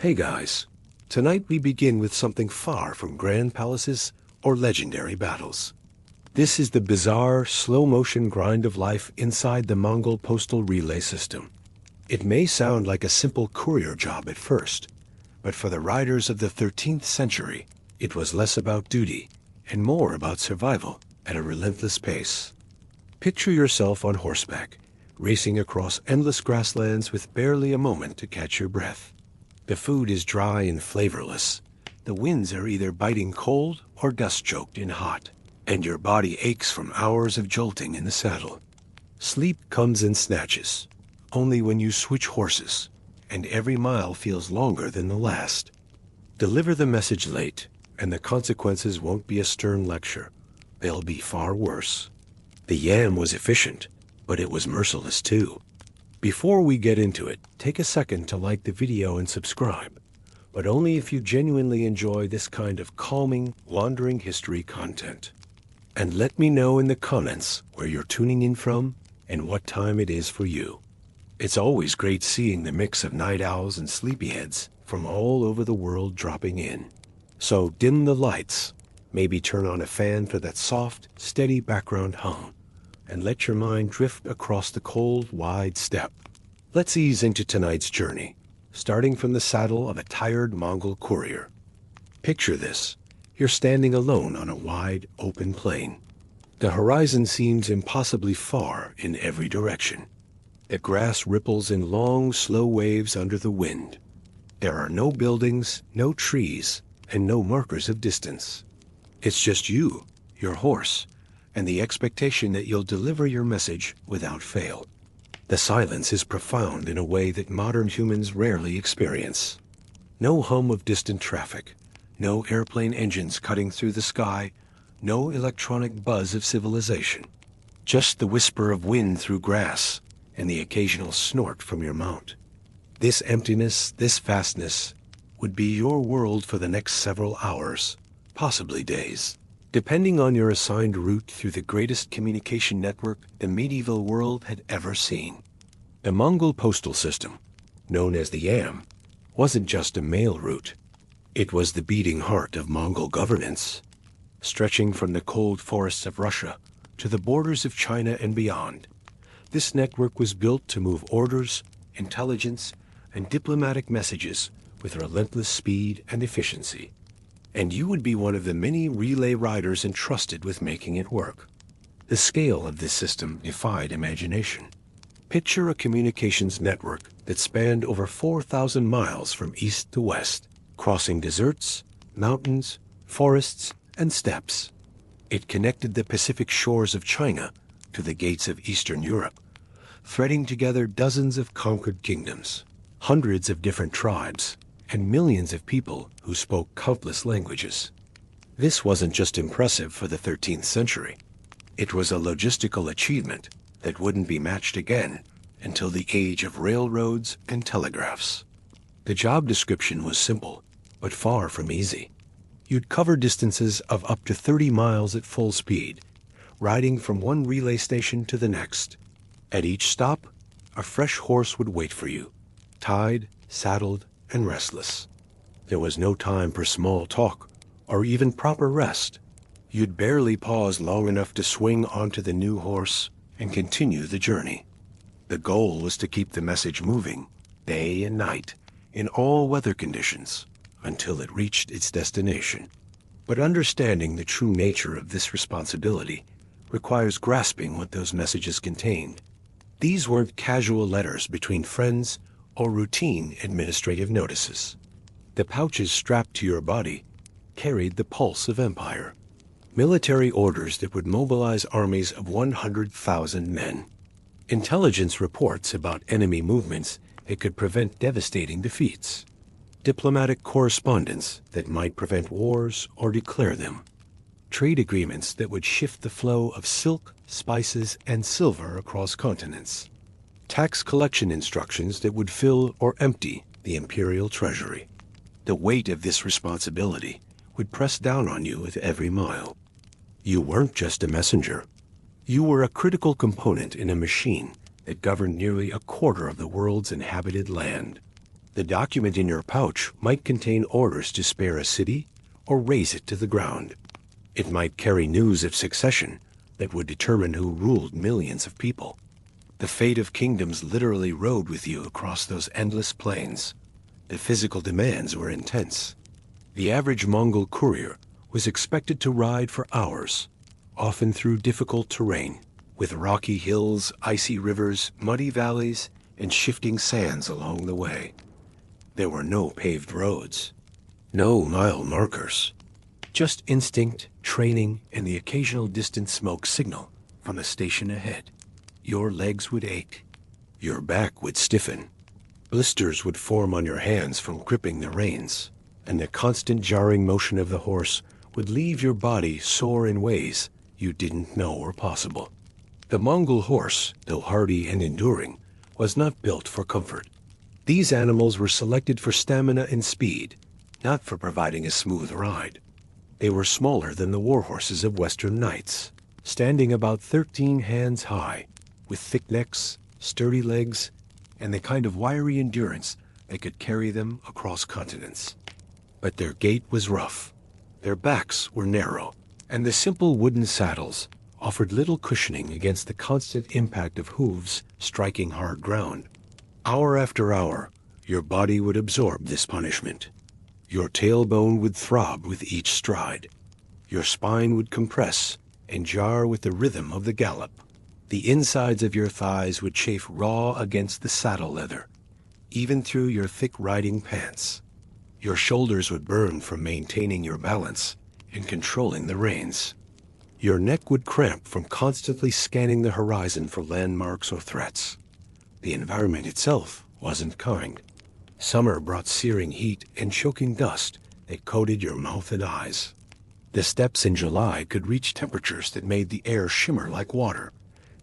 Hey guys, tonight we begin with something far from grand palaces or legendary battles. This is the bizarre, slow-motion grind of life inside the Mongol Postal relay system. It may sound like a simple courier job at first, but for the riders of the 13th century, it was less about duty and more about survival at a relentless pace. Picture yourself on horseback, racing across endless grasslands with barely a moment to catch your breath. The food is dry and flavorless. The winds are either biting cold or dust-choked in hot, and your body aches from hours of jolting in the saddle. Sleep comes in snatches, only when you switch horses, and every mile feels longer than the last. Deliver the message late, and the consequences won't be a stern lecture. They'll be far worse. The yam was efficient, but it was merciless too. Before we get into it, take a second to like the video and subscribe, but only if you genuinely enjoy this kind of calming, wandering history content. And let me know in the comments where you're tuning in from and what time it is for you. It's always great seeing the mix of night owls and sleepyheads from all over the world dropping in. So dim the lights, maybe turn on a fan for that soft, steady background hum, and let your mind drift across the cold, wide steppe. Let's ease into tonight's journey, starting from the saddle of a tired Mongol courier. Picture this. You're standing alone on a wide, open plain. The horizon seems impossibly far in every direction. The grass ripples in long, slow waves under the wind. There are no buildings, no trees, and no markers of distance. It's just you, your horse, and the expectation that you'll deliver your message without fail. The silence is profound in a way that modern humans rarely experience. No hum of distant traffic, no airplane engines cutting through the sky, no electronic buzz of civilization. Just the whisper of wind through grass and the occasional snort from your mount. This emptiness, this vastness, would be your world for the next several hours, possibly days, depending on your assigned route through the greatest communication network the medieval world had ever seen. The Mongol postal system, known as the Yam, wasn't just a mail route. It was the beating heart of Mongol governance, stretching from the cold forests of Russia to the borders of China and beyond. This network was built to move orders, intelligence, and diplomatic messages with relentless speed and efficiency. And you would be one of the many relay riders entrusted with making it work. The scale of this system defied imagination. Picture a communications network that spanned over 4,000 miles from east to west, crossing deserts, mountains, forests, and steppes. It connected the Pacific shores of China to the gates of Eastern Europe, threading together dozens of conquered kingdoms, hundreds of different tribes, and millions of people who spoke countless languages. This wasn't just impressive for the 13th century. It was a logistical achievement that wouldn't be matched again until the age of railroads and telegraphs. The job description was simple, but far from easy. You'd cover distances of up to 30 miles at full speed, riding from one relay station to the next. At each stop, a fresh horse would wait for you, tied, saddled, and restless. There was no time for small talk or even proper rest. You'd barely pause long enough to swing onto the new horse and continue the journey. The goal was to keep the message moving, day and night, in all weather conditions, until it reached its destination. But understanding the true nature of this responsibility requires grasping what those messages contained. These weren't casual letters between friends or routine administrative notices. The pouches strapped to your body carried the pulse of empire. Military orders that would mobilize armies of 100,000 men. Intelligence reports about enemy movements that could prevent devastating defeats. Diplomatic correspondence that might prevent wars or declare them. Trade agreements that would shift the flow of silk, spices, and silver across continents. Tax collection instructions that would fill or empty the imperial treasury. The weight of this responsibility would press down on you with every mile. You weren't just a messenger. You were a critical component in a machine that governed nearly a quarter of the world's inhabited land. The document in your pouch might contain orders to spare a city or raze it to the ground. It might carry news of succession that would determine who ruled millions of people. The fate of kingdoms literally rode with you across those endless plains. The physical demands were intense. The average Mongol courier was expected to ride for hours, often through difficult terrain, with rocky hills, icy rivers, muddy valleys, and shifting sands along the way. There were no paved roads, no mile markers, just instinct, training, and the occasional distant smoke signal from the station ahead. Your legs would ache. Your back would stiffen. Blisters would form on your hands from gripping the reins, and the constant jarring motion of the horse would leave your body sore in ways you didn't know were possible. The Mongol horse, though hardy and enduring, was not built for comfort. These animals were selected for stamina and speed, not for providing a smooth ride. They were smaller than the war horses of Western knights, standing about 13 hands high, with thick necks, sturdy legs, and the kind of wiry endurance that could carry them across continents. But their gait was rough, their backs were narrow, and the simple wooden saddles offered little cushioning against the constant impact of hooves striking hard ground. Hour after hour, your body would absorb this punishment. Your tailbone would throb with each stride. Your spine would compress and jar with the rhythm of the gallop. The insides of your thighs would chafe raw against the saddle leather, even through your thick riding pants. Your shoulders would burn from maintaining your balance and controlling the reins. Your neck would cramp from constantly scanning the horizon for landmarks or threats. The environment itself wasn't kind. Summer brought searing heat and choking dust that coated your mouth and eyes. The steppes in July could reach temperatures that made the air shimmer like water,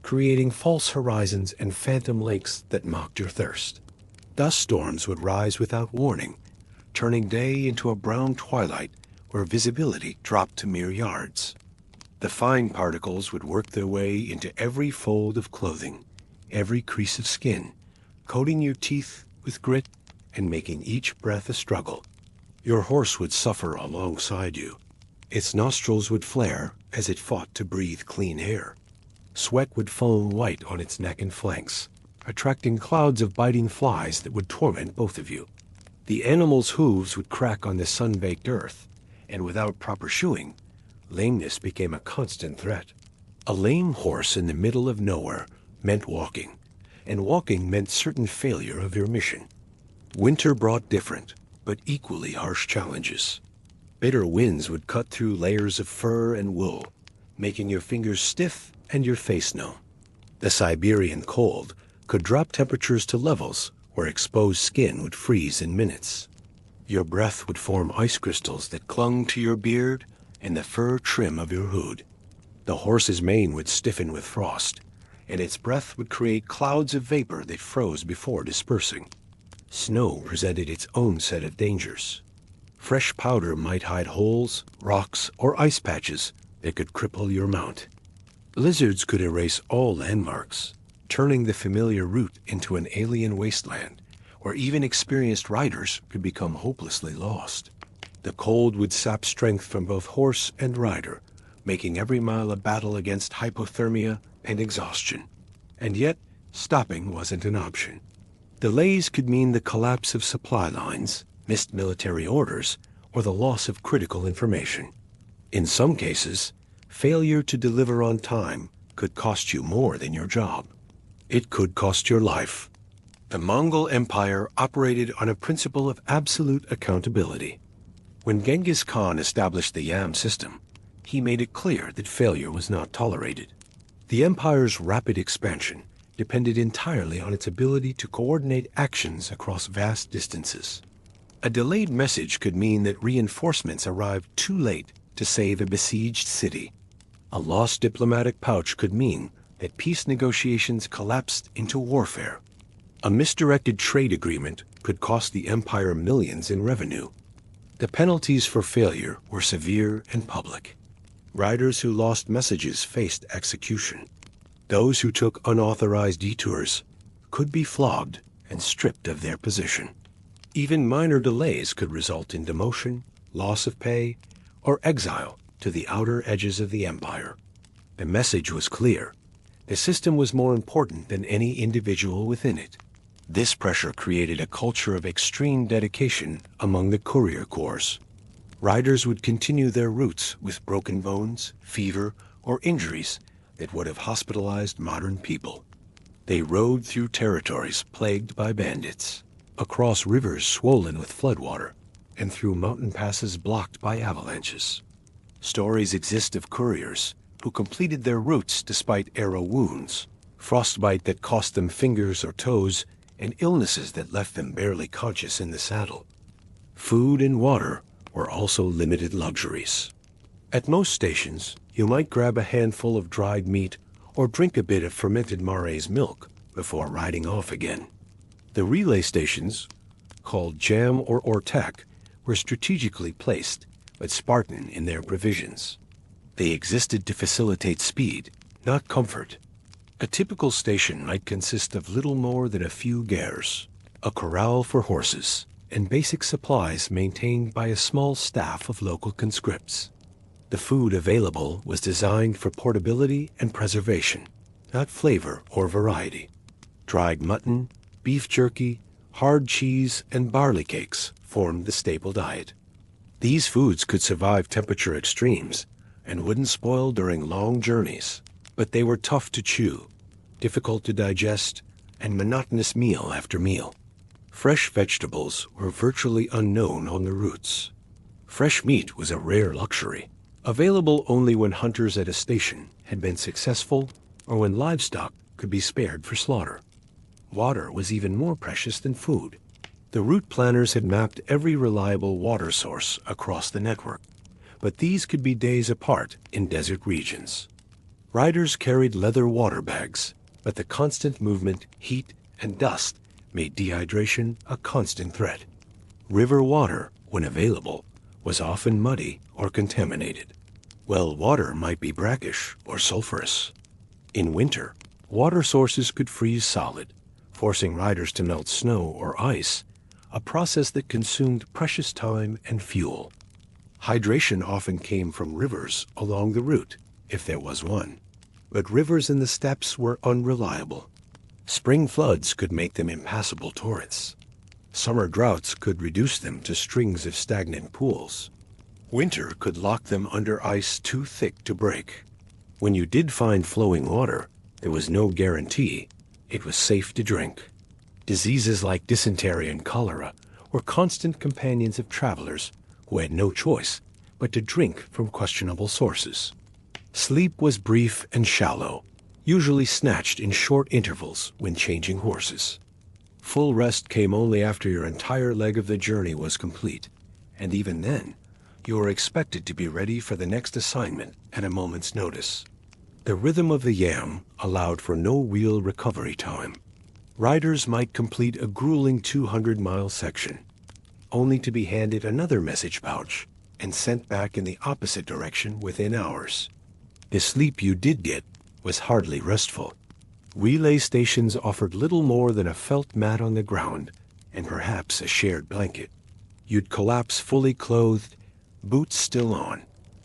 creating false horizons and phantom lakes that mocked your thirst. Dust storms would rise without warning, turning day into a brown twilight where visibility dropped to mere yards. The fine particles would work their way into every fold of clothing, every crease of skin, coating your teeth with grit and making each breath a struggle. Your horse would suffer alongside you. Its nostrils would flare as it fought to breathe clean air. Sweat would foam white on its neck and flanks, attracting clouds of biting flies that would torment both of you. The animal's hooves would crack on the sun-baked earth, and without proper shoeing, lameness became a constant threat. A lame horse in the middle of nowhere meant walking, and walking meant certain failure of your mission. Winter brought different, but equally harsh challenges. Bitter winds would cut through layers of fur and wool, making your fingers stiff and your face numb. The Siberian cold could drop temperatures to levels where exposed skin would freeze in minutes. Your breath would form ice crystals that clung to your beard and the fur trim of your hood. The horse's mane would stiffen with frost, and its breath would create clouds of vapor that froze before dispersing. Snow presented its own set of dangers. Fresh powder might hide holes, rocks, or ice patches that could cripple your mount. Blizzards could erase all landmarks, turning the familiar route into an alien wasteland where even experienced riders could become hopelessly lost. The cold would sap strength from both horse and rider, making every mile a battle against hypothermia and exhaustion. And yet, stopping wasn't an option. Delays could mean the collapse of supply lines, missed military orders, or the loss of critical information. In some cases, failure to deliver on time could cost you more than your job. It could cost your life. The Mongol Empire operated on a principle of absolute accountability. When Genghis Khan established the Yam system, he made it clear that failure was not tolerated. The empire's rapid expansion depended entirely on its ability to coordinate actions across vast distances. A delayed message could mean that reinforcements arrived too late to save a besieged city. A lost diplomatic pouch could mean that peace negotiations collapsed into warfare. A misdirected trade agreement could cost the empire millions in revenue. The penalties for failure were severe and public. Riders who lost messages faced execution. Those who took unauthorized detours could be flogged and stripped of their position. Even minor delays could result in demotion, loss of pay, or exile to the outer edges of the empire. The message was clear. The system was more important than any individual within it. This pressure created a culture of extreme dedication among the courier corps. Riders would continue their routes with broken bones, fever, or injuries that would have hospitalized modern people. They rode through territories plagued by bandits, across rivers swollen with floodwater, and through mountain passes blocked by avalanches. Stories exist of couriers who completed their routes despite arrow wounds, frostbite that cost them fingers or toes, and illnesses that left them barely conscious in the saddle. Food and water were also limited luxuries. At most stations, you might grab a handful of dried meat or drink a bit of fermented maize milk before riding off again. The relay stations, called jam or ortek, were strategically placed, but Spartan in their provisions. They existed to facilitate speed, not comfort. A typical station might consist of little more than a few gers, a corral for horses, and basic supplies maintained by a small staff of local conscripts. The food available was designed for portability and preservation, not flavor or variety. Dried mutton, beef jerky, hard cheese, and barley cakes formed the staple diet. These foods could survive temperature extremes and wouldn't spoil during long journeys, but they were tough to chew, difficult to digest, and monotonous meal after meal. Fresh vegetables were virtually unknown on the routes. Fresh meat was a rare luxury, available only when hunters at a station had been successful or when livestock could be spared for slaughter. Water was even more precious than food. The route planners had mapped every reliable water source across the network, but these could be days apart in desert regions. Riders carried leather water bags, but the constant movement, heat, and dust made dehydration a constant threat. River water, when available, was often muddy or contaminated. Well water might be brackish or sulfurous. In winter, water sources could freeze solid, forcing riders to melt snow or ice, a process that consumed precious time and fuel. Hydration often came from rivers along the route, if there was one. But rivers in the steppes were unreliable. Spring floods could make them impassable torrents. Summer droughts could reduce them to strings of stagnant pools. Winter could lock them under ice too thick to break. When you did find flowing water, there was no guarantee it was safe to drink. Diseases like dysentery and cholera were constant companions of travelers who had no choice but to drink from questionable sources. Sleep was brief and shallow, usually snatched in short intervals when changing horses. Full rest came only after your entire leg of the journey was complete, and even then, you were expected to be ready for the next assignment at a moment's notice. The rhythm of the yam allowed for no real recovery time. Riders might complete a grueling 200-mile section, only to be handed another message pouch and sent back in the opposite direction within hours. The sleep you did get was hardly restful. Relay stations offered little more than a felt mat on the ground and perhaps a shared blanket. You'd collapse fully clothed, boots still on,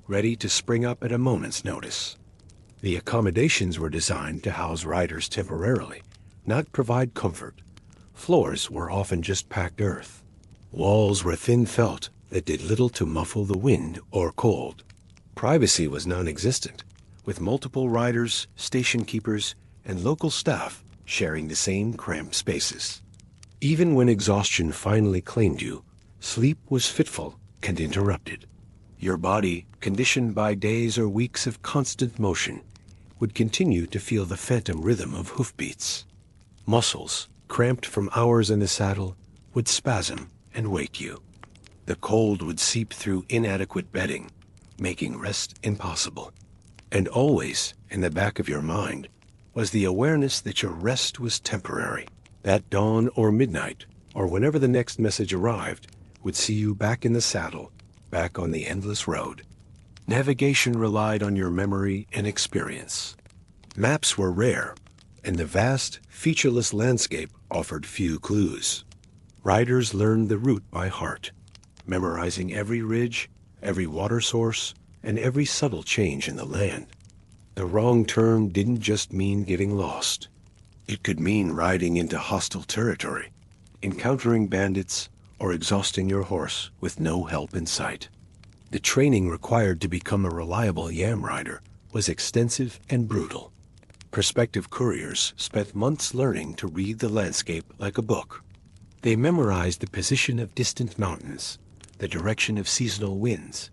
ready to spring up at a moment's notice. The accommodations were designed to house riders temporarily, not provide comfort. Floors were often just packed earth. Walls were thin felt that did little to muffle the wind or cold. Privacy was non-existent, with multiple riders, station keepers, and local staff sharing the same cramped spaces. Even when exhaustion finally claimed you, sleep was fitful and interrupted. Your body, conditioned by days or weeks of constant motion, would continue to feel the phantom rhythm of hoofbeats. Muscles, cramped from hours in the saddle, would spasm and wake you. The cold would seep through inadequate bedding, making rest impossible. And always, in the back of your mind, was the awareness that your rest was temporary. That dawn or midnight, or whenever the next message arrived, would see you back in the saddle, back on the endless road. Navigation relied on your memory and experience. Maps were rare, and the vast, featureless landscape offered few clues. Riders learned the route by heart, memorizing every ridge, every water source, and every subtle change in the land. The wrong turn didn't just mean getting lost. It could mean riding into hostile territory, encountering bandits, or exhausting your horse with no help in sight. The training required to become a reliable yam rider was extensive and brutal. Prospective couriers spent months learning to read the landscape like a book. They memorized the position of distant mountains, the direction of seasonal winds,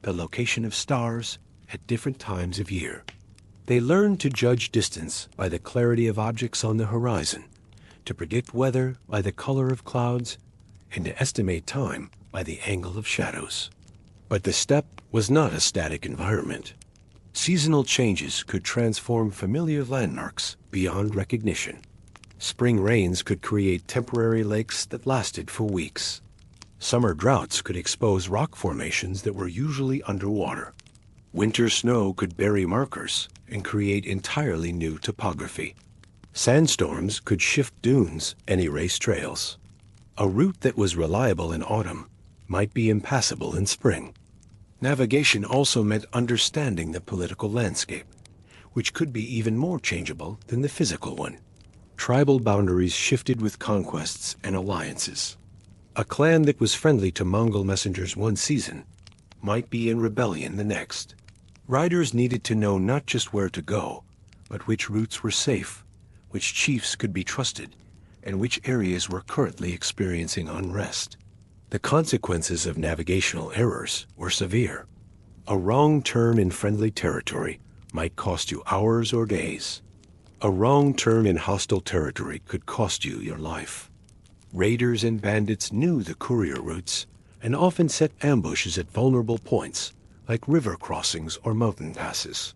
the location of stars at different times of year. They learned to judge distance by the clarity of objects on the horizon, to predict weather by the color of clouds, and to estimate time by the angle of shadows. But the steppe was not a static environment. Seasonal changes could transform familiar landmarks beyond recognition. Spring rains could create temporary lakes that lasted for weeks. Summer droughts could expose rock formations that were usually underwater. Winter snow could bury markers and create entirely new topography. Sandstorms could shift dunes and erase trails. A route that was reliable in autumn might be impassable in spring. Navigation also meant understanding the political landscape, which could be even more changeable than the physical one. Tribal boundaries shifted with conquests and alliances. A clan that was friendly to Mongol messengers one season might be in rebellion the next. Riders needed to know not just where to go, but which routes were safe, which chiefs could be trusted, and which areas were currently experiencing unrest. The consequences of navigational errors were severe. A wrong turn in friendly territory might cost you hours or days. A wrong turn in hostile territory could cost you your life. Raiders and bandits knew the courier routes and often set ambushes at vulnerable points, like river crossings or mountain passes.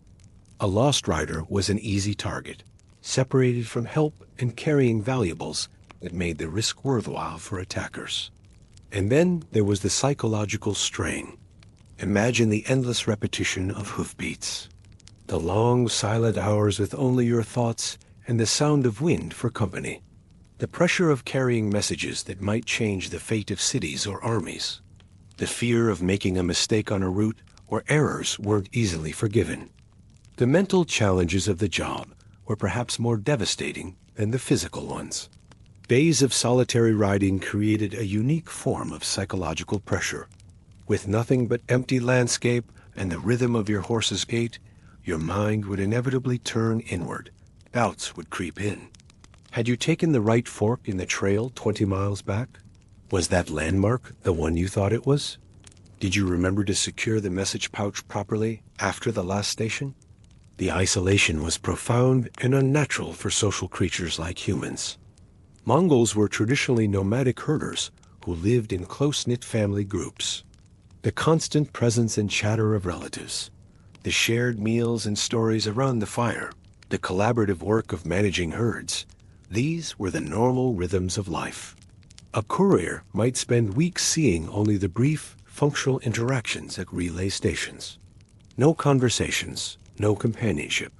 A lost rider was an easy target, separated from help and carrying valuables that made the risk worthwhile for attackers. And then there was the psychological strain. Imagine the endless repetition of hoofbeats, the long, silent hours with only your thoughts and the sound of wind for company, the pressure of carrying messages that might change the fate of cities or armies, the fear of making a mistake on a route where errors weren't easily forgiven. The mental challenges of the job were perhaps more devastating than the physical ones. Days of solitary riding created a unique form of psychological pressure. With nothing but empty landscape and the rhythm of your horse's gait, your mind would inevitably turn inward. Doubts would creep in. Had you taken the right fork in the trail 20 miles back? Was that landmark the one you thought it was? Did you remember to secure the message pouch properly after the last station? The isolation was profound and unnatural for social creatures like humans. Mongols were traditionally nomadic herders who lived in close-knit family groups. The constant presence and chatter of relatives, the shared meals and stories around the fire, the collaborative work of managing herds, these were the normal rhythms of life. A courier might spend weeks seeing only the brief, functional interactions at relay stations. No conversations, no companionship,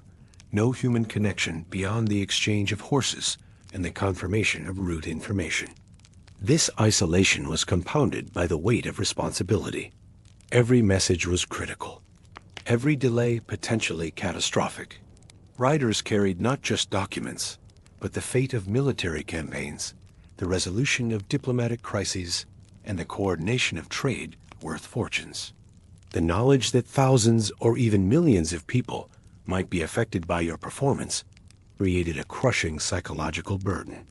no human connection beyond the exchange of horses and the confirmation of route information. This isolation was compounded by the weight of responsibility. Every message was critical. Every delay potentially catastrophic. Riders carried not just documents, but the fate of military campaigns, the resolution of diplomatic crises, and the coordination of trade worth fortunes. The knowledge that thousands or even millions of people might be affected by your performance created a crushing psychological burden.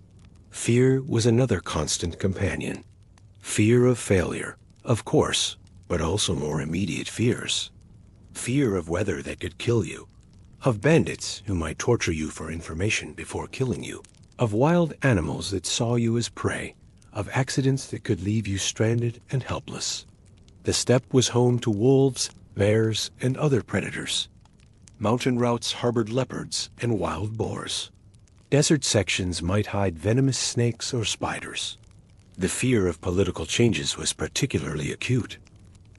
Fear was another constant companion. Fear of failure, of course, but also more immediate fears. Fear of weather that could kill you, of bandits who might torture you for information before killing you, of wild animals that saw you as prey, of accidents that could leave you stranded and helpless. The steppe was home to wolves, bears, and other predators. Mountain routes harbored leopards and wild boars. Desert sections might hide venomous snakes or spiders. The fear of political changes was particularly acute.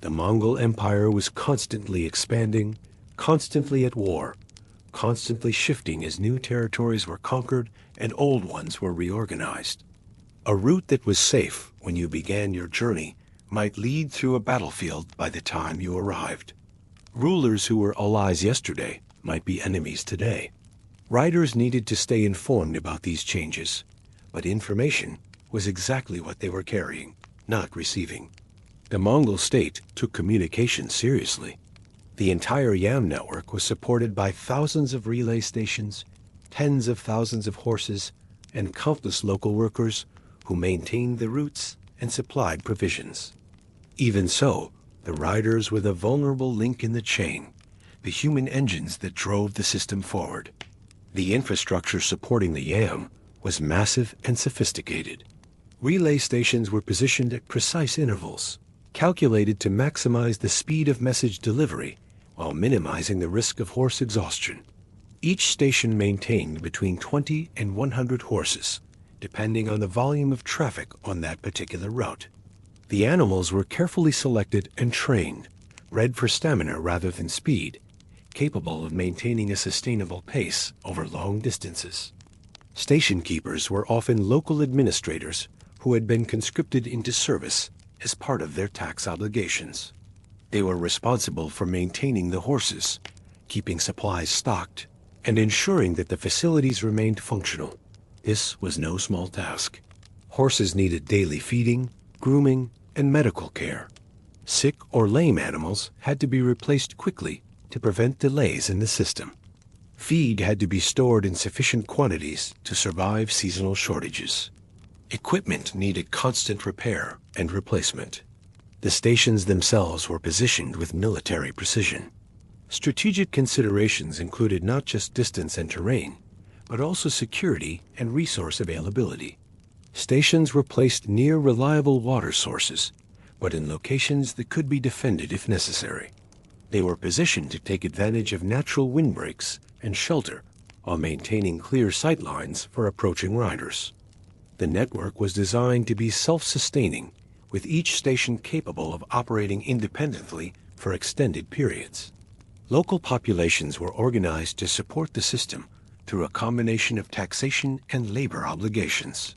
The Mongol Empire was constantly expanding, constantly at war, constantly shifting as new territories were conquered and old ones were reorganized. A route that was safe when you began your journey might lead through a battlefield by the time you arrived. Rulers who were allies yesterday might be enemies today. Riders needed to stay informed about these changes, but information was exactly what they were carrying, not receiving. The Mongol state took communication seriously. The entire YAM network was supported by thousands of relay stations, tens of thousands of horses, and countless local workers who maintained the routes and supplied provisions. Even so, the riders were the vulnerable link in the chain, the human engines that drove the system forward. The infrastructure supporting the YAM was massive and sophisticated. Relay stations were positioned at precise intervals, calculated to maximize the speed of message delivery while minimizing the risk of horse exhaustion. Each station maintained between 20 and 100 horses, depending on the volume of traffic on that particular route. The animals were carefully selected and trained, bred for stamina rather than speed, capable of maintaining a sustainable pace over long distances. Station keepers were often local administrators who had been conscripted into service as part of their tax obligations. They were responsible for maintaining the horses, keeping supplies stocked, and ensuring that the facilities remained functional. This was no small task. Horses needed daily feeding, grooming, and medical care. Sick or lame animals had to be replaced quickly to prevent delays in the system. Feed had to be stored in sufficient quantities to survive seasonal shortages. Equipment needed constant repair and replacement. The stations themselves were positioned with military precision. Strategic considerations included not just distance and terrain, but also security and resource availability. Stations were placed near reliable water sources, but in locations that could be defended if necessary. They were positioned to take advantage of natural windbreaks and shelter while maintaining clear sight lines for approaching riders. The network was designed to be self-sustaining, with each station capable of operating independently for extended periods. Local populations were organized to support the system through a combination of taxation and labor obligations.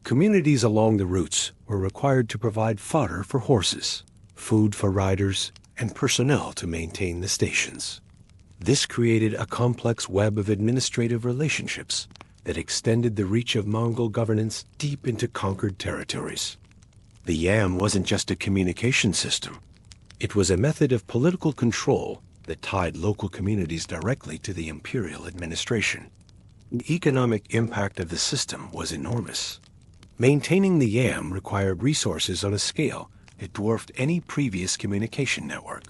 Communities along the routes were required to provide fodder for horses, food for riders, and personnel to maintain the stations. This created a complex web of administrative relationships that extended the reach of Mongol governance deep into conquered territories. The YAM wasn't just a communication system. It was a method of political control that tied local communities directly to the Imperial administration. The economic impact of the system was enormous. Maintaining the YAM required resources on a scale that dwarfed any previous communication network.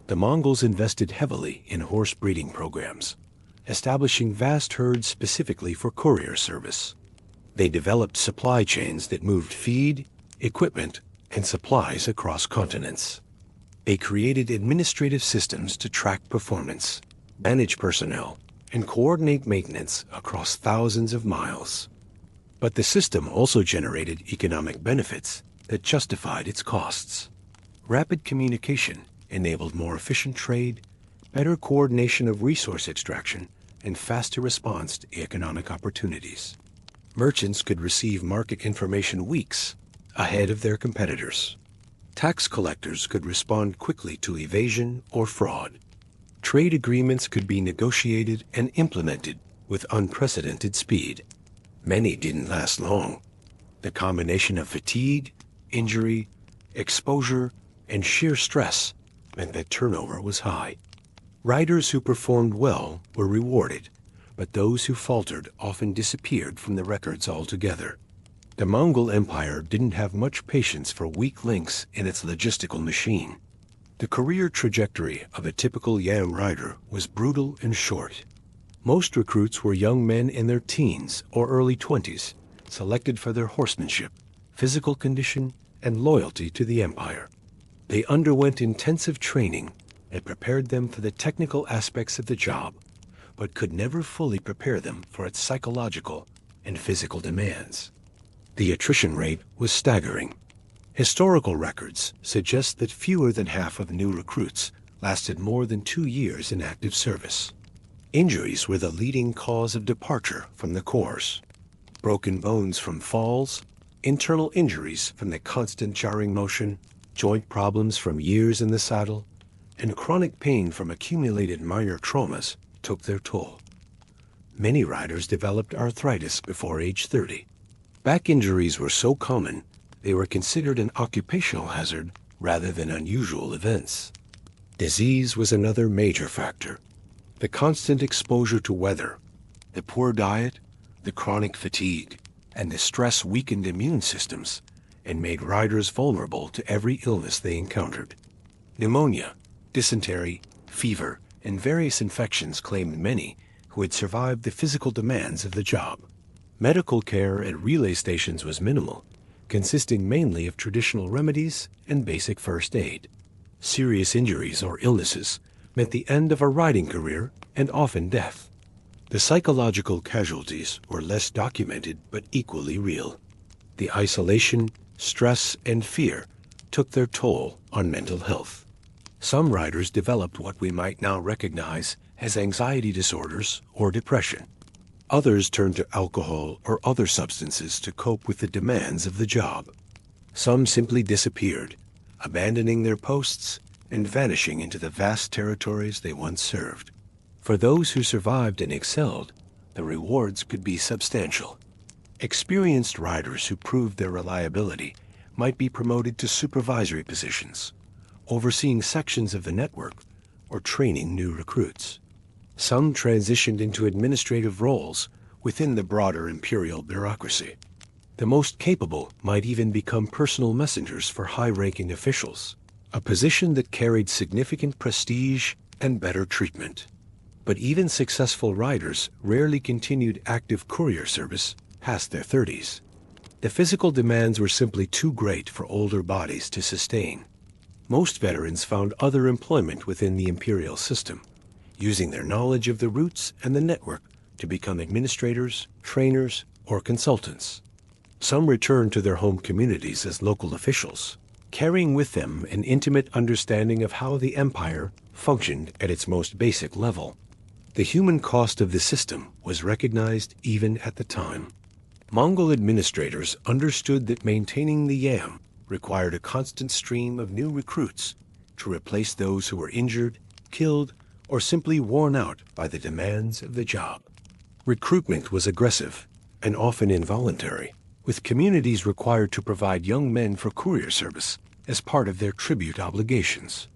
The Mongols invested heavily in horse breeding programs, establishing vast herds specifically for courier service. They developed supply chains that moved feed, equipment, and supplies across continents. They created administrative systems to track performance, manage personnel, and coordinate maintenance across thousands of miles. But the system also generated economic benefits that justified its costs. Rapid communication enabled more efficient trade, better coordination of resource extraction, and faster response to economic opportunities. Merchants could receive market information weeks ahead of their competitors. Tax collectors could respond quickly to evasion or fraud. Trade agreements could be negotiated and implemented with unprecedented speed. Many didn't last long. The combination of fatigue, injury, exposure, and sheer stress meant that turnover was high. Riders who performed well were rewarded, but those who faltered often disappeared from the records altogether. The Mongol Empire didn't have much patience for weak links in its logistical machine. The career trajectory of a typical YAM rider was brutal and short. Most recruits were young men in their teens or early 20s, selected for their horsemanship, physical condition, and loyalty to the empire. They underwent intensive training that prepared them for the technical aspects of the job, but could never fully prepare them for its psychological and physical demands. The attrition rate was staggering. Historical records suggest that fewer than half of new recruits lasted more than 2 years in active service. Injuries were the leading cause of departure from the corps. Broken bones from falls, Internal injuries from the constant jarring motion, joint problems from years in the saddle, and chronic pain from accumulated minor traumas took their toll. Many riders developed arthritis before age 30. Back injuries were so common, they were considered an occupational hazard rather than unusual events. Disease was another major factor. The constant exposure to weather, the poor diet, the chronic fatigue, and the stress weakened immune systems and made riders vulnerable to every illness they encountered. Pneumonia, dysentery, fever, and various infections claimed many who had survived the physical demands of the job. Medical care at relay stations was minimal, consisting mainly of traditional remedies and basic first aid. Serious injuries or illnesses meant the end of a riding career and often death. The psychological casualties were less documented but equally real. The isolation, stress, and fear took their toll on mental health. Some riders developed what we might now recognize as anxiety disorders or depression. Others turned to alcohol or other substances to cope with the demands of the job. Some simply disappeared, abandoning their posts and vanishing into the vast territories they once served. For those who survived and excelled, the rewards could be substantial. Experienced riders who proved their reliability might be promoted to supervisory positions, overseeing sections of the network or training new recruits. Some transitioned into administrative roles within the broader imperial bureaucracy. The most capable might even become personal messengers for high-ranking officials, a position that carried significant prestige and better treatment. But even successful riders rarely continued active courier service past their 30s. The physical demands were simply too great for older bodies to sustain. Most veterans found other employment within the imperial system, using their knowledge of the routes and the network to become administrators, trainers, or consultants. Some returned to their home communities as local officials, carrying with them an intimate understanding of how the empire functioned at its most basic level. The human cost of the system was recognized even at the time. Mongol administrators understood that maintaining the yam required a constant stream of new recruits to replace those who were injured, killed, or simply worn out by the demands of the job. Recruitment was aggressive and often involuntary, with communities required to provide young men for courier service as part of their tribute obligations.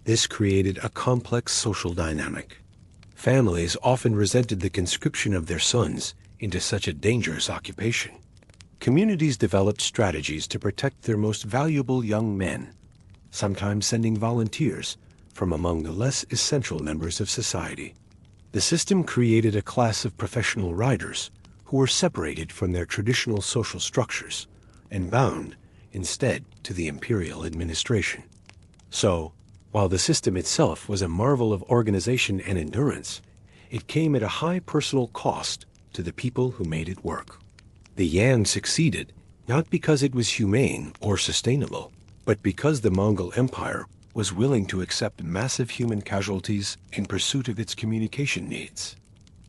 This created a complex social dynamic. Families often resented the conscription of their sons into such a dangerous occupation. Communities developed strategies to protect their most valuable young men, sometimes sending volunteers from among the less essential members of society. The system created a class of professional riders who were separated from their traditional social structures and bound, instead, to the imperial administration. So, while the system itself was a marvel of organization and endurance, it came at a high personal cost to the people who made it work. The Yan succeeded not because it was humane or sustainable, but because the Mongol Empire was willing to accept massive human casualties in pursuit of its communication needs.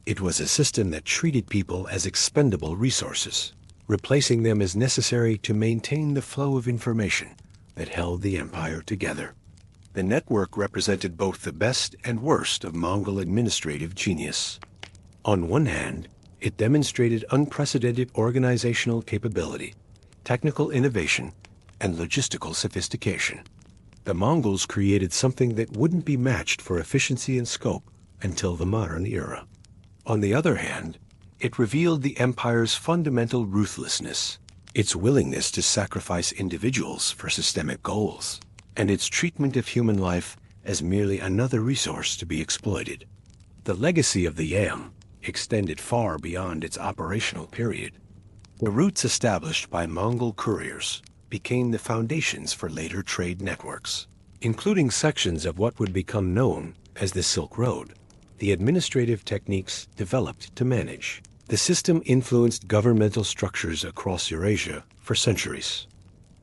It was a system that treated people as expendable resources, replacing them as necessary to maintain the flow of information that held the empire together. The network represented both the best and worst of Mongol administrative genius. On one hand, it demonstrated unprecedented organizational capability, technical innovation, and logistical sophistication. The Mongols created something that wouldn't be matched for efficiency and scope until the modern era. On the other hand, it revealed the empire's fundamental ruthlessness, its willingness to sacrifice individuals for systemic goals, and its treatment of human life as merely another resource to be exploited. The legacy of the Yam extended far beyond its operational period. The routes established by Mongol couriers became the foundations for later trade networks, including sections of what would become known as the Silk Road. The administrative techniques developed to manage. The system influenced governmental structures across Eurasia for centuries.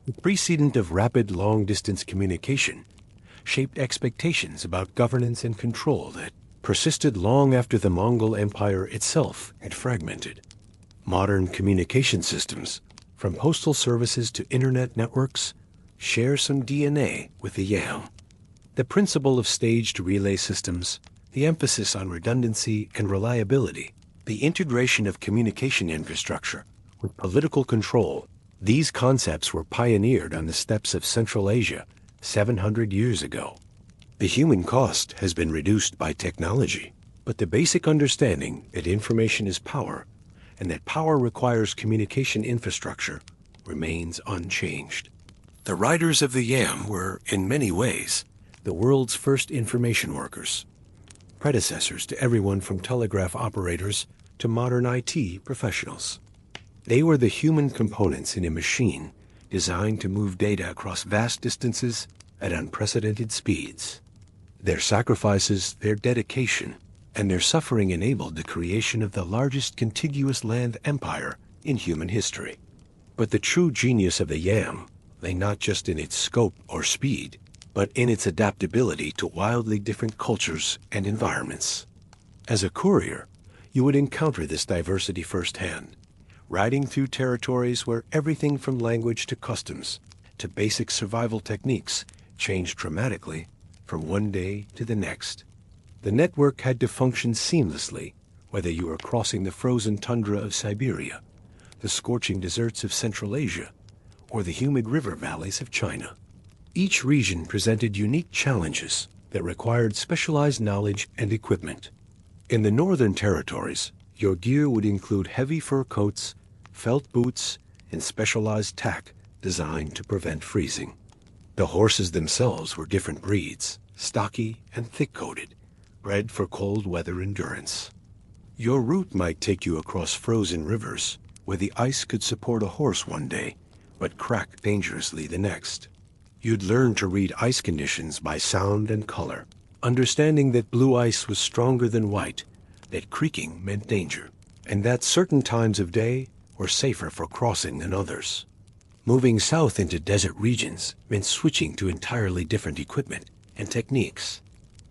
The precedent of rapid long-distance communication shaped expectations about governance and control that persisted long after the Mongol Empire itself had fragmented. Modern communication systems from postal services to internet networks, share some DNA with the yam. The principle of staged relay systems, the emphasis on redundancy and reliability, the integration of communication infrastructure with political control, these concepts were pioneered on the steppes of Central Asia 700 years ago. The human cost has been reduced by technology, but the basic understanding that information is power and that power requires communication infrastructure remains unchanged. The riders of the yam were, in many ways, the world's first information workers, predecessors to everyone from telegraph operators to modern IT professionals. They were the human components in a machine designed to move data across vast distances at unprecedented speeds. Their sacrifices, their dedication, and their suffering enabled the creation of the largest contiguous land empire in human history. But the true genius of the yam lay not just in its scope or speed, but in its adaptability to wildly different cultures and environments. As a courier, you would encounter this diversity firsthand, riding through territories where everything from language to customs to basic survival techniques changed dramatically from one day to the next. The network had to function seamlessly, whether you were crossing the frozen tundra of Siberia, the scorching deserts of Central Asia, or the humid river valleys of China. Each region presented unique challenges that required specialized knowledge and equipment. In the northern territories, your gear would include heavy fur coats, felt boots, and specialized tack designed to prevent freezing. The horses themselves were different breeds, stocky and thick-coated, bred for cold weather endurance. Your route might take you across frozen rivers, where the ice could support a horse one day, but crack dangerously the next. You'd learn to read ice conditions by sound and color, understanding that blue ice was stronger than white, that creaking meant danger, and that certain times of day were safer for crossing than others. Moving south into desert regions meant switching to entirely different equipment and techniques.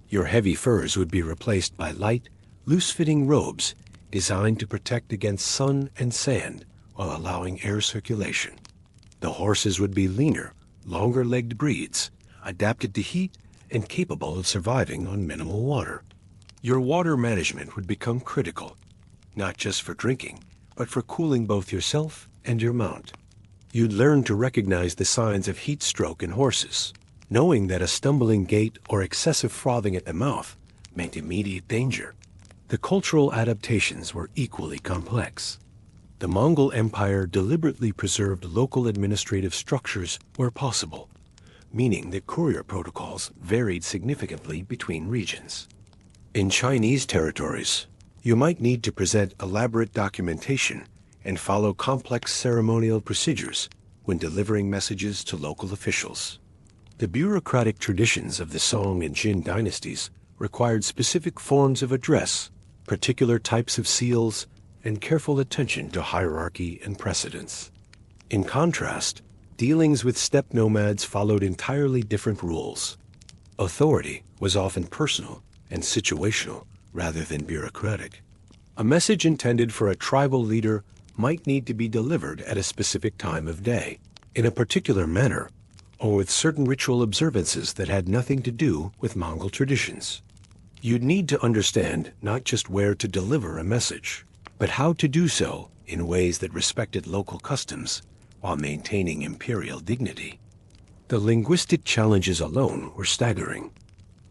Your heavy furs would be replaced by light, loose-fitting robes designed to protect against sun and sand while allowing air circulation. The horses would be leaner, longer-legged breeds, adapted to heat and capable of surviving on minimal water. Your water management would become critical, not just for drinking, but for cooling both yourself and your mount. You'd learn to recognize the signs of heat stroke in horses, knowing that a stumbling gait or excessive frothing at the mouth meant immediate danger. The cultural adaptations were equally complex. The Mongol Empire deliberately preserved local administrative structures where possible, meaning that courier protocols varied significantly between regions. In Chinese territories, you might need to present elaborate documentation and follow complex ceremonial procedures when delivering messages to local officials. The bureaucratic traditions of the Song and Jin dynasties required specific forms of address, particular types of seals, and careful attention to hierarchy and precedence. In contrast, dealings with steppe nomads followed entirely different rules. Authority was often personal and situational rather than bureaucratic. A message intended for a tribal leader might need to be delivered at a specific time of day, in a particular manner, or with certain ritual observances that had nothing to do with Mongol traditions. You'd need to understand not just where to deliver a message, but how to do so in ways that respected local customs while maintaining imperial dignity. The linguistic challenges alone were staggering.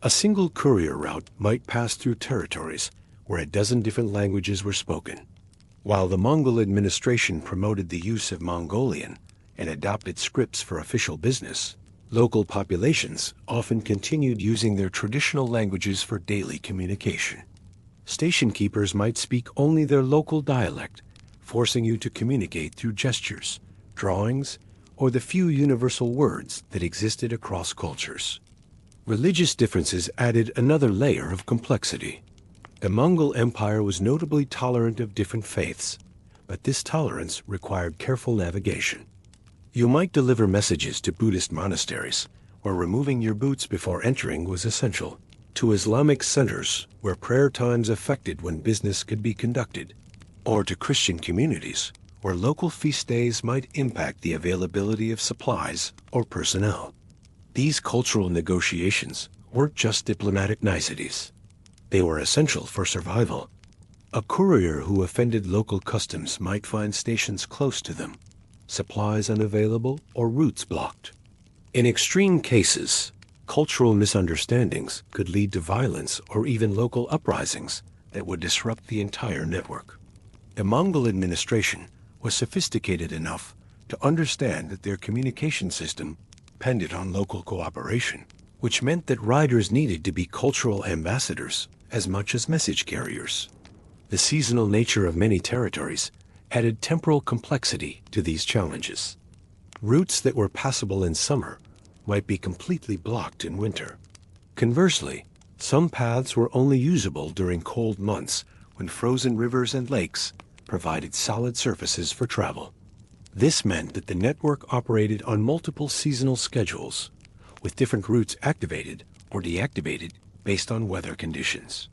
A single courier route might pass through territories where a dozen different languages were spoken. While the Mongol administration promoted the use of Mongolian and adopted scripts for official business, local populations often continued using their traditional languages for daily communication. Station keepers might speak only their local dialect, forcing you to communicate through gestures, drawings, or the few universal words that existed across cultures. Religious differences added another layer of complexity. The Mongol Empire was notably tolerant of different faiths, but this tolerance required careful navigation. You might deliver messages to Buddhist monasteries, where removing your boots before entering was essential, to Islamic centers where prayer times affected when business could be conducted, or to Christian communities where local feast days might impact the availability of supplies or personnel. These cultural negotiations weren't just diplomatic niceties. They were essential for survival. A courier who offended local customs might find stations close to them, supplies unavailable, or routes blocked. In extreme cases, cultural misunderstandings could lead to violence or even local uprisings that would disrupt the entire network. The Mongol administration was sophisticated enough to understand that their communication system depended on local cooperation, which meant that riders needed to be cultural ambassadors as much as message carriers. The seasonal nature of many territories added temporal complexity to these challenges. Routes that were passable in summer might be completely blocked in winter. Conversely, some paths were only usable during cold months when frozen rivers and lakes provided solid surfaces for travel. This meant that the network operated on multiple seasonal schedules, with different routes activated or deactivated based on weather conditions.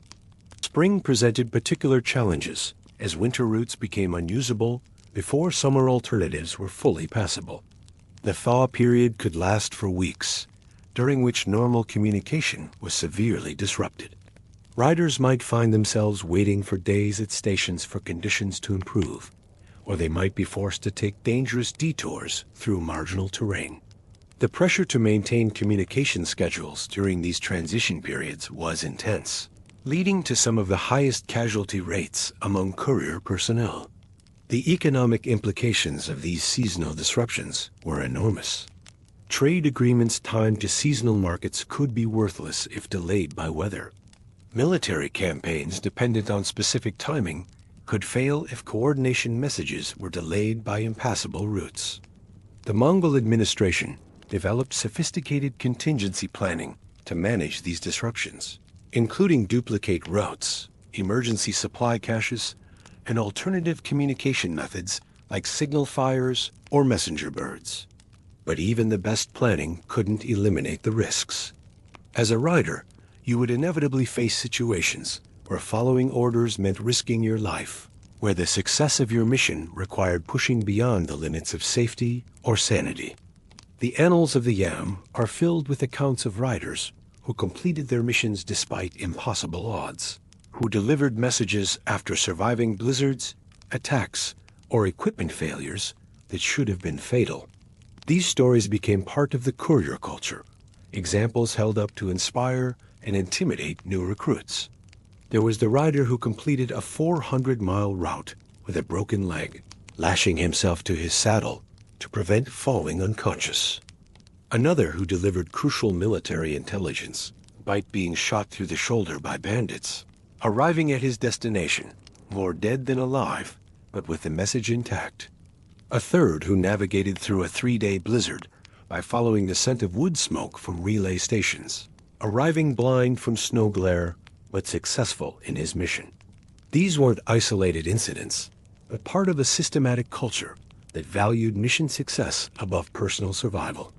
Spring presented particular challenges as winter routes became unusable before summer alternatives were fully passable. The thaw period could last for weeks, during which normal communication was severely disrupted. Riders might find themselves waiting for days at stations for conditions to improve, or they might be forced to take dangerous detours through marginal terrain. The pressure to maintain communication schedules during these transition periods was intense, leading to some of the highest casualty rates among courier personnel. The economic implications of these seasonal disruptions were enormous. Trade agreements timed to seasonal markets could be worthless if delayed by weather. Military campaigns dependent on specific timing could fail if coordination messages were delayed by impassable routes. The Mongol administration developed sophisticated contingency planning to manage these disruptions, including duplicate routes, emergency supply caches, and alternative communication methods like signal fires or messenger birds. But even the best planning couldn't eliminate the risks. As a rider, you would inevitably face situations where following orders meant risking your life, where the success of your mission required pushing beyond the limits of safety or sanity. The annals of the Yam are filled with accounts of riders who completed their missions despite impossible odds, who delivered messages after surviving blizzards, attacks, or equipment failures that should have been fatal. These stories became part of the courier culture, examples held up to inspire and intimidate new recruits. There was the rider who completed a 400-mile route with a broken leg, lashing himself to his saddle to prevent falling unconscious. Another who delivered crucial military intelligence, despite being shot through the shoulder by bandits, arriving at his destination, more dead than alive, but with the message intact. A third who navigated through a 3-day blizzard by following the scent of wood smoke from relay stations, arriving blind from snow glare, but successful in his mission. These weren't isolated incidents, but part of a systematic culture that valued mission success above personal survival.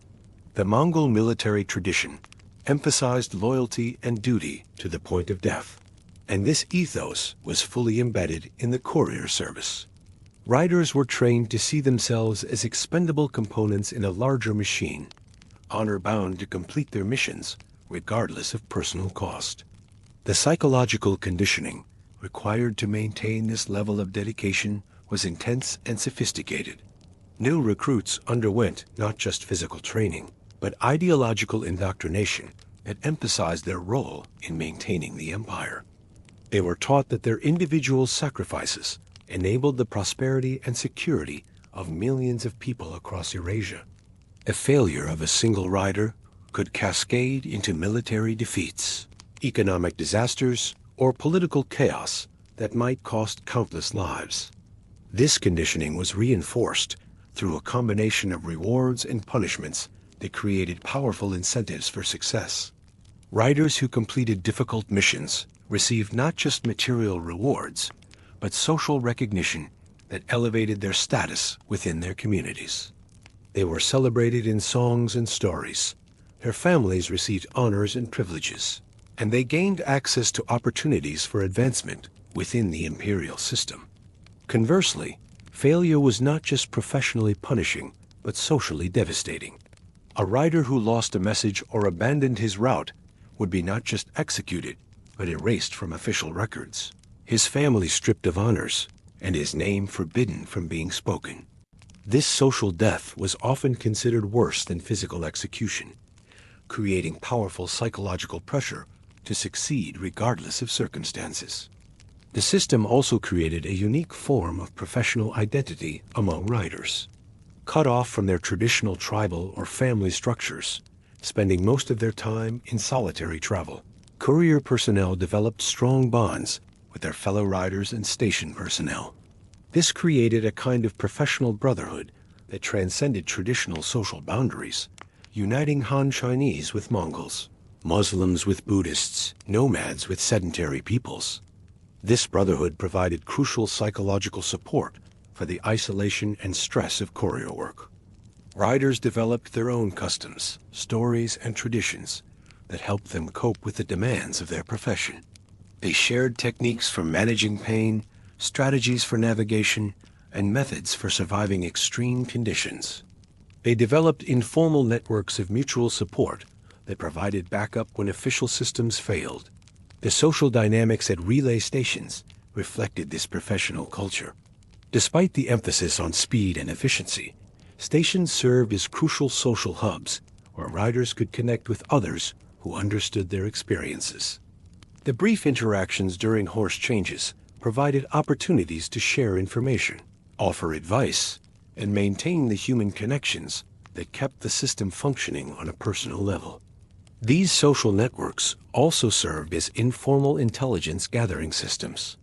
The Mongol military tradition emphasized loyalty and duty to the point of death, and this ethos was fully embedded in the courier service. Riders were trained to see themselves as expendable components in a larger machine, honor-bound to complete their missions regardless of personal cost. The psychological conditioning required to maintain this level of dedication was intense and sophisticated. New recruits underwent not just physical training, but ideological indoctrination that emphasized their role in maintaining the empire. They were taught that their individual sacrifices enabled the prosperity and security of millions of people across Eurasia. A failure of a single rider could cascade into military defeats, economic disasters, or political chaos that might cost countless lives. This conditioning was reinforced through a combination of rewards and punishments that created powerful incentives for success. Riders who completed difficult missions received not just material rewards, but social recognition that elevated their status within their communities. They were celebrated in songs and stories. Their families received honors and privileges, and they gained access to opportunities for advancement within the imperial system. Conversely, Failure was not just professionally punishing, but socially devastating. A rider who lost a message or abandoned his route would be not just executed, but erased from official records, his family stripped of honors, and his name forbidden from being spoken. This social death was often considered worse than physical execution, creating powerful psychological pressure to succeed regardless of circumstances. The system also created a unique form of professional identity among riders. Cut off from their traditional tribal or family structures, spending most of their time in solitary travel, courier personnel developed strong bonds with their fellow riders and station personnel. This created a kind of professional brotherhood that transcended traditional social boundaries, uniting Han Chinese with Mongols, Muslims with Buddhists, nomads with sedentary peoples. This brotherhood provided crucial psychological support for the isolation and stress of courier work. Riders developed their own customs, stories, and traditions that helped them cope with the demands of their profession. They shared techniques for managing pain, strategies for navigation, and methods for surviving extreme conditions. They developed informal networks of mutual support that provided backup when official systems failed. The social dynamics at relay stations reflected this professional culture. Despite the emphasis on speed and efficiency, stations served as crucial social hubs where riders could connect with others who understood their experiences. The brief interactions during horse changes provided opportunities to share information, offer advice, and maintain the human connections that kept the system functioning on a personal level. These social networks also served as informal intelligence gathering systems.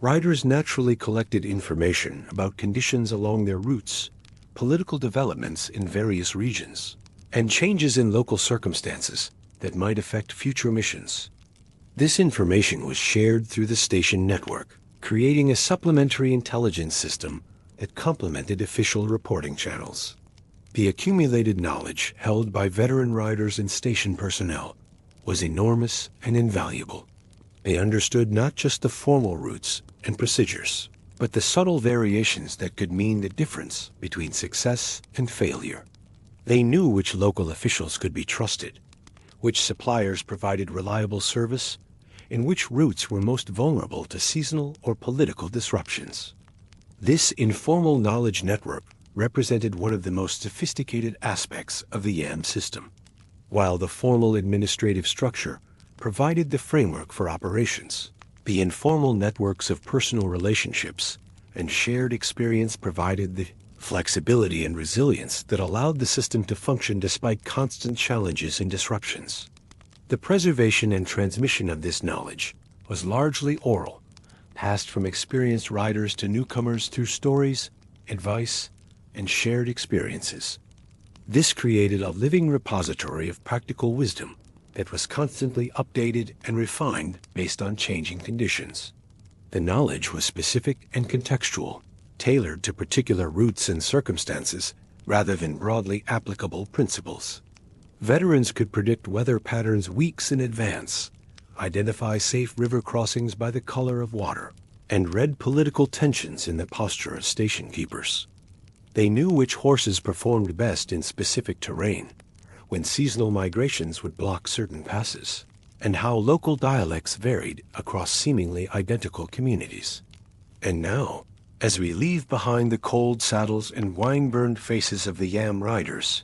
Riders naturally collected information about conditions along their routes, political developments in various regions, and changes in local circumstances that might affect future missions. This information was shared through the station network, creating a supplementary intelligence system that complemented official reporting channels. The accumulated knowledge held by veteran riders and station personnel was enormous and invaluable. They understood not just the formal routes and procedures, but the subtle variations that could mean the difference between success and failure. They knew which local officials could be trusted, which suppliers provided reliable service, and which routes were most vulnerable to seasonal or political disruptions. This informal knowledge network represented one of the most sophisticated aspects of the YAM system, while the formal administrative structure provided the framework for operations. The informal networks of personal relationships and shared experience provided the flexibility and resilience that allowed the system to function despite constant challenges and disruptions. The preservation and transmission of this knowledge was largely oral, passed from experienced riders to newcomers through stories, advice, and shared experiences. This created a living repository of practical wisdom that was constantly updated and refined based on changing conditions. The knowledge was specific and contextual, tailored to particular routes and circumstances rather than broadly applicable principles. Veterans could predict weather patterns weeks in advance, identify safe river crossings by the color of water, and read political tensions in the posture of station keepers. They knew which horses performed best in specific terrain, when seasonal migrations would block certain passes, and how local dialects varied across seemingly identical communities. And now, as we leave behind the cold saddles and wine-burned faces of the YAM riders,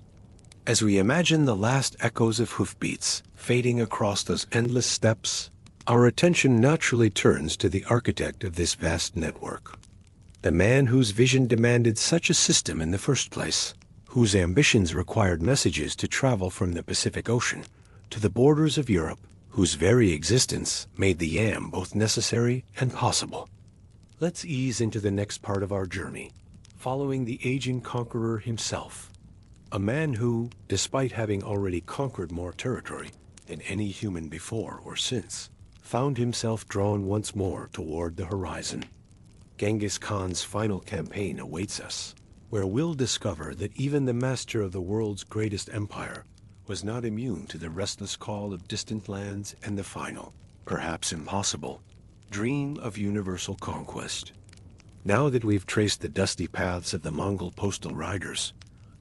as we imagine the last echoes of hoofbeats fading across those endless steppes, our attention naturally turns to the architect of this vast network. The man whose vision demanded such a system in the first place, whose ambitions required messages to travel from the Pacific Ocean to the borders of Europe, whose very existence made the YAM both necessary and possible. Let's ease into the next part of our journey, following the aging conqueror himself, a man who, despite having already conquered more territory than any human before or since, found himself drawn once more toward the horizon. Genghis Khan's final campaign awaits us, where we'll discover that even the master of the world's greatest empire was not immune to the restless call of distant lands and the final, perhaps impossible, dream of universal conquest. Now that we've traced the dusty paths of the Mongol postal riders,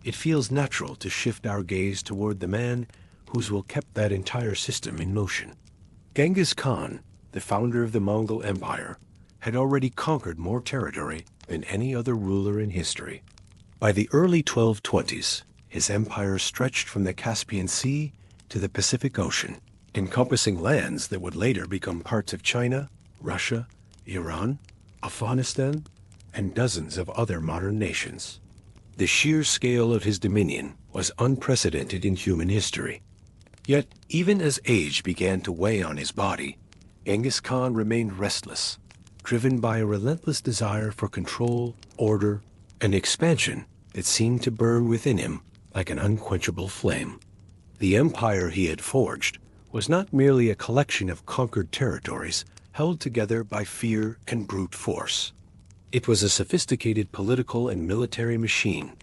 it feels natural to shift our gaze toward the man who's will kept that entire system in motion. Genghis Khan, the founder of the Mongol Empire, had already conquered more territory than any other ruler in history. By the early 1220s, his empire stretched from the Caspian Sea to the Pacific Ocean, encompassing lands that would later become parts of China, Russia, Iran, Afghanistan, and dozens of other modern nations. The sheer scale of his dominion was unprecedented in human history. Yet, even as age began to weigh on his body, Genghis Khan remained restless, driven by a relentless desire for control, order, and expansion that seemed to burn within him like an unquenchable flame. The empire he had forged was not merely a collection of conquered territories held together by fear and brute force. It was a sophisticated political and military machine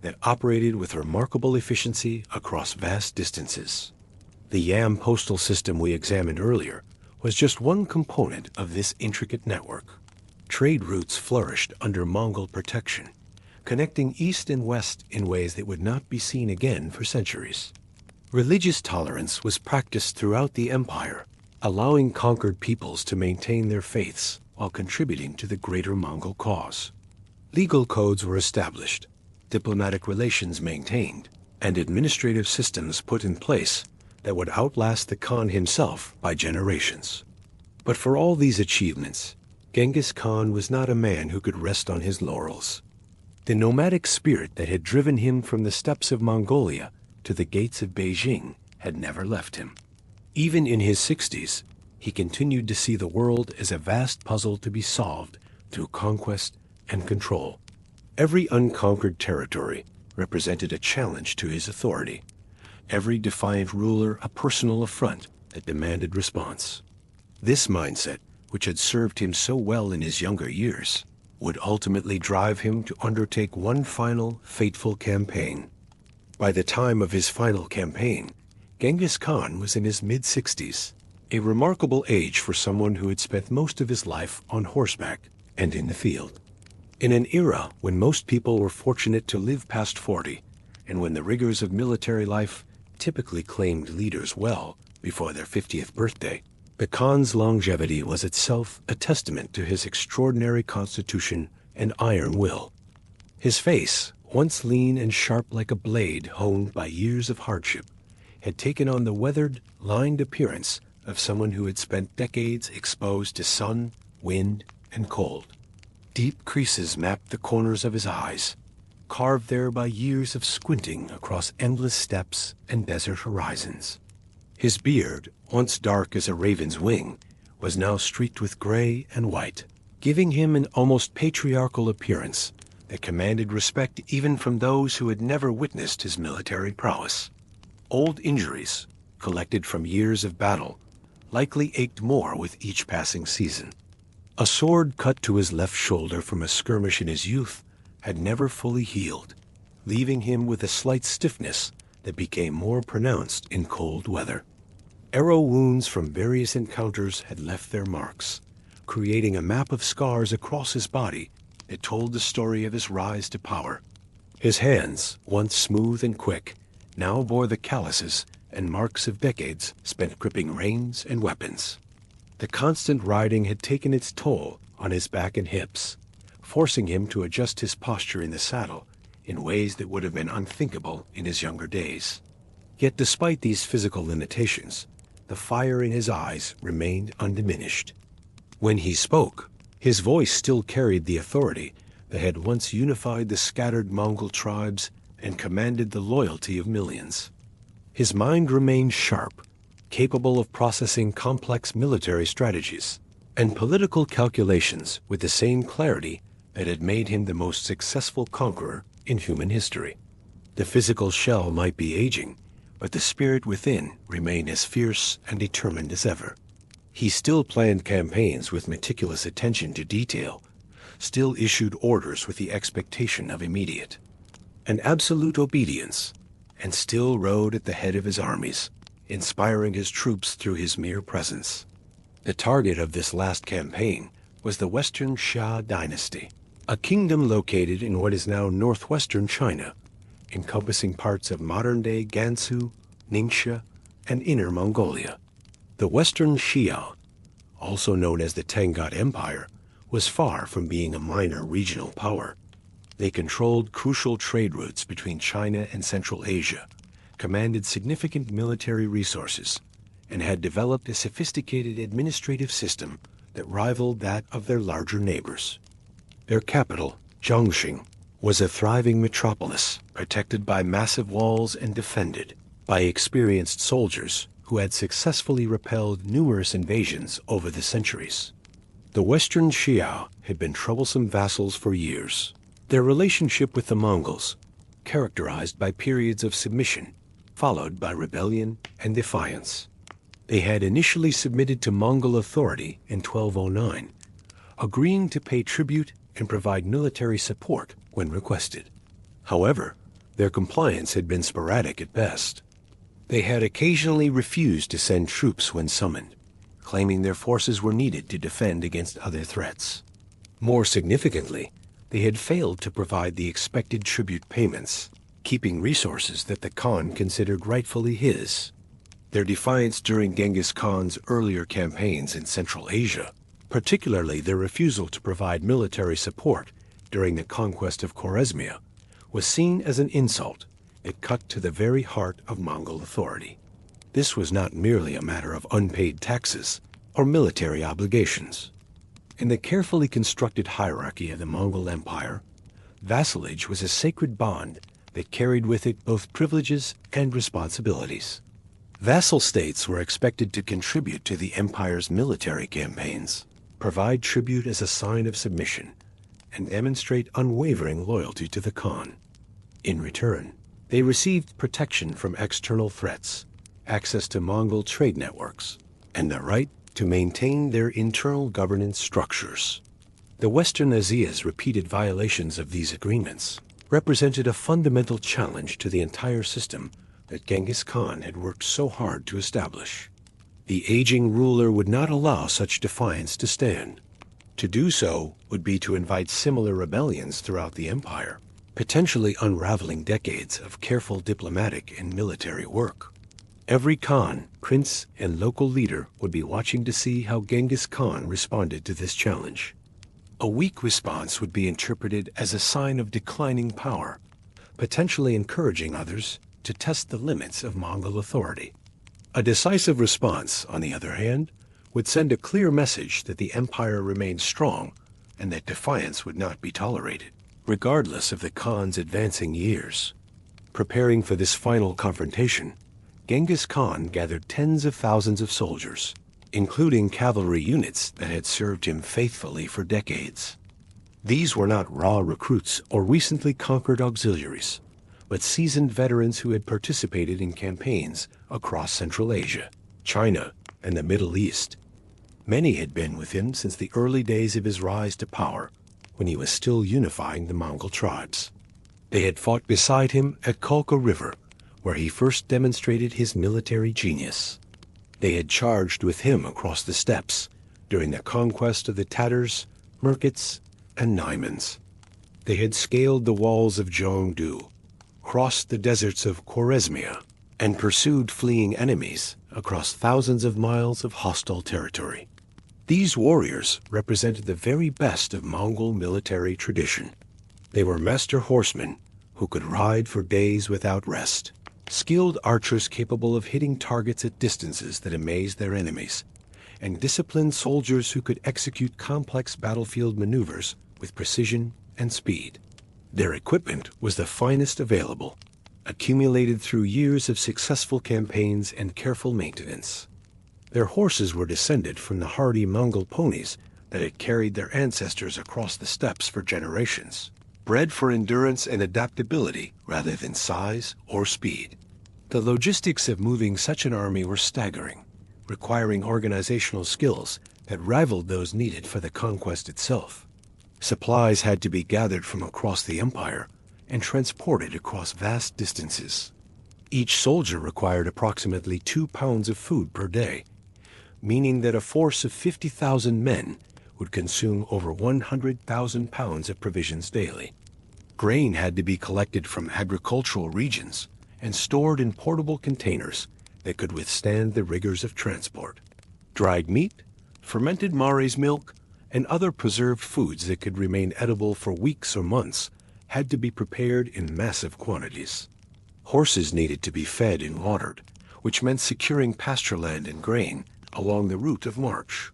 that operated with remarkable efficiency across vast distances. The Yam postal system we examined earlier was just one component of this intricate network. Trade routes flourished under Mongol protection, connecting east and west in ways that would not be seen again for centuries. Religious tolerance was practiced throughout the empire, allowing conquered peoples to maintain their faiths while contributing to the greater Mongol cause. Legal codes were established, diplomatic relations maintained, and administrative systems put in place that would outlast the Khan himself by generations. But for all these achievements, Genghis Khan was not a man who could rest on his laurels. The nomadic spirit that had driven him from the steppes of Mongolia to the gates of Beijing had never left him. Even in his 60s, he continued to see the world as a vast puzzle to be solved through conquest and control. Every unconquered territory represented a challenge to his authority, every defiant ruler a personal affront that demanded response. This mindset, which had served him so well in his younger years, would ultimately drive him to undertake one final, fateful campaign. By the time of his final campaign, Genghis Khan was in his mid-60s, a remarkable age for someone who had spent most of his life on horseback and in the field. In an era when most people were fortunate to live past 40, and when the rigors of military life typically claimed leaders well before their 50th birthday, the Khan's longevity was itself a testament to his extraordinary constitution and iron will. His face, once lean and sharp like a blade honed by years of hardship, had taken on the weathered, lined appearance of someone who had spent decades exposed to sun, wind, and cold. Deep creases mapped the corners of his eyes, carved there by years of squinting across endless steppes and desert horizons. His beard, once dark as a raven's wing, was now streaked with gray and white, giving him an almost patriarchal appearance that commanded respect even from those who had never witnessed his military prowess. Old injuries, collected from years of battle, likely ached more with each passing season. A sword cut to his left shoulder from a skirmish in his youth had never fully healed, leaving him with a slight stiffness that became more pronounced in cold weather. Arrow wounds from various encounters had left their marks, creating a map of scars across his body that told the story of his rise to power. His hands, once smooth and quick, now bore the calluses and marks of decades spent gripping reins and weapons. The constant riding had taken its toll on his back and hips, forcing him to adjust his posture in the saddle in ways that would have been unthinkable in his younger days. Yet despite these physical limitations, the fire in his eyes remained undiminished. When he spoke, his voice still carried the authority that had once unified the scattered Mongol tribes and commanded the loyalty of millions. His mind remained sharp, capable of processing complex military strategies and political calculations with the same clarity that had made him the most successful conqueror in human history. The physical shell might be aging, but the spirit within remained as fierce and determined as ever. He still planned campaigns with meticulous attention to detail, still issued orders with the expectation of immediate and absolute obedience, and still rode at the head of his armies, inspiring his troops through his mere presence. The target of this last campaign was the Western Xia dynasty, a kingdom located in what is now northwestern China, encompassing parts of modern-day Gansu, Ningxia, and Inner Mongolia. The Western Xiao, also known as the Tangut Empire, was far from being a minor regional power. They controlled crucial trade routes between China and Central Asia, commanded significant military resources, and had developed a sophisticated administrative system that rivaled that of their larger neighbors. Their capital, Zhongxing, was a thriving metropolis, protected by massive walls and defended by experienced soldiers who had successfully repelled numerous invasions over the centuries. The Western Xiao had been troublesome vassals for years. Their relationship with the Mongols, characterized by periods of submission, followed by rebellion and defiance. They had initially submitted to Mongol authority in 1209, agreeing to pay tribute and provide military support when requested. However, their compliance had been sporadic at best. They had occasionally refused to send troops when summoned, claiming their forces were needed to defend against other threats. More significantly, they had failed to provide the expected tribute payments, keeping resources that the Khan considered rightfully his. Their defiance during Genghis Khan's earlier campaigns in Central Asia, particularly their refusal to provide military support during the conquest of Khwarezmia, was seen as an insult that cut to the very heart of Mongol authority. This was not merely a matter of unpaid taxes or military obligations. In the carefully constructed hierarchy of the Mongol Empire, vassalage was a sacred bond that carried with it both privileges and responsibilities. Vassal states were expected to contribute to the empire's military campaigns, provide tribute as a sign of submission, and demonstrate unwavering loyalty to the Khan. In return, they received protection from external threats, access to Mongol trade networks, and the right to maintain their internal governance structures. The Western Asia's repeated violations of these agreements represented a fundamental challenge to the entire system that Genghis Khan had worked so hard to establish. The aging ruler would not allow such defiance to stand. To do so would be to invite similar rebellions throughout the empire, potentially unraveling decades of careful diplomatic and military work. Every Khan, prince, and local leader would be watching to see how Genghis Khan responded to this challenge. A weak response would be interpreted as a sign of declining power, potentially encouraging others to test the limits of Mongol authority. A decisive response, on the other hand, would send a clear message that the empire remained strong and that defiance would not be tolerated, regardless of the Khan's advancing years. Preparing for this final confrontation, Genghis Khan gathered tens of thousands of soldiers, including cavalry units that had served him faithfully for decades. These were not raw recruits or recently conquered auxiliaries, but seasoned veterans who had participated in campaigns across Central Asia, China, and the Middle East. Many had been with him since the early days of his rise to power, when he was still unifying the Mongol tribes. They had fought beside him at Khalkha River, where he first demonstrated his military genius. They had charged with him across the steppes during the conquest of the Tatars, Merkits, and Naimans. They had scaled the walls of Zhongdu, crossed the deserts of Khwarezmia, and pursued fleeing enemies across thousands of miles of hostile territory. These warriors represented the very best of Mongol military tradition. They were master horsemen who could ride for days without rest, skilled archers capable of hitting targets at distances that amazed their enemies, and disciplined soldiers who could execute complex battlefield maneuvers with precision and speed. Their equipment was the finest available, accumulated through years of successful campaigns and careful maintenance. Their horses were descended from the hardy Mongol ponies that had carried their ancestors across the steppes for generations, bred for endurance and adaptability rather than size or speed. The logistics of moving such an army were staggering, requiring organizational skills that rivaled those needed for the conquest itself. Supplies had to be gathered from across the empire and transported across vast distances. Each soldier required approximately 2 pounds of food per day, meaning that a force of 50,000 men would consume over 100,000 pounds of provisions daily. Grain had to be collected from agricultural regions and stored in portable containers that could withstand the rigors of transport. Dried meat, fermented maize milk, and other preserved foods that could remain edible for weeks or months had to be prepared in massive quantities. Horses needed to be fed and watered, which meant securing pasture land and grain along the route of march.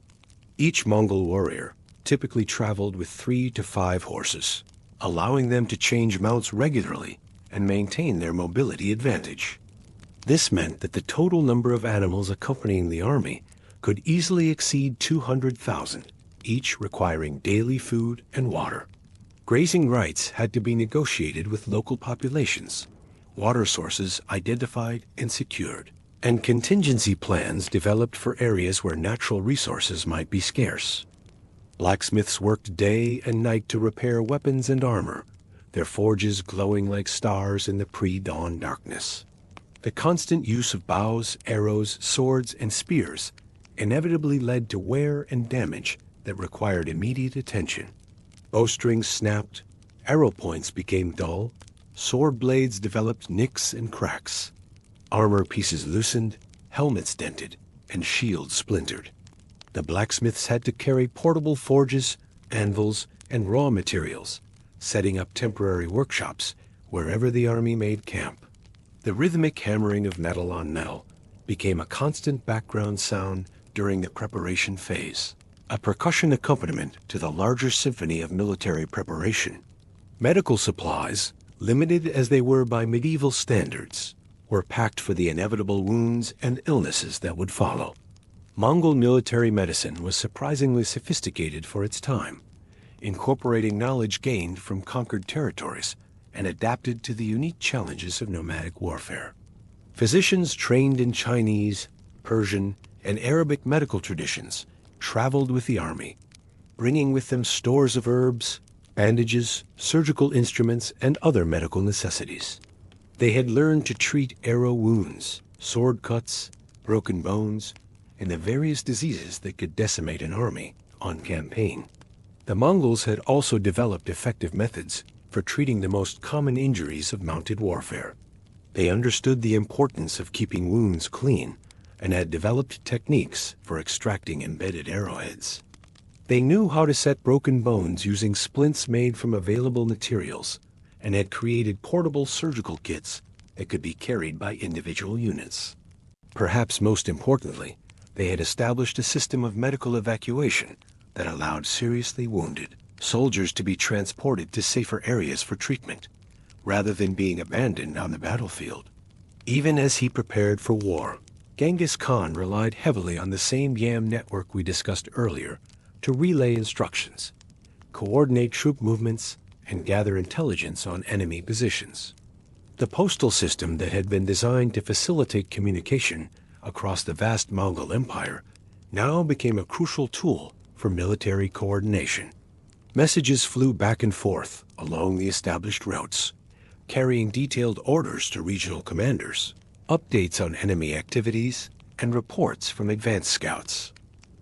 Each Mongol warrior typically traveled with 3 to 5 horses, allowing them to change mounts regularly and maintain their mobility advantage. This meant that the total number of animals accompanying the army could easily exceed 200,000, each requiring daily food and water. Grazing rights had to be negotiated with local populations, water sources identified and secured, and contingency plans developed for areas where natural resources might be scarce. Blacksmiths worked day and night to repair weapons and armor, their forges glowing like stars in the pre-dawn darkness. The constant use of bows, arrows, swords, and spears inevitably led to wear and damage that required immediate attention. Bowstrings snapped, arrow points became dull, sword blades developed nicks and cracks. Armor pieces loosened, helmets dented, and shields splintered. The blacksmiths had to carry portable forges, anvils, and raw materials, setting up temporary workshops wherever the army made camp. The rhythmic hammering of metal on metal became a constant background sound during the preparation phase, a percussion accompaniment to the larger symphony of military preparation. Medical supplies, limited as they were by medieval standards, were packed for the inevitable wounds and illnesses that would follow. Mongol military medicine was surprisingly sophisticated for its time, incorporating knowledge gained from conquered territories and adapted to the unique challenges of nomadic warfare. Physicians trained in Chinese, Persian, and Arabic medical traditions traveled with the army, bringing with them stores of herbs, bandages, surgical instruments, and other medical necessities. They had learned to treat arrow wounds, sword cuts, broken bones, and the various diseases that could decimate an army on campaign. The Mongols had also developed effective methods for treating the most common injuries of mounted warfare. They understood the importance of keeping wounds clean and had developed techniques for extracting embedded arrowheads. They knew how to set broken bones using splints made from available materials and had created portable surgical kits that could be carried by individual units. Perhaps most importantly, they had established a system of medical evacuation that allowed seriously wounded soldiers to be transported to safer areas for treatment, rather than being abandoned on the battlefield. Even as he prepared for war, Genghis Khan relied heavily on the same YAM network we discussed earlier to relay instructions, coordinate troop movements, and gather intelligence on enemy positions. The postal system that had been designed to facilitate communication across the vast Mongol Empire now became a crucial tool for military coordination. Messages flew back and forth along the established routes, carrying detailed orders to regional commanders, updates on enemy activities, and reports from advance scouts.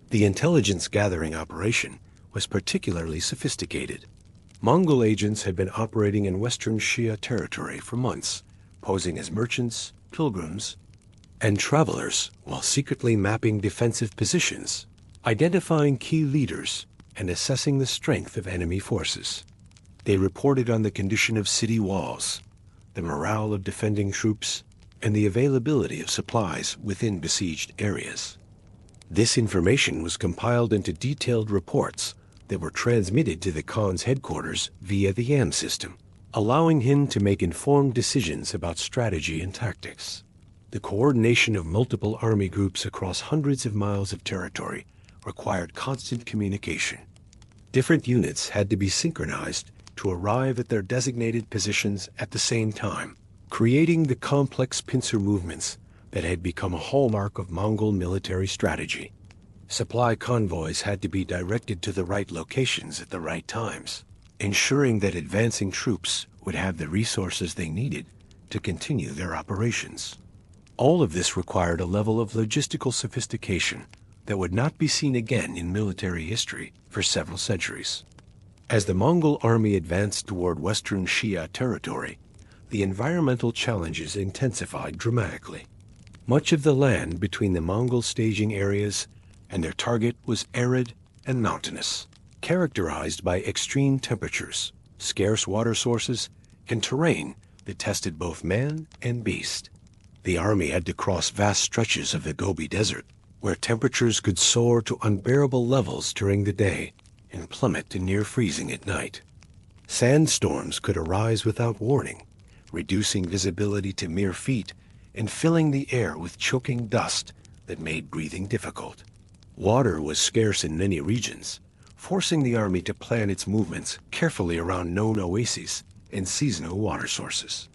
The intelligence gathering operation was particularly sophisticated. Mongol agents had been operating in western Xia territory for months, posing as merchants, pilgrims, and travelers while secretly mapping defensive positions, identifying key leaders, and assessing the strength of enemy forces. They reported on the condition of city walls, the morale of defending troops, and the availability of supplies within besieged areas. This information was compiled into detailed reports that were transmitted to the Khan's headquarters via the YAM system, allowing him to make informed decisions about strategy and tactics. The coordination of multiple army groups across hundreds of miles of territory required constant communication. Different units had to be synchronized to arrive at their designated positions at the same time, creating the complex pincer movements that had become a hallmark of Mongol military strategy. Supply convoys had to be directed to the right locations at the right times, ensuring that advancing troops would have the resources they needed to continue their operations. All of this required a level of logistical sophistication that would not be seen again in military history for several centuries. As the Mongol army advanced toward western Xia territory, the environmental challenges intensified dramatically. Much of the land between the Mongol staging areas and their target was arid and mountainous, characterized by extreme temperatures, scarce water sources, and terrain that tested both man and beast. The army had to cross vast stretches of the Gobi Desert, where temperatures could soar to unbearable levels during the day and plummet to near freezing at night. Sandstorms could arise without warning, reducing visibility to mere feet and filling the air with choking dust that made breathing difficult. Water was scarce in many regions, forcing the army to plan its movements carefully around known oases and seasonal water sources.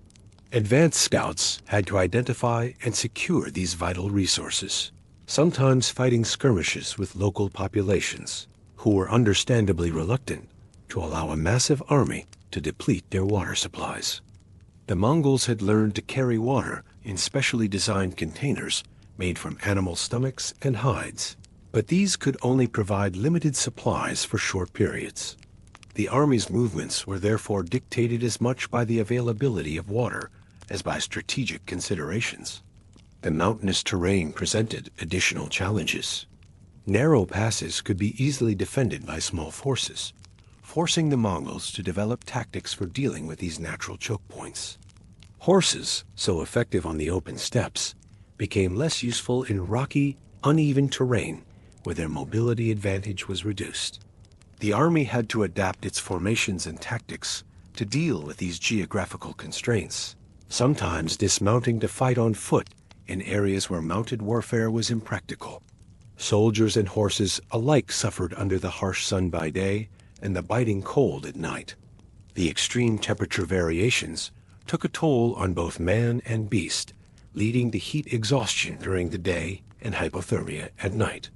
Advanced scouts had to identify and secure these vital resources, sometimes fighting skirmishes with local populations, who were understandably reluctant to allow a massive army to deplete their water supplies. The Mongols had learned to carry water in specially designed containers made from animal stomachs and hides, but these could only provide limited supplies for short periods. The army's movements were therefore dictated as much by the availability of water as by strategic considerations. The mountainous terrain presented additional challenges. Narrow passes could be easily defended by small forces, forcing the Mongols to develop tactics for dealing with these natural choke points. Horses, so effective on the open steppes, became less useful in rocky, uneven terrain where their mobility advantage was reduced. The army had to adapt its formations and tactics to deal with these geographical constraints, sometimes dismounting to fight on foot in areas where mounted warfare was impractical. Soldiers and horses alike suffered under the harsh sun by day and the biting cold at night. The extreme temperature variations took a toll on both man and beast, leading to heat exhaustion during the day and hypothermia at night.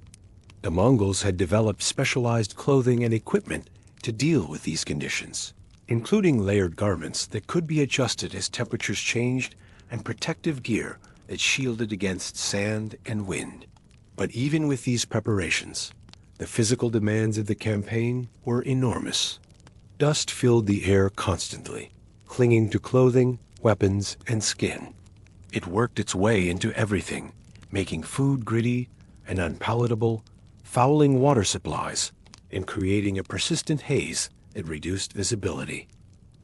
The Mongols had developed specialized clothing and equipment to deal with these conditions, including layered garments that could be adjusted as temperatures changed and protective gear that shielded against sand and wind. But even with these preparations, the physical demands of the campaign were enormous. Dust filled the air constantly, clinging to clothing, weapons, and skin. It worked its way into everything, making food gritty and unpalatable, fouling water supplies, and creating a persistent haze that reduced visibility.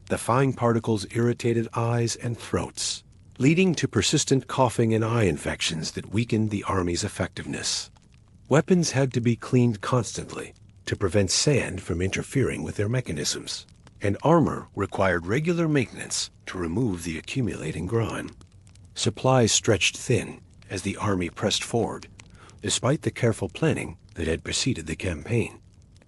The fine particles irritated eyes and throats, leading to persistent coughing and eye infections that weakened the army's effectiveness. Weapons had to be cleaned constantly to prevent sand from interfering with their mechanisms, and armor required regular maintenance to remove the accumulating grime. Supplies stretched thin as the army pressed forward, despite the careful planning that had preceded the campaign.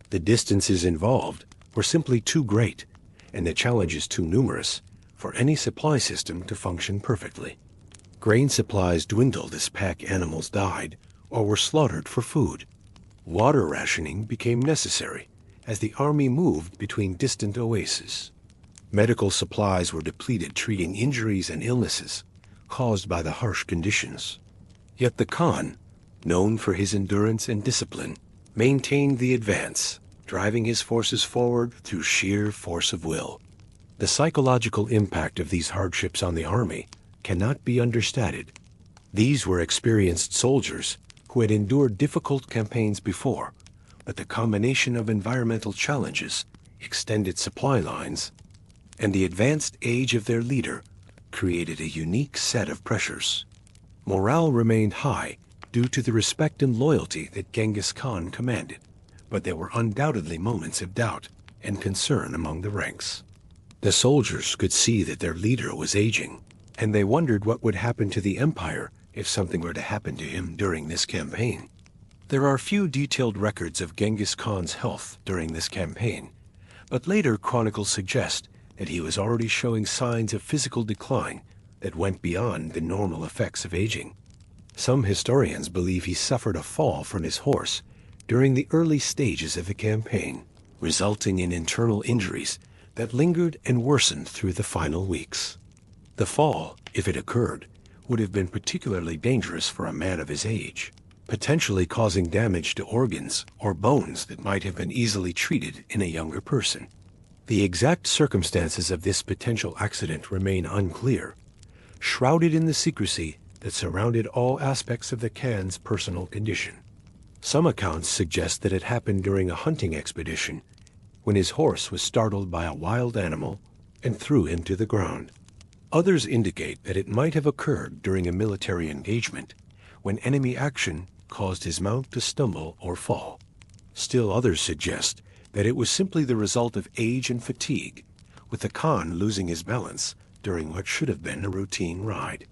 The distances involved were simply too great, and the challenges too numerous for any supply system to function perfectly. Grain supplies dwindled as pack animals died or were slaughtered for food. Water rationing became necessary as the army moved between distant oases. Medical supplies were depleted treating injuries and illnesses caused by the harsh conditions. Yet the Khan, known for his endurance and discipline, maintained the advance, driving his forces forward through sheer force of will. The psychological impact of these hardships on the army cannot be understated. These were experienced soldiers who had endured difficult campaigns before, but the combination of environmental challenges, extended supply lines, and the advanced age of their leader created a unique set of pressures. Morale remained high due to the respect and loyalty that Genghis Khan commanded, but there were undoubtedly moments of doubt and concern among the ranks. The soldiers could see that their leader was aging, and they wondered what would happen to the empire if something were to happen to him during this campaign. There are few detailed records of Genghis Khan's health during this campaign, but later chronicles suggest that he was already showing signs of physical decline that went beyond the normal effects of aging. Some historians believe he suffered a fall from his horse during the early stages of the campaign, resulting in internal injuries that lingered and worsened through the final weeks. The fall, if it occurred, would have been particularly dangerous for a man of his age. potentially causing damage to organs or bones that might have been easily treated in a younger person. The exact circumstances of this potential accident remain unclear, shrouded in the secrecy that surrounded all aspects of the Khan's personal condition. Some accounts suggest that it happened during a hunting expedition when his horse was startled by a wild animal and threw him to the ground. Others indicate that it might have occurred during a military engagement when enemy action caused his mount to stumble or fall. Still others suggest that it was simply the result of age and fatigue, with the Khan losing his balance during what should have been a routine ride.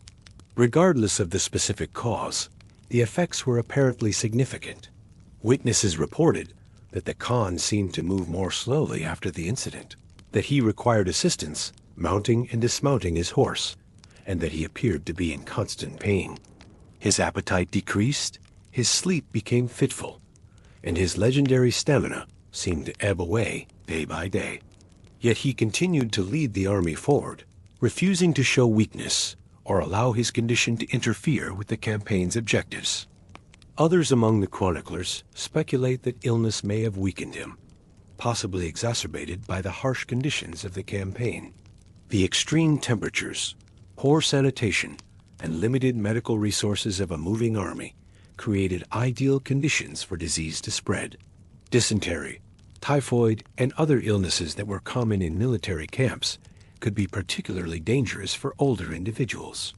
Regardless of the specific cause, the effects were apparently significant. Witnesses reported that the Khan seemed to move more slowly after the incident, that he required assistance mounting and dismounting his horse, and that he appeared to be in constant pain. His appetite decreased, his sleep became fitful, and his legendary stamina seemed to ebb away day by day. Yet he continued to lead the army forward, refusing to show weakness or allow his condition to interfere with the campaign's objectives. Others among the chroniclers speculate that illness may have weakened him, possibly exacerbated by the harsh conditions of the campaign. The extreme temperatures, poor sanitation, and limited medical resources of a moving army created ideal conditions for disease to spread. Dysentery, typhoid, and other illnesses that were common in military camps could be particularly dangerous for older individuals.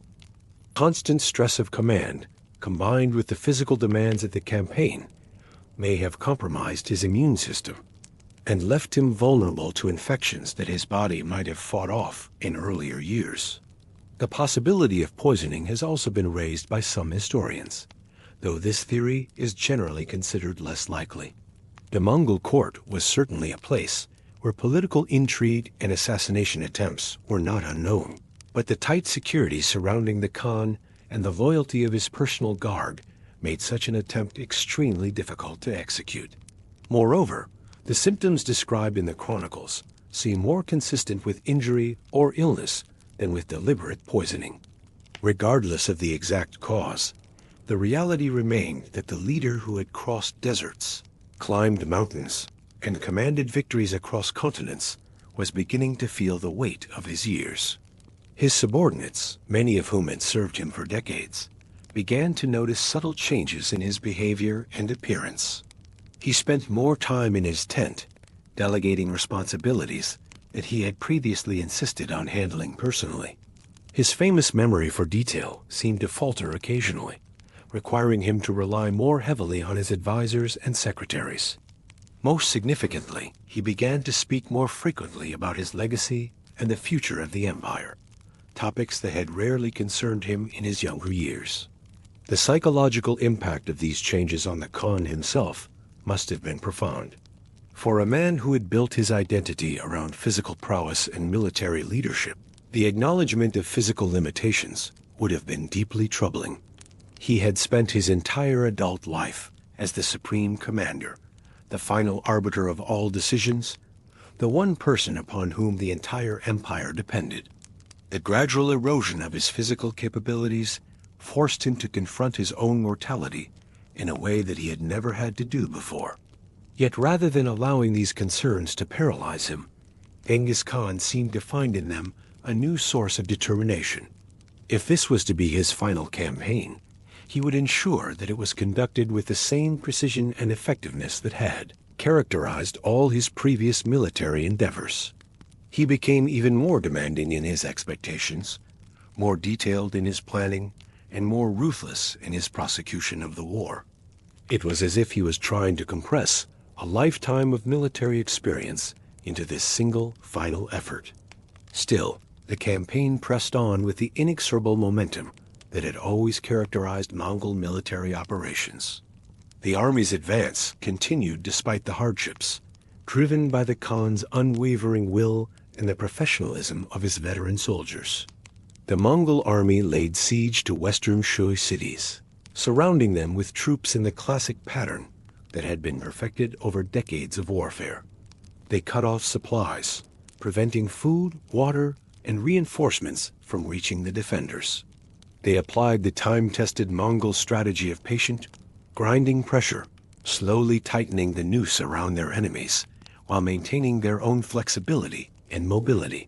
Constant stress of command, combined with the physical demands of the campaign, may have compromised his immune system and left him vulnerable to infections that his body might have fought off in earlier years. The possibility of poisoning has also been raised by some historians, though this theory is generally considered less likely. The Mongol court was certainly a place where political intrigue and assassination attempts were not unknown, but the tight security surrounding the Khan and the loyalty of his personal guard made such an attempt extremely difficult to execute. Moreover, the symptoms described in the chronicles seem more consistent with injury or illness than with deliberate poisoning. Regardless of the exact cause, the reality remained that the leader who had crossed deserts, climbed mountains, and commanded victories across continents was beginning to feel the weight of his years. His subordinates, many of whom had served him for decades, began to notice subtle changes in his behavior and appearance. He spent more time in his tent, delegating responsibilities that he had previously insisted on handling personally. His famous memory for detail seemed to falter occasionally, requiring him to rely more heavily on his advisors and secretaries. Most significantly, he began to speak more frequently about his legacy and the future of the empire, topics that had rarely concerned him in his younger years. The psychological impact of these changes on the Khan himself must have been profound. For a man who had built his identity around physical prowess and military leadership, the acknowledgement of physical limitations would have been deeply troubling. He had spent his entire adult life as the supreme commander, the final arbiter of all decisions, the one person upon whom the entire empire depended. The gradual erosion of his physical capabilities forced him to confront his own mortality in a way that he had never had to do before. Yet rather than allowing these concerns to paralyze him, Genghis Khan seemed to find in them a new source of determination. If this was to be his final campaign, he would ensure that it was conducted with the same precision and effectiveness that had characterized all his previous military endeavors. He became even more demanding in his expectations, more detailed in his planning, and more ruthless in his prosecution of the war. It was as if he was trying to compress a lifetime of military experience into this single final effort. Still, the campaign pressed on with the inexorable momentum that had always characterized Mongol military operations. The army's advance continued despite the hardships, driven by the Khan's unwavering will and the professionalism of his veteran soldiers. The Mongol army laid siege to western Shui cities, surrounding them with troops in the classic pattern that had been perfected over decades of warfare. They cut off supplies, preventing food, water, and reinforcements from reaching the defenders. They applied the time-tested Mongol strategy of patient, grinding pressure, slowly tightening the noose around their enemies, while maintaining their own flexibility and mobility.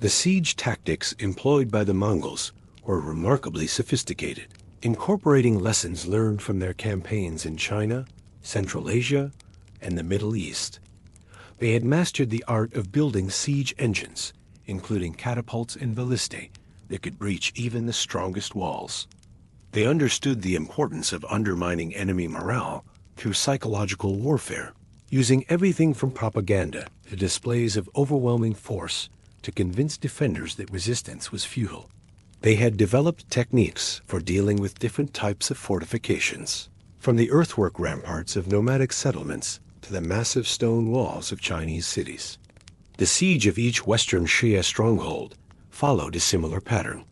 The siege tactics employed by the Mongols were remarkably sophisticated, incorporating lessons learned from their campaigns in China, Central Asia, and the Middle East. They had mastered the art of building siege engines, including catapults and ballistae that could breach even the strongest walls. They understood the importance of undermining enemy morale through psychological warfare, using everything from propaganda to displays of overwhelming force to convince defenders that resistance was futile. They had developed techniques for dealing with different types of fortifications, from the earthwork ramparts of nomadic settlements to the massive stone walls of Chinese cities. The siege of each Western Xia stronghold followed a similar pattern.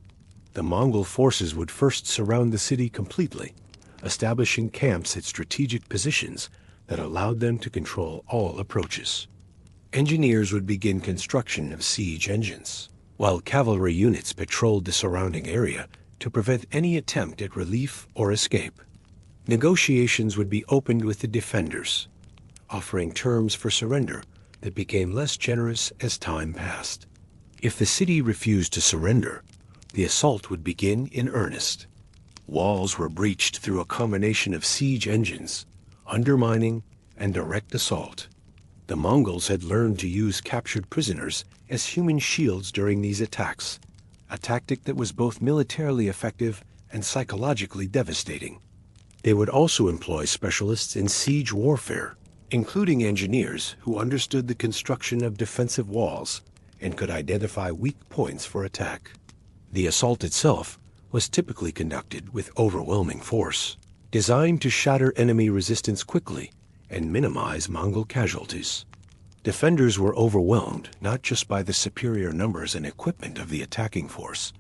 The Mongol forces would first surround the city completely, establishing camps at strategic positions that allowed them to control all approaches. Engineers would begin construction of siege engines, while cavalry units patrolled the surrounding area to prevent any attempt at relief or escape. Negotiations would be opened with the defenders, offering terms for surrender that became less generous as time passed. If the city refused to surrender, the assault would begin in earnest. Walls were breached through a combination of siege engines, undermining, and direct assault. The Mongols had learned to use captured prisoners as human shields during these attacks, a tactic that was both militarily effective and psychologically devastating. They would also employ specialists in siege warfare, including engineers who understood the construction of defensive walls and could identify weak points for attack. The assault itself was typically conducted with overwhelming force, designed to shatter enemy resistance quickly and minimize Mongol casualties. Defenders were overwhelmed not just by the superior numbers and equipment of the attacking force,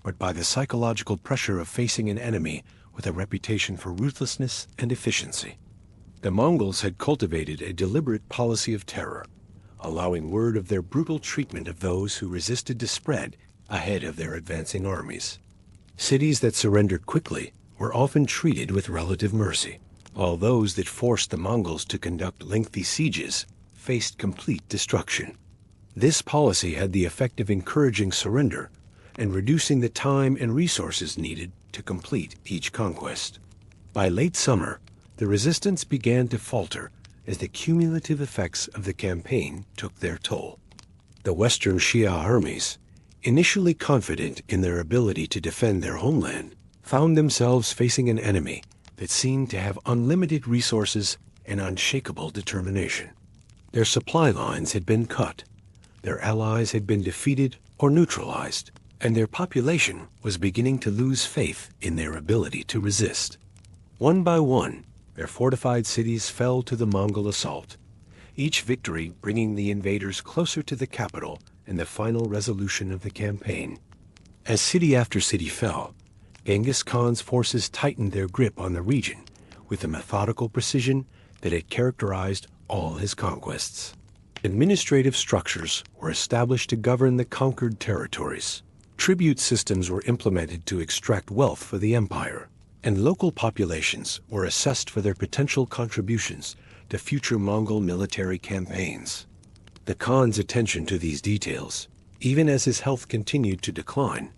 but by the psychological pressure of facing an enemy with a reputation for ruthlessness and efficiency. The Mongols had cultivated a deliberate policy of terror, allowing word of their brutal treatment of those who resisted to spread ahead of their advancing armies. Cities that surrendered quickly were often treated with relative mercy, while those that forced the Mongols to conduct lengthy sieges faced complete destruction. This policy had the effect of encouraging surrender and reducing the time and resources needed to complete each conquest. By late summer, the resistance began to falter as the cumulative effects of the campaign took their toll. The Western Xia armies, initially confident in their ability to defend their homeland, found themselves facing an enemy that seemed to have unlimited resources and unshakable determination. Their supply lines had been cut, their allies had been defeated or neutralized, and their population was beginning to lose faith in their ability to resist. One by one, their fortified cities fell to the Mongol assault, each victory bringing the invaders closer to the capital and the final resolution of the campaign. As city after city fell, Genghis Khan's forces tightened their grip on the region with the methodical precision that had characterized all his conquests. Administrative structures were established to govern the conquered territories. Tribute systems were implemented to extract wealth for the empire, and local populations were assessed for their potential contributions to future Mongol military campaigns. The Khan's attention to these details, even as his health continued to decline,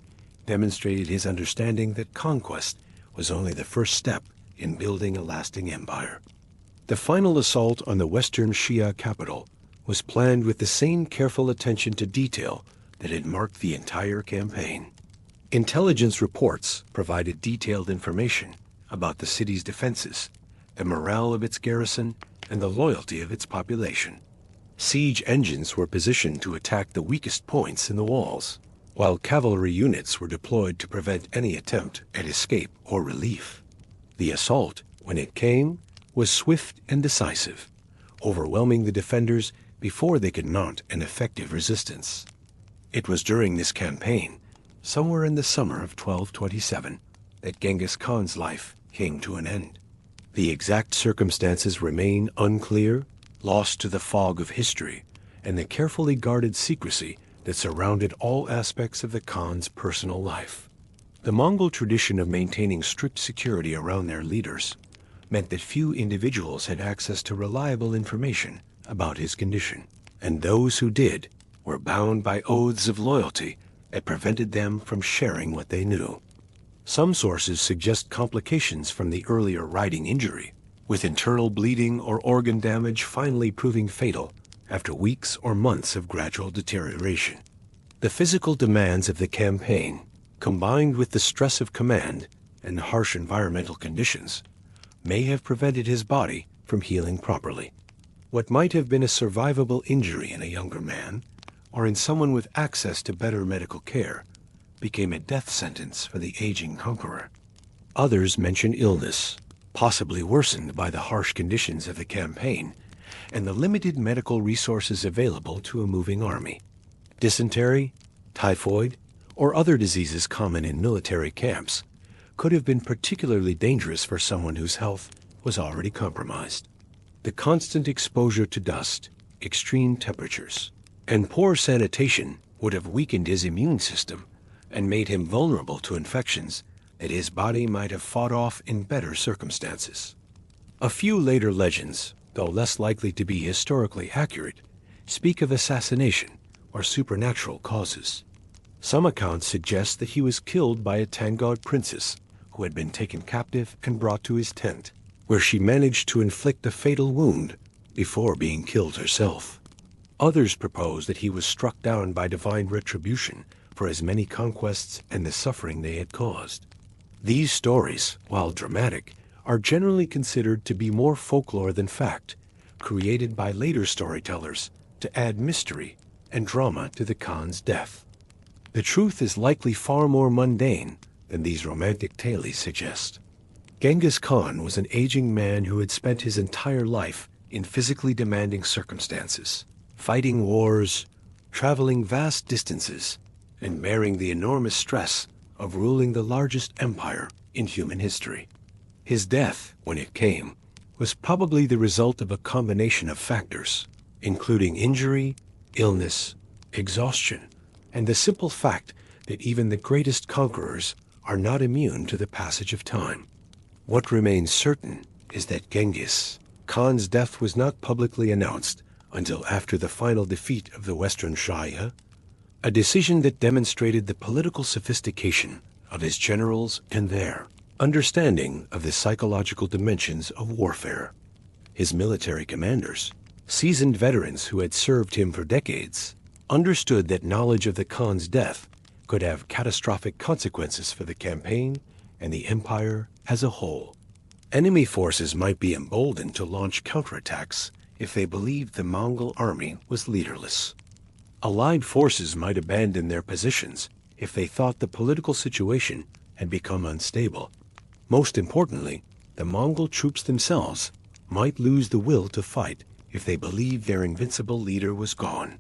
demonstrated his understanding that conquest was only the first step in building a lasting empire. The final assault on the Western Xia capital was planned with the same careful attention to detail that had marked the entire campaign. Intelligence reports provided detailed information about the city's defenses, the morale of its garrison, and the loyalty of its population. Siege engines were positioned to attack the weakest points in the walls, while cavalry units were deployed to prevent any attempt at escape or relief. The assault, when it came, was swift and decisive, overwhelming the defenders before they could mount an effective resistance. It was during this campaign, somewhere in the summer of 1227, that Genghis Khan's life came to an end. The exact circumstances remain unclear, lost to the fog of history and the carefully guarded secrecy that surrounded all aspects of the Khan's personal life. The Mongol tradition of maintaining strict security around their leaders, meant that few individuals had access to reliable information about his condition, and those who did were bound by oaths of loyalty that prevented them from sharing what they knew. Some sources suggest complications from the earlier riding injury, with internal bleeding or organ damage finally proving fatal after weeks or months of gradual deterioration. The physical demands of the campaign, combined with the stress of command and harsh environmental conditions, may have prevented his body from healing properly. What might have been a survivable injury in a younger man, or in someone with access to better medical care, became a death sentence for the aging conqueror. Others mention illness, possibly worsened by the harsh conditions of the campaign and the limited medical resources available to a moving army. Dysentery, typhoid, or other diseases common in military camps could have been particularly dangerous for someone whose health was already compromised. The constant exposure to dust, extreme temperatures, and poor sanitation would have weakened his immune system and made him vulnerable to infections that his body might have fought off in better circumstances. A few later legends, though less likely to be historically accurate, speak of assassination or supernatural causes. Some accounts suggest that he was killed by a Tangut princess who had been taken captive and brought to his tent, where she managed to inflict a fatal wound before being killed herself. Others propose that he was struck down by divine retribution for his many conquests and the suffering they had caused. These stories, while dramatic, are generally considered to be more folklore than fact, created by later storytellers to add mystery and drama to the Khan's death. The truth is likely far more mundane than these romantic tales suggest. Genghis Khan was an aging man who had spent his entire life in physically demanding circumstances, fighting wars, traveling vast distances, and bearing the enormous stress of ruling the largest empire in human history. His death, when it came, was probably the result of a combination of factors, including injury, illness, exhaustion, and the simple fact that even the greatest conquerors are not immune to the passage of time. What remains certain is that Genghis Khan's death was not publicly announced until after the final defeat of the Western Shaya, a decision that demonstrated the political sophistication of his generals and their understanding of the psychological dimensions of warfare. His military commanders, seasoned veterans who had served him for decades, understood that knowledge of the Khan's death could have catastrophic consequences for the campaign and the empire as a whole. Enemy forces might be emboldened to launch counterattacks if they believed the Mongol army was leaderless. Allied forces might abandon their positions if they thought the political situation had become unstable. Most importantly, the Mongol troops themselves might lose the will to fight if they believed their invincible leader was gone.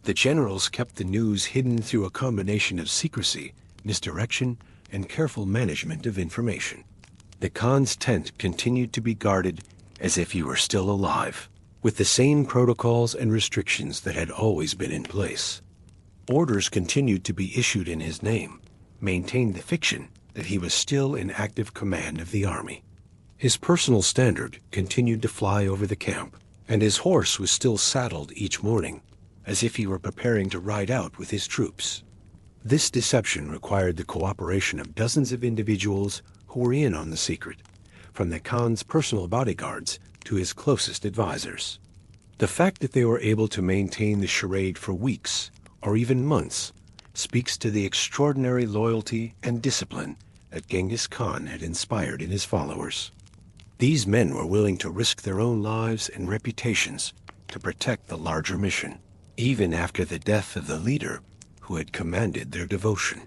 The generals kept the news hidden through a combination of secrecy, misdirection, and careful management of information. The Khan's tent continued to be guarded as if he were still alive, with the same protocols and restrictions that had always been in place. Orders continued to be issued in his name, maintained the fiction that he was still in active command of the army. His personal standard continued to fly over the camp, and his horse was still saddled each morning, as if he were preparing to ride out with his troops. This deception required the cooperation of dozens of individuals who were in on the secret, from the Khan's personal bodyguards to his closest advisors. The fact that they were able to maintain the charade for weeks, or even months, speaks to the extraordinary loyalty and discipline that Genghis Khan had inspired in his followers. These men were willing to risk their own lives and reputations to protect the larger mission, even after the death of the leader who had commanded their devotion.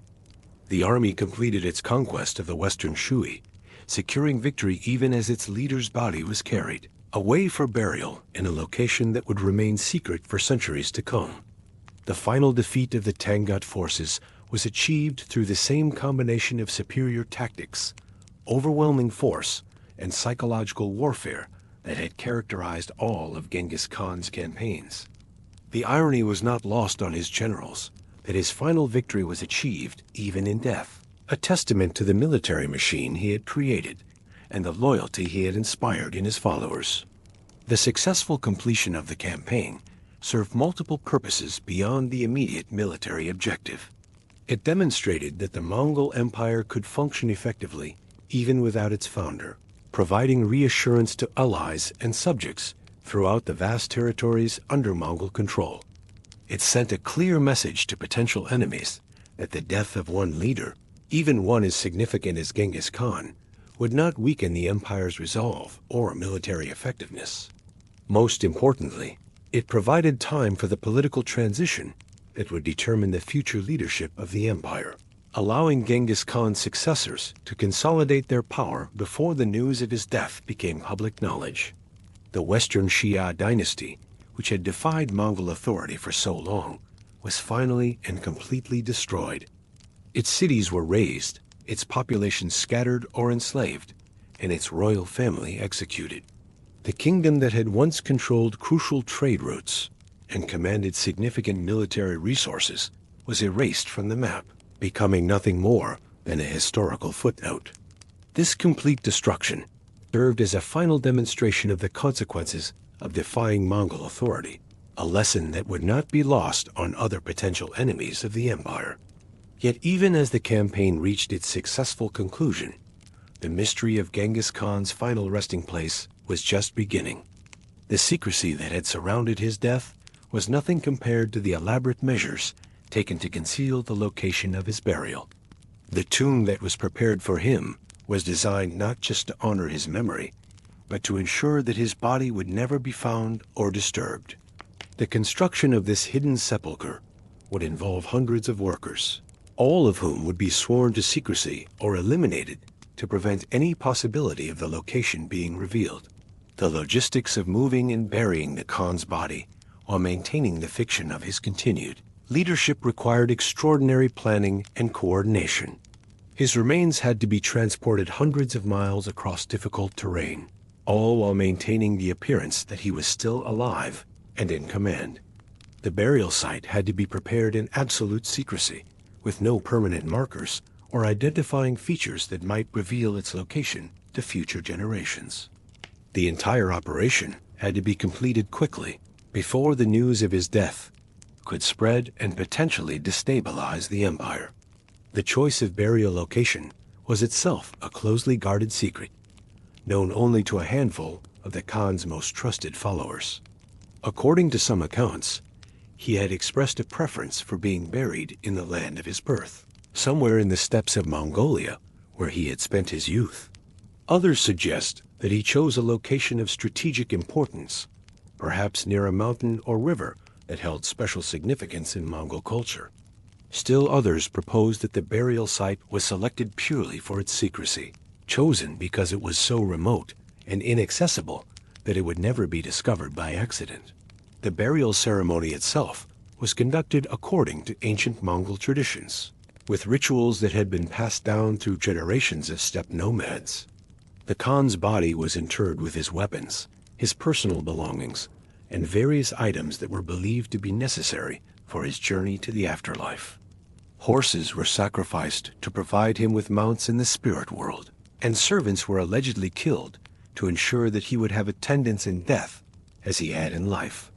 The army completed its conquest of the Western Shui, securing victory even as its leader's body was carried away for burial in a location that would remain secret for centuries to come. The final defeat of the Tangut forces was achieved through the same combination of superior tactics, overwhelming force, and psychological warfare that had characterized all of Genghis Khan's campaigns. The irony was not lost on his generals that his final victory was achieved even in death, a testament to the military machine he had created and the loyalty he had inspired in his followers. The successful completion of the campaign served multiple purposes beyond the immediate military objective. It demonstrated that the Mongol Empire could function effectively even without its founder, providing reassurance to allies and subjects throughout the vast territories under Mongol control. It sent a clear message to potential enemies that the death of one leader, even one as significant as Genghis Khan, would not weaken the empire's resolve or military effectiveness. Most importantly, it provided time for the political transition that would determine the future leadership of the empire, allowing Genghis Khan's successors to consolidate their power before the news of his death became public knowledge. The Western Shia dynasty, which had defied Mongol authority for so long, was finally and completely destroyed. Its cities were razed, its population scattered or enslaved, and its royal family executed. The kingdom that had once controlled crucial trade routes and commanded significant military resources was erased from the map, becoming nothing more than a historical footnote. This complete destruction served as a final demonstration of the consequences of defying Mongol authority, a lesson that would not be lost on other potential enemies of the empire. Yet even as the campaign reached its successful conclusion, the mystery of Genghis Khan's final resting place was just beginning. The secrecy that had surrounded his death was nothing compared to the elaborate measures taken to conceal the location of his burial. The tomb that was prepared for him was designed not just to honor his memory, but to ensure that his body would never be found or disturbed. The construction of this hidden sepulchre would involve hundreds of workers, all of whom would be sworn to secrecy or eliminated to prevent any possibility of the location being revealed. The logistics of moving and burying the Khan's body while maintaining the fiction of his continued leadership required extraordinary planning and coordination. His remains had to be transported hundreds of miles across difficult terrain, all while maintaining the appearance that he was still alive and in command. The burial site had to be prepared in absolute secrecy, with no permanent markers or identifying features that might reveal its location to future generations. The entire operation had to be completed quickly before the news of his death could spread and potentially destabilize the empire. The choice of burial location was itself a closely guarded secret, known only to a handful of the Khan's most trusted followers. According to some accounts, he had expressed a preference for being buried in the land of his birth, somewhere in the steppes of Mongolia, where he had spent his youth. Others suggest that he chose a location of strategic importance, perhaps near a mountain or river that held special significance in Mongol culture. Still others propose that the burial site was selected purely for its secrecy, chosen because it was so remote and inaccessible that it would never be discovered by accident. The burial ceremony itself was conducted according to ancient Mongol traditions, with rituals that had been passed down through generations of steppe nomads. The Khan's body was interred with his weapons, his personal belongings, and various items that were believed to be necessary for his journey to the afterlife. Horses were sacrificed to provide him with mounts in the spirit world, and servants were allegedly killed to ensure that he would have attendance in death as he had in life.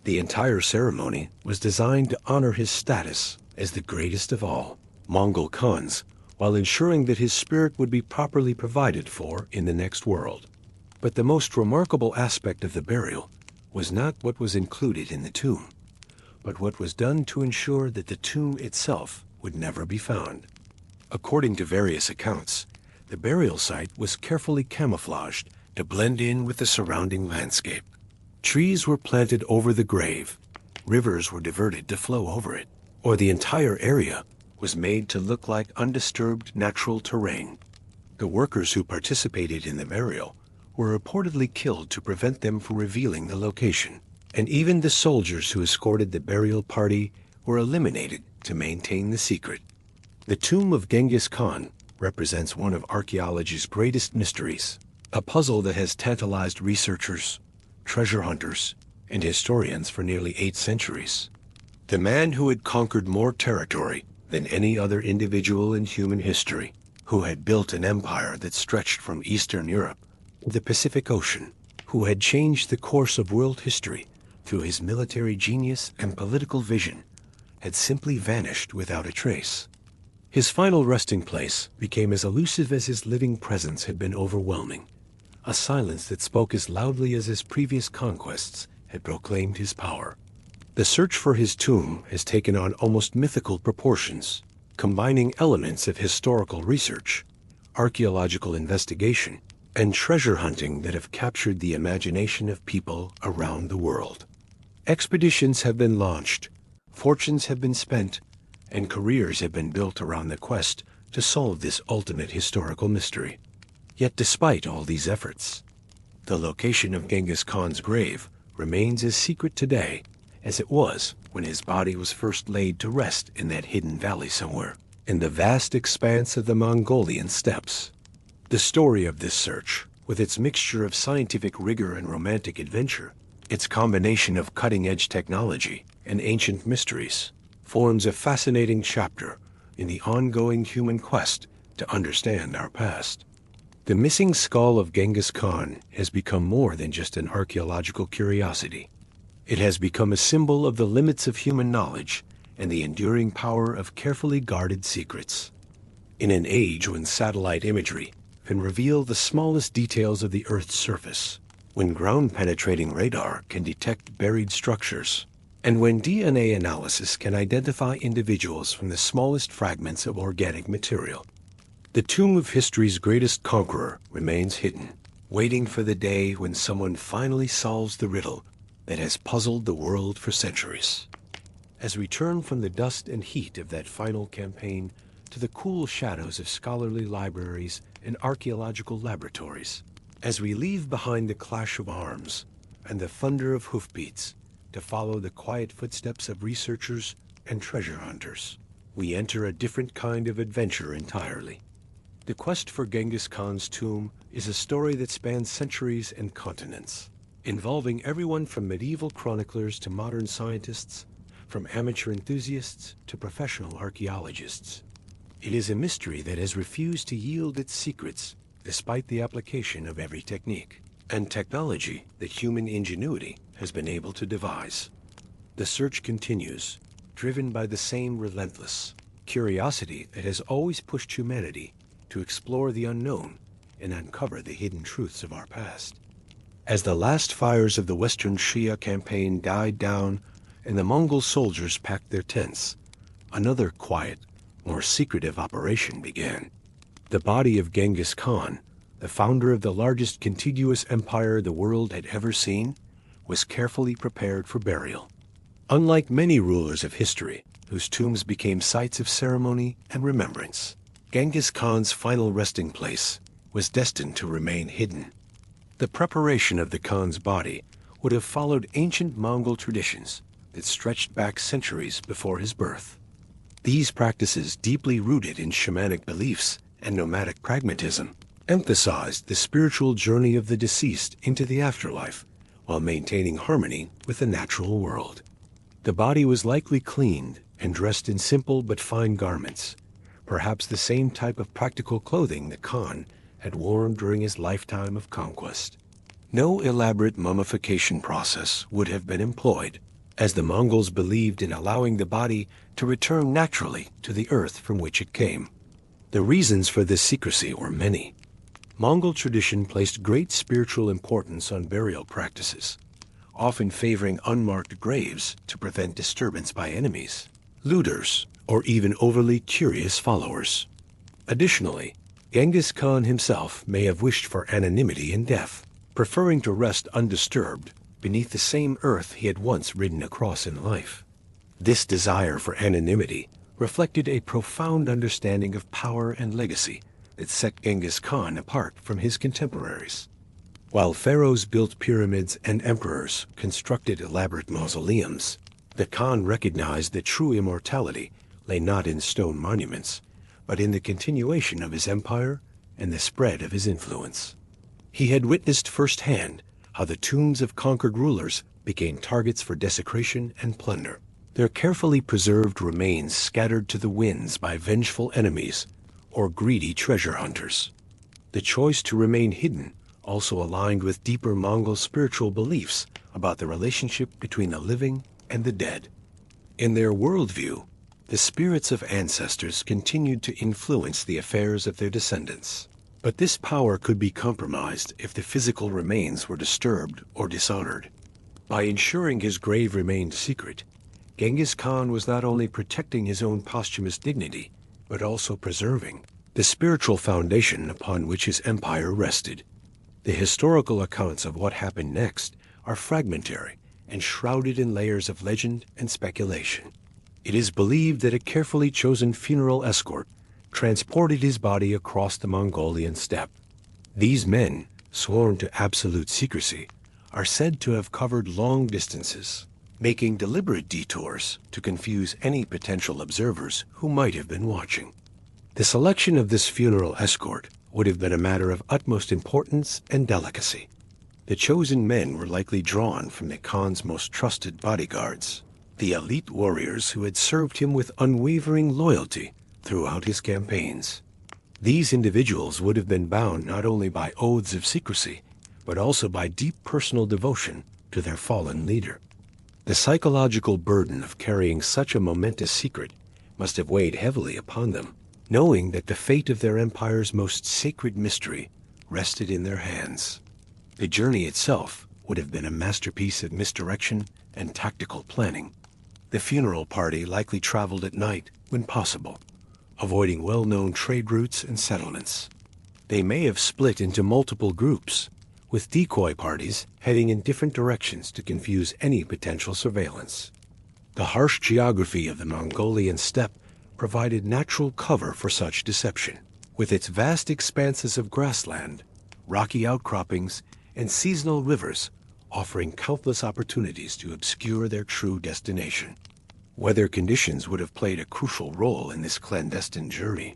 The entire ceremony was designed to honor his status as the greatest of all Mongol Khans, while ensuring that his spirit would be properly provided for in the next world. But the most remarkable aspect of the burial was not what was included in the tomb, but what was done to ensure that the tomb itself would never be found. According to various accounts, the burial site was carefully camouflaged to blend in with the surrounding landscape. Trees were planted over the grave, rivers were diverted to flow over it, or the entire area was made to look like undisturbed natural terrain. The workers who participated in the burial were reportedly killed to prevent them from revealing the location, and even the soldiers who escorted the burial party were eliminated to maintain the secret. The tomb of Genghis Khan represents one of archaeology's greatest mysteries, a puzzle that has tantalized researchers, treasure hunters, and historians for nearly 8 centuries. The man who had conquered more territory than any other individual in human history, who had built an empire that stretched from Eastern Europe to the Pacific Ocean, who had changed the course of world history through his military genius and political vision, had simply vanished without a trace. His final resting place became as elusive as his living presence had been overwhelming, a silence that spoke as loudly as his previous conquests had proclaimed his power. The search for his tomb has taken on almost mythical proportions, combining elements of historical research, archaeological investigation, and treasure hunting that have captured the imagination of people around the world. Expeditions have been launched, fortunes have been spent, and careers have been built around the quest to solve this ultimate historical mystery. Yet despite all these efforts, the location of Genghis Khan's grave remains as secret today as it was when his body was first laid to rest in that hidden valley somewhere in the vast expanse of the Mongolian steppes. The story of this search, with its mixture of scientific rigor and romantic adventure, its combination of cutting-edge technology and ancient mysteries, forms a fascinating chapter in the ongoing human quest to understand our past. The missing skull of Genghis Khan has become more than just an archaeological curiosity. It has become a symbol of the limits of human knowledge and the enduring power of carefully guarded secrets. In an age when satellite imagery can reveal the smallest details of the Earth's surface, when ground-penetrating radar can detect buried structures, and when DNA analysis can identify individuals from the smallest fragments of organic material, the tomb of history's greatest conqueror remains hidden, waiting for the day when someone finally solves the riddle that has puzzled the world for centuries. As we turn from the dust and heat of that final campaign to the cool shadows of scholarly libraries and archaeological laboratories, as we leave behind the clash of arms and the thunder of hoofbeats to follow the quiet footsteps of researchers and treasure hunters, we enter a different kind of adventure entirely. The quest for Genghis Khan's tomb is a story that spans centuries and continents, involving everyone from medieval chroniclers to modern scientists, from amateur enthusiasts to professional archaeologists. It is a mystery that has refused to yield its secrets despite the application of every technique and technology that human ingenuity has been able to devise. The search continues, driven by the same relentless curiosity that has always pushed humanity to explore the unknown and uncover the hidden truths of our past. As the last fires of the Western Shia campaign died down and the Mongol soldiers packed their tents, another quiet, more secretive operation began. The body of Genghis Khan, the founder of the largest contiguous empire the world had ever seen, was carefully prepared for burial. Unlike many rulers of history, whose tombs became sites of ceremony and remembrance, Genghis Khan's final resting place was destined to remain hidden. The preparation of the Khan's body would have followed ancient Mongol traditions that stretched back centuries before his birth. These practices, deeply rooted in shamanic beliefs and nomadic pragmatism, emphasized the spiritual journey of the deceased into the afterlife while maintaining harmony with the natural world. The body was likely cleaned and dressed in simple but fine garments, perhaps the same type of practical clothing the Khan had worn during his lifetime of conquest. No elaborate mummification process would have been employed, as the Mongols believed in allowing the body to return naturally to the earth from which it came. The reasons for this secrecy were many. Mongol tradition placed great spiritual importance on burial practices, often favoring unmarked graves to prevent disturbance by enemies, looters, or even overly curious followers. Additionally, Genghis Khan himself may have wished for anonymity in death, preferring to rest undisturbed beneath the same earth he had once ridden across in life. This desire for anonymity reflected a profound understanding of power and legacy that set Genghis Khan apart from his contemporaries. While pharaohs built pyramids and emperors constructed elaborate mausoleums, the Khan recognized that true immortality lay not in stone monuments, but in the continuation of his empire and the spread of his influence. He had witnessed firsthand how the tombs of conquered rulers became targets for desecration and plunder, their carefully preserved remains scattered to the winds by vengeful enemies, or greedy treasure hunters. The choice to remain hidden also aligned with deeper Mongol spiritual beliefs about the relationship between the living and the dead. In their worldview, the spirits of ancestors continued to influence the affairs of their descendants. But this power could be compromised if the physical remains were disturbed or dishonored. By ensuring his grave remained secret, Genghis Khan was not only protecting his own posthumous dignity, but also preserving the spiritual foundation upon which his empire rested. The historical accounts of what happened next are fragmentary and shrouded in layers of legend and speculation. It is believed that a carefully chosen funeral escort transported his body across the Mongolian steppe. These men, sworn to absolute secrecy, are said to have covered long distances, making deliberate detours to confuse any potential observers who might have been watching. The selection of this funeral escort would have been a matter of utmost importance and delicacy. The chosen men were likely drawn from the Khan's most trusted bodyguards, the elite warriors who had served him with unwavering loyalty throughout his campaigns. These individuals would have been bound not only by oaths of secrecy, but also by deep personal devotion to their fallen leader. The psychological burden of carrying such a momentous secret must have weighed heavily upon them, knowing that the fate of their empire's most sacred mystery rested in their hands. The journey itself would have been a masterpiece of misdirection and tactical planning. The funeral party likely traveled at night when possible, avoiding well-known trade routes and settlements. They may have split into multiple groups, with decoy parties heading in different directions to confuse any potential surveillance. The harsh geography of the Mongolian steppe provided natural cover for such deception, with its vast expanses of grassland, rocky outcroppings, and seasonal rivers offering countless opportunities to obscure their true destination. Weather conditions would have played a crucial role in this clandestine journey.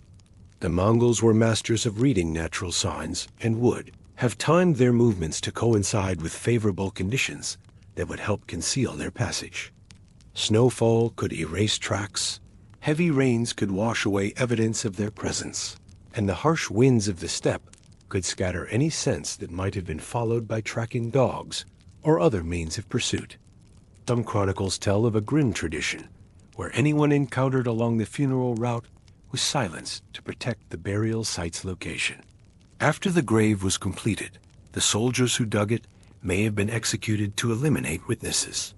The Mongols were masters of reading natural signs and would have timed their movements to coincide with favorable conditions that would help conceal their passage. Snowfall could erase tracks, heavy rains could wash away evidence of their presence, and the harsh winds of the steppe could scatter any sense that might have been followed by tracking dogs or other means of pursuit. Some chronicles tell of a grim tradition, where anyone encountered along the funeral route was silenced to protect the burial site's location. After the grave was completed, the soldiers who dug it may have been executed to eliminate witnesses.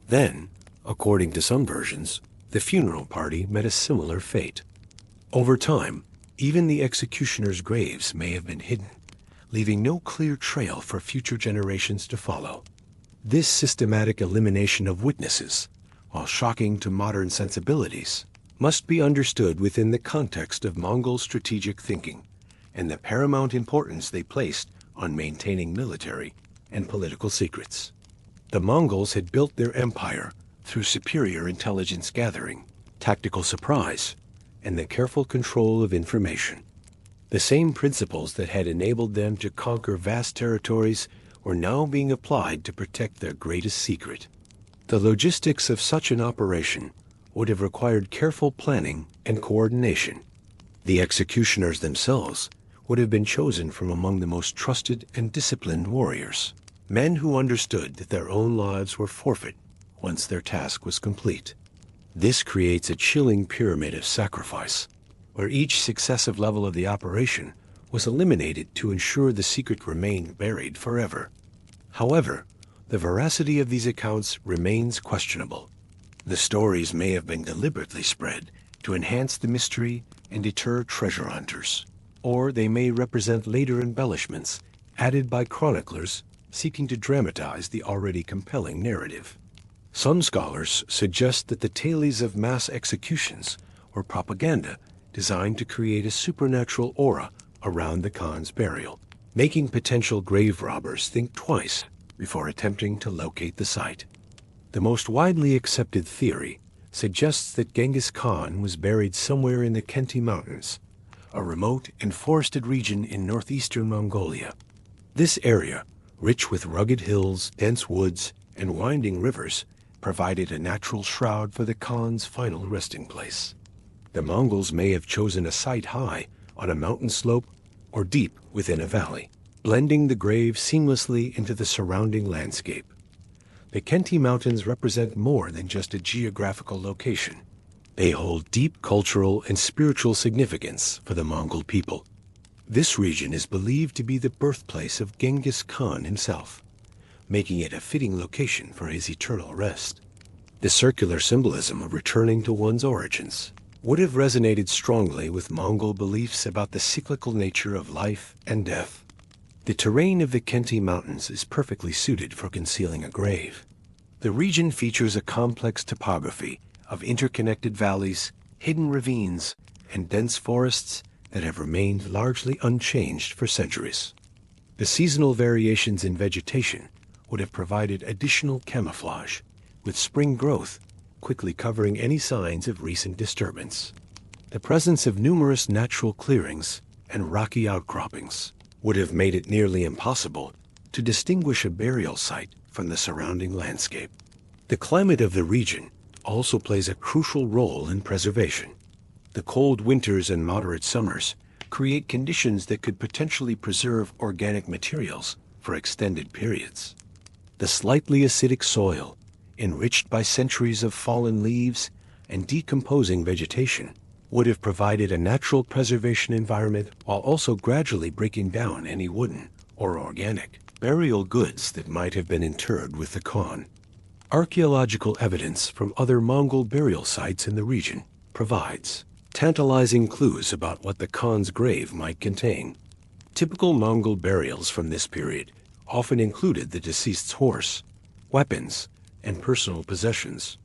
Then, according to some versions, the funeral party met a similar fate. Over time, even the executioners' graves may have been hidden, leaving no clear trail for future generations to follow. This systematic elimination of witnesses, while shocking to modern sensibilities, must be understood within the context of Mongol strategic thinking and the paramount importance they placed on maintaining military and political secrets. The Mongols had built their empire through superior intelligence gathering, tactical surprise, and the careful control of information. The same principles that had enabled them to conquer vast territories were now being applied to protect their greatest secret. The logistics of such an operation would have required careful planning and coordination. The executioners themselves would have been chosen from among the most trusted and disciplined warriors, men who understood that their own lives were forfeit once their task was complete. This creates a chilling pyramid of sacrifice, where each successive level of the operation was eliminated to ensure the secret remained buried forever. However, the veracity of these accounts remains questionable. The stories may have been deliberately spread to enhance the mystery and deter treasure hunters, or they may represent later embellishments added by chroniclers seeking to dramatize the already compelling narrative. Some scholars suggest that the tales of mass executions were propaganda designed to create a supernatural aura around the Khan's burial, making potential grave robbers think twice before attempting to locate the site. The most widely accepted theory suggests that Genghis Khan was buried somewhere in the Khenti Mountains, a remote and forested region in northeastern Mongolia. This area, rich with rugged hills, dense woods, and winding rivers, provided a natural shroud for the Khan's final resting place. The Mongols may have chosen a site high on a mountain slope, or deep within a valley, blending the grave seamlessly into the surrounding landscape. The Khenti Mountains represent more than just a geographical location. They hold deep cultural and spiritual significance for the Mongol people. This region is believed to be the birthplace of Genghis Khan himself, making it a fitting location for his eternal rest. The circular symbolism of returning to one's origins would have resonated strongly with Mongol beliefs about the cyclical nature of life and death. The terrain of the Khenti Mountains is perfectly suited for concealing a grave. The region features a complex topography of interconnected valleys, hidden ravines, and dense forests that have remained largely unchanged for centuries. The seasonal variations in vegetation would have provided additional camouflage, with spring growth quickly covering any signs of recent disturbance. The presence of numerous natural clearings and rocky outcroppings would have made it nearly impossible to distinguish a burial site from the surrounding landscape. The climate of the region also plays a crucial role in preservation. The cold winters and moderate summers create conditions that could potentially preserve organic materials for extended periods. The slightly acidic soil, enriched by centuries of fallen leaves and decomposing vegetation, would have provided a natural preservation environment while also gradually breaking down any wooden or organic burial goods that might have been interred with the Khan. Archaeological evidence from other Mongol burial sites in the region provides tantalizing clues about what the Khan's grave might contain. Typical Mongol burials from this period often included the deceased's horse, weapons, and personal possessions.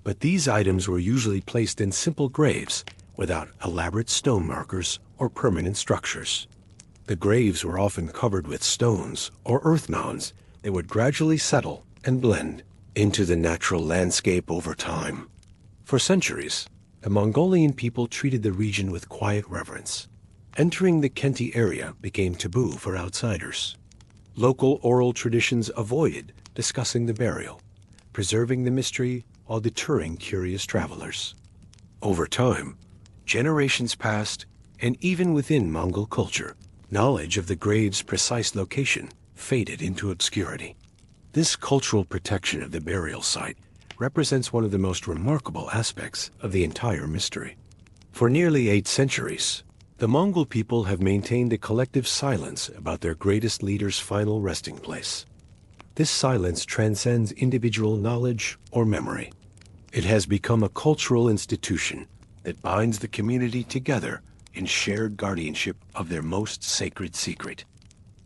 But these items were usually placed in simple graves without elaborate stone markers or permanent structures. The graves were often covered with stones or earth mounds that would gradually settle and blend into the natural landscape over time. For centuries, the Mongolian people treated the region with quiet reverence. Entering the Khenti area became taboo for outsiders. Local oral traditions avoided discussing the burial, preserving the mystery while deterring curious travelers. Over time, generations passed, and even within Mongol culture, knowledge of the grave's precise location faded into obscurity. This cultural protection of the burial site represents one of the most remarkable aspects of the entire mystery. For nearly 8 centuries, the Mongol people have maintained a collective silence about their greatest leader's final resting place. This silence transcends individual knowledge or memory. It has become a cultural institution that binds the community together in shared guardianship of their most sacred secret.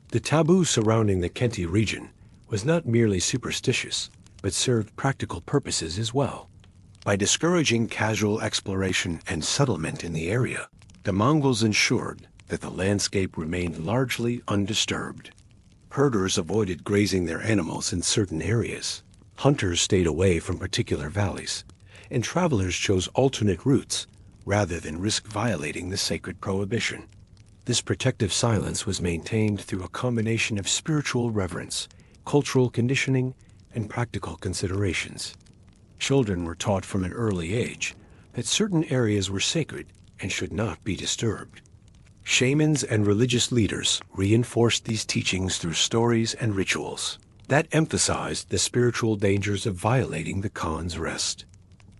The taboo surrounding the Khenti region was not merely superstitious, but served practical purposes as well. By discouraging casual exploration and settlement in the area, the Mongols ensured that the landscape remained largely undisturbed. Herders avoided grazing their animals in certain areas. Hunters stayed away from particular valleys, and travelers chose alternate routes rather than risk violating the sacred prohibition. This protective silence was maintained through a combination of spiritual reverence, cultural conditioning, and practical considerations. Children were taught from an early age that certain areas were sacred and should not be disturbed. Shamans and religious leaders reinforced these teachings through stories and rituals that emphasized the spiritual dangers of violating the Khan's rest.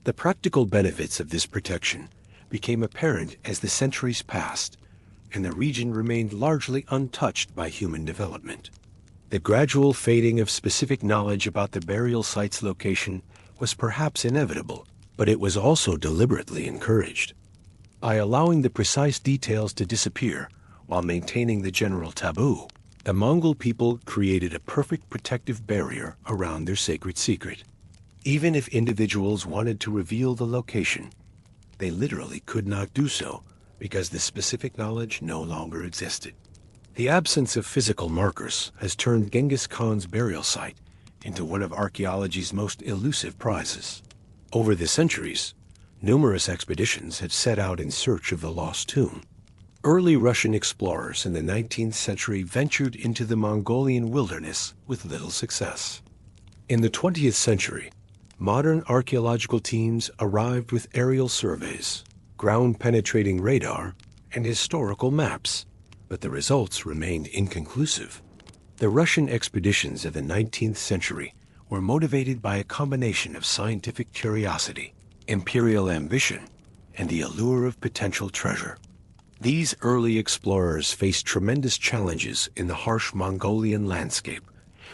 The practical benefits of this protection became apparent as the centuries passed, and the region remained largely untouched by human development. The gradual fading of specific knowledge about the burial site's location was perhaps inevitable, but it was also deliberately encouraged. By allowing the precise details to disappear while maintaining the general taboo, the Mongol people created a perfect protective barrier around their sacred secret. Even if individuals wanted to reveal the location, they literally could not do so because the specific knowledge no longer existed. The absence of physical markers has turned Genghis Khan's burial site into one of archaeology's most elusive prizes. Over the centuries, numerous expeditions had set out in search of the lost tomb. Early Russian explorers in the 19th century ventured into the Mongolian wilderness with little success. In the 20th century, modern archaeological teams arrived with aerial surveys, ground-penetrating radar, and historical maps, but the results remained inconclusive. The Russian expeditions of the 19th century were motivated by a combination of scientific curiosity, imperial ambition, and the allure of potential treasure. These early explorers faced tremendous challenges in the harsh Mongolian landscape,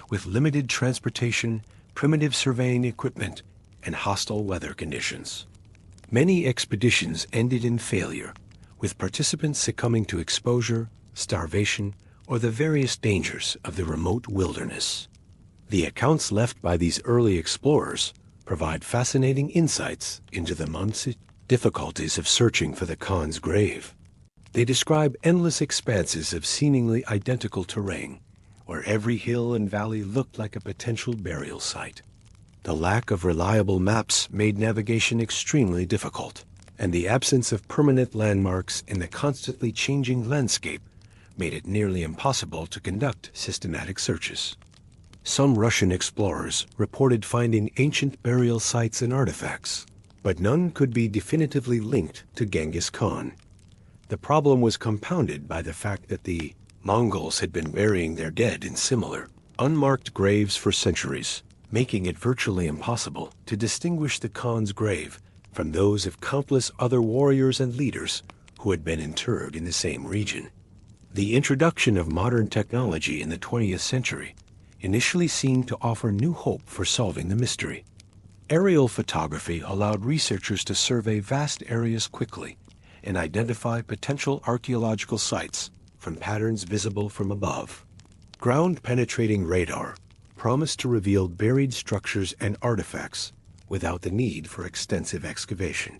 with limited transportation, primitive surveying equipment, and hostile weather conditions. Many expeditions ended in failure, with participants succumbing to exposure, starvation, or the various dangers of the remote wilderness. The accounts left by these early explorers provide fascinating insights into the months' difficulties of searching for the Khan's grave. They describe endless expanses of seemingly identical terrain, where every hill and valley looked like a potential burial site. The lack of reliable maps made navigation extremely difficult, and the absence of permanent landmarks in the constantly changing landscape made it nearly impossible to conduct systematic searches. Some Russian explorers reported finding ancient burial sites and artifacts, but none could be definitively linked to Genghis Khan. The problem was compounded by the fact that the Mongols had been burying their dead in similar, unmarked graves for centuries, making it virtually impossible to distinguish the Khan's grave from those of countless other warriors and leaders who had been interred in the same region. The introduction of modern technology in the 20th century initially seemed to offer new hope for solving the mystery. Aerial photography allowed researchers to survey vast areas quickly and identify potential archaeological sites from patterns visible from above. Ground-penetrating radar promised to reveal buried structures and artifacts without the need for extensive excavation.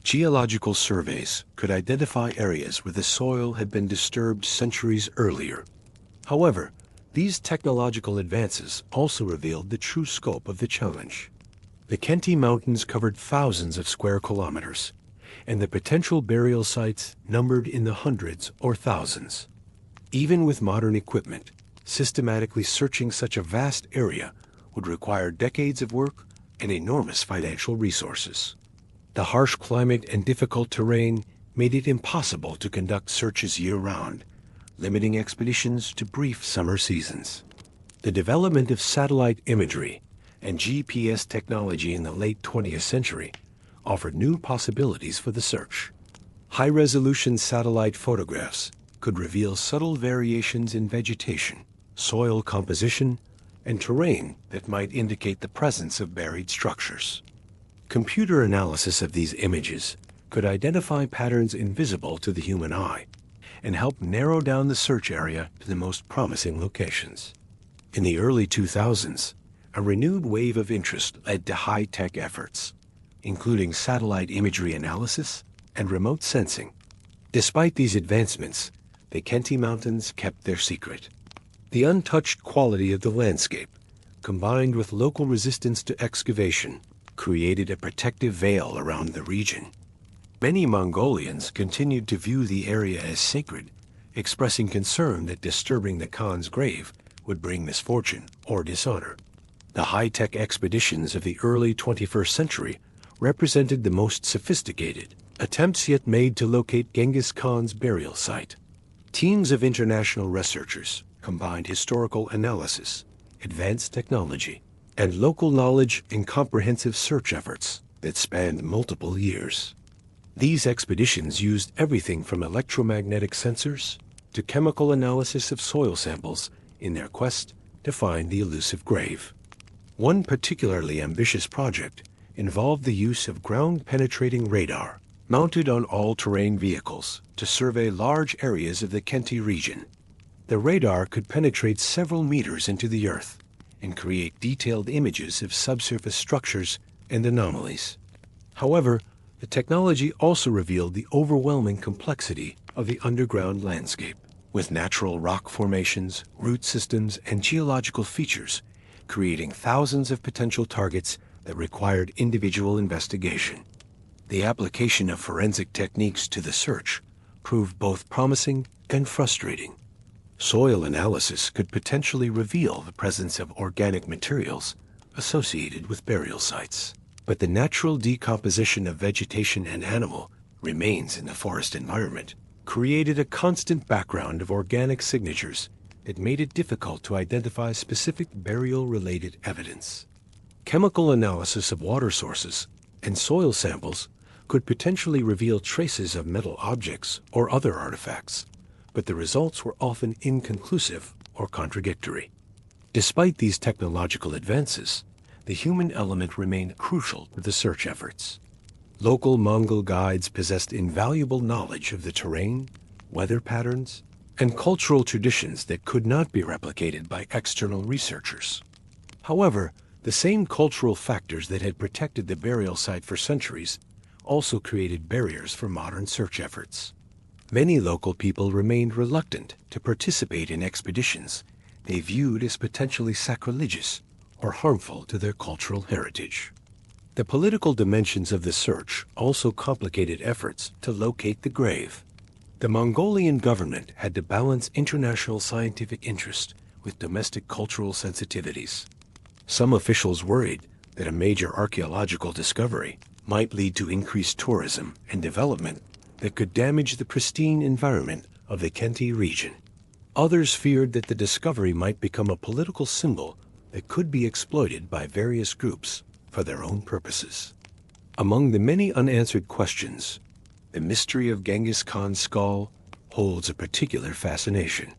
Geological surveys could identify areas where the soil had been disturbed centuries earlier. However, these technological advances also revealed the true scope of the challenge. The Khenti Mountains covered thousands of square kilometers, and the potential burial sites numbered in the hundreds or thousands. Even with modern equipment, systematically searching such a vast area would require decades of work and enormous financial resources. The harsh climate and difficult terrain made it impossible to conduct searches year-round, limiting expeditions to brief summer seasons. The development of satellite imagery and GPS technology in the late 20th century offered new possibilities for the search. High-resolution satellite photographs could reveal subtle variations in vegetation, soil composition, and terrain that might indicate the presence of buried structures. Computer analysis of these images could identify patterns invisible to the human eye and help narrow down the search area to the most promising locations. In the early 2000s, a renewed wave of interest led to high-tech efforts, including satellite imagery analysis and remote sensing. Despite these advancements, the Khenti Mountains kept their secret. The untouched quality of the landscape, combined with local resistance to excavation, created a protective veil around the region. Many Mongolians continued to view the area as sacred, expressing concern that disturbing the Khan's grave would bring misfortune or dishonor. The high-tech expeditions of the early 21st century represented the most sophisticated attempts yet made to locate Genghis Khan's burial site. Teams of international researchers combined historical analysis, advanced technology, and local knowledge in comprehensive search efforts that spanned multiple years. These expeditions used everything from electromagnetic sensors to chemical analysis of soil samples in their quest to find the elusive grave. One particularly ambitious project involved the use of ground-penetrating radar mounted on all-terrain vehicles to survey large areas of the Khenti region. The radar could penetrate several meters into the earth and create detailed images of subsurface structures and anomalies. However, the technology also revealed the overwhelming complexity of the underground landscape, with natural rock formations, root systems, and geological features, creating thousands of potential targets that required individual investigation. The application of forensic techniques to the search proved both promising and frustrating. Soil analysis could potentially reveal the presence of organic materials associated with burial sites, but the natural decomposition of vegetation and animal remains in the forest environment, created a constant background of organic signatures that made it difficult to identify specific burial-related evidence. Chemical analysis of water sources and soil samples could potentially reveal traces of metal objects or other artifacts, but the results were often inconclusive or contradictory. Despite these technological advances, the human element remained crucial to the search efforts. Local Mongol guides possessed invaluable knowledge of the terrain, weather patterns, and cultural traditions that could not be replicated by external researchers. However, the same cultural factors that had protected the burial site for centuries also created barriers for modern search efforts. Many local people remained reluctant to participate in expeditions they viewed as potentially sacrilegious or harmful to their cultural heritage. The political dimensions of the search also complicated efforts to locate the grave. The Mongolian government had to balance international scientific interest with domestic cultural sensitivities. Some officials worried that a major archaeological discovery might lead to increased tourism and development that could damage the pristine environment of the Khenti region. Others feared that the discovery might become a political symbol that could be exploited by various groups for their own purposes. Among the many unanswered questions, the mystery of Genghis Khan's skull holds a particular fascination.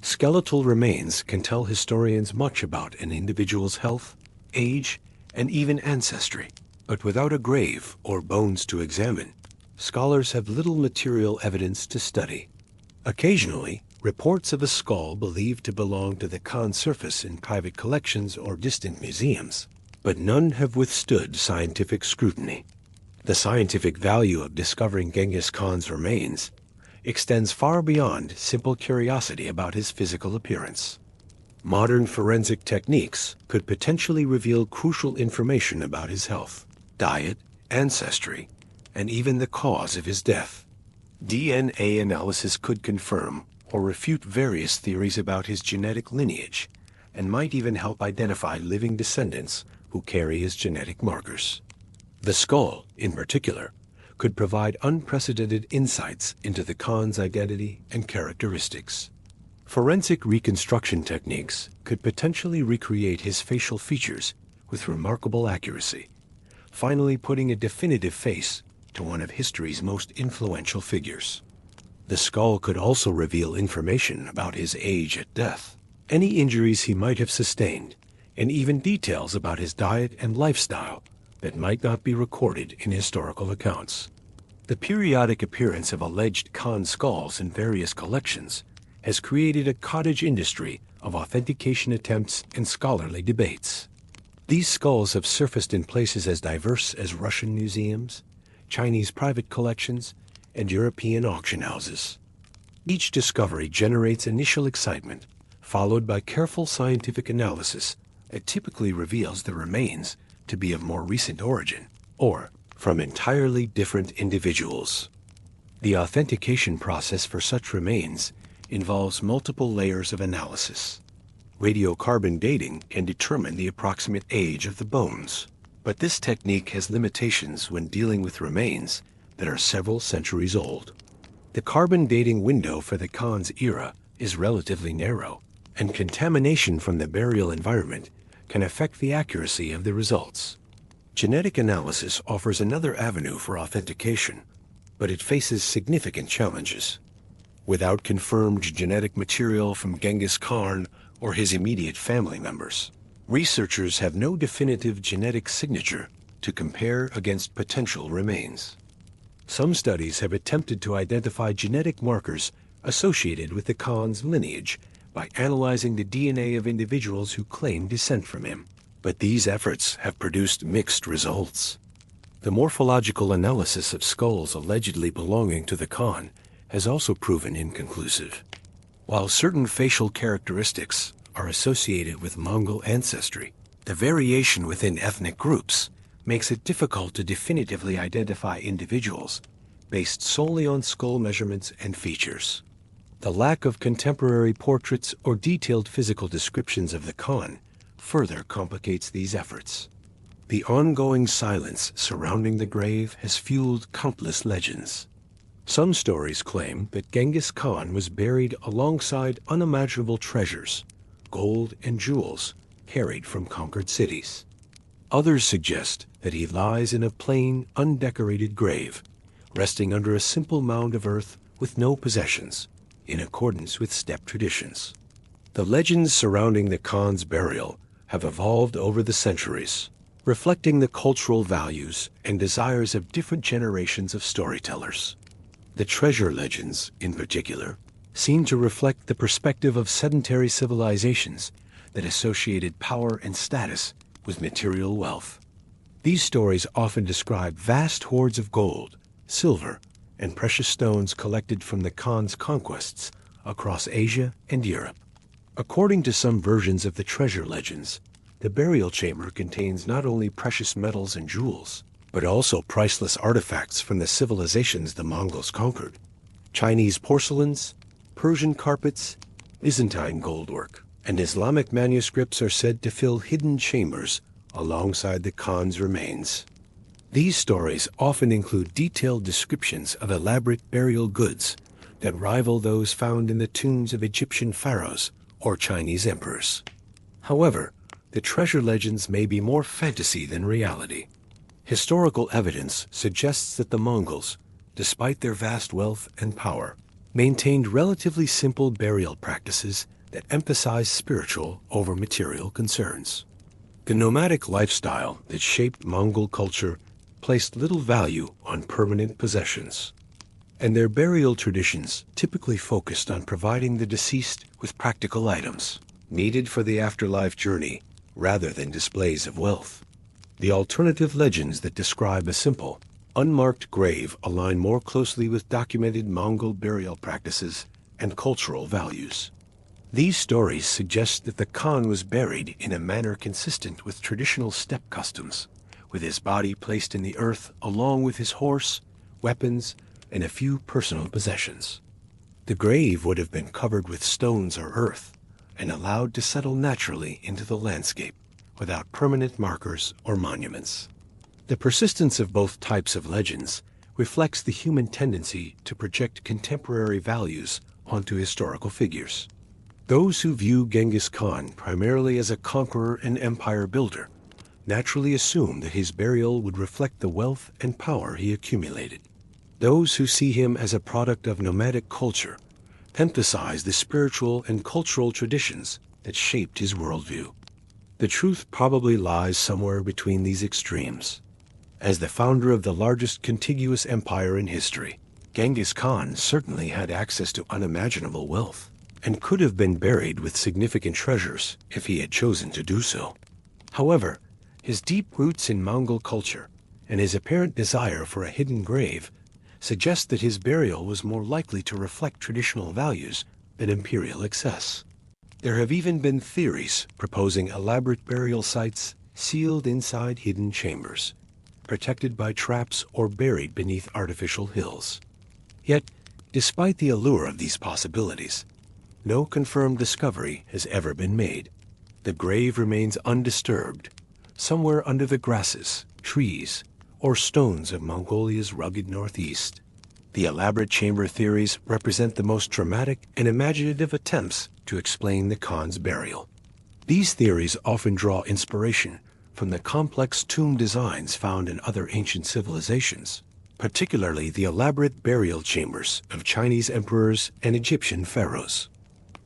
Skeletal remains can tell historians much about an individual's health, age, and even ancestry. But without a grave or bones to examine, scholars have little material evidence to study. Occasionally, reports of a skull believed to belong to the Khan surface in private collections or distant museums, but none have withstood scientific scrutiny. The scientific value of discovering Genghis Khan's remains extends far beyond simple curiosity about his physical appearance. Modern forensic techniques could potentially reveal crucial information about his health, diet, ancestry, and even the cause of his death. DNA analysis could confirm or refute various theories about his genetic lineage, and might even help identify living descendants who carry his genetic markers. The skull, in particular, could provide unprecedented insights into the Khan's identity and characteristics. Forensic reconstruction techniques could potentially recreate his facial features with remarkable accuracy, finally putting a definitive face to one of history's most influential figures. The skull could also reveal information about his age at death, any injuries he might have sustained, and even details about his diet and lifestyle that might not be recorded in historical accounts. The periodic appearance of alleged Khan skulls in various collections has created a cottage industry of authentication attempts and scholarly debates. These skulls have surfaced in places as diverse as Russian museums, Chinese private collections, and European auction houses. Each discovery generates initial excitement, followed by careful scientific analysis that typically reveals the remains to be of more recent origin, or from entirely different individuals. The authentication process for such remains involves multiple layers of analysis. Radiocarbon dating can determine the approximate age of the bones, but this technique has limitations when dealing with remains that are several centuries old. The carbon dating window for the Khan's era is relatively narrow, and contamination from the burial environment can affect the accuracy of the results. Genetic analysis offers another avenue for authentication, but it faces significant challenges. Without confirmed genetic material from Genghis Khan or his immediate family members, researchers have no definitive genetic signature to compare against potential remains. Some studies have attempted to identify genetic markers associated with the Khan's lineage by analyzing the DNA of individuals who claim descent from him, but these efforts have produced mixed results. The morphological analysis of skulls allegedly belonging to the Khan has also proven inconclusive. While certain facial characteristics are associated with Mongol ancestry, the variation within ethnic groups makes it difficult to definitively identify individuals based solely on skull measurements and features. The lack of contemporary portraits or detailed physical descriptions of the Khan further complicates these efforts. The ongoing silence surrounding the grave has fueled countless legends. Some stories claim that Genghis Khan was buried alongside unimaginable treasures, gold and jewels, carried from conquered cities. Others suggest that he lies in a plain, undecorated grave, resting under a simple mound of earth with no possessions, in accordance with steppe traditions. The legends surrounding the Khan's burial have evolved over the centuries, reflecting the cultural values and desires of different generations of storytellers. The treasure legends, in particular, seem to reflect the perspective of sedentary civilizations that associated power and status with material wealth. These stories often describe vast hoards of gold, silver, and precious stones collected from the Khan's conquests across Asia and Europe. According to some versions of the treasure legends, the burial chamber contains not only precious metals and jewels, but also priceless artifacts from the civilizations the Mongols conquered. Chinese porcelains, Persian carpets, Byzantine goldwork, and Islamic manuscripts are said to fill hidden chambers alongside the Khan's remains. These stories often include detailed descriptions of elaborate burial goods that rival those found in the tombs of Egyptian pharaohs or Chinese emperors. However, the treasure legends may be more fantasy than reality. Historical evidence suggests that the Mongols, despite their vast wealth and power, maintained relatively simple burial practices that emphasized spiritual over material concerns. The nomadic lifestyle that shaped Mongol culture placed little value on permanent possessions, and their burial traditions typically focused on providing the deceased with practical items needed for the afterlife journey rather than displays of wealth. The alternative legends that describe a simple, unmarked grave align more closely with documented Mongol burial practices and cultural values. These stories suggest that the Khan was buried in a manner consistent with traditional steppe customs, with his body placed in the earth along with his horse, weapons, and a few personal possessions. The grave would have been covered with stones or earth and allowed to settle naturally into the landscape without permanent markers or monuments. The persistence of both types of legends reflects the human tendency to project contemporary values onto historical figures. Those who view Genghis Khan primarily as a conqueror and empire builder naturally assume that his burial would reflect the wealth and power he accumulated. Those who see him as a product of nomadic culture emphasize the spiritual and cultural traditions that shaped his worldview. The truth probably lies somewhere between these extremes. As the founder of the largest contiguous empire in history, Genghis Khan certainly had access to unimaginable wealth and could have been buried with significant treasures if he had chosen to do so. However, his deep roots in Mongol culture and his apparent desire for a hidden grave suggest that his burial was more likely to reflect traditional values than imperial excess. There have even been theories proposing elaborate burial sites sealed inside hidden chambers, protected by traps or buried beneath artificial hills. Yet, despite the allure of these possibilities, no confirmed discovery has ever been made. The grave remains undisturbed, somewhere under the grasses, trees, or stones of Mongolia's rugged northeast. The elaborate chamber theories represent the most dramatic and imaginative attempts to explain the Khan's burial. These theories often draw inspiration from the complex tomb designs found in other ancient civilizations, particularly the elaborate burial chambers of Chinese emperors and Egyptian pharaohs.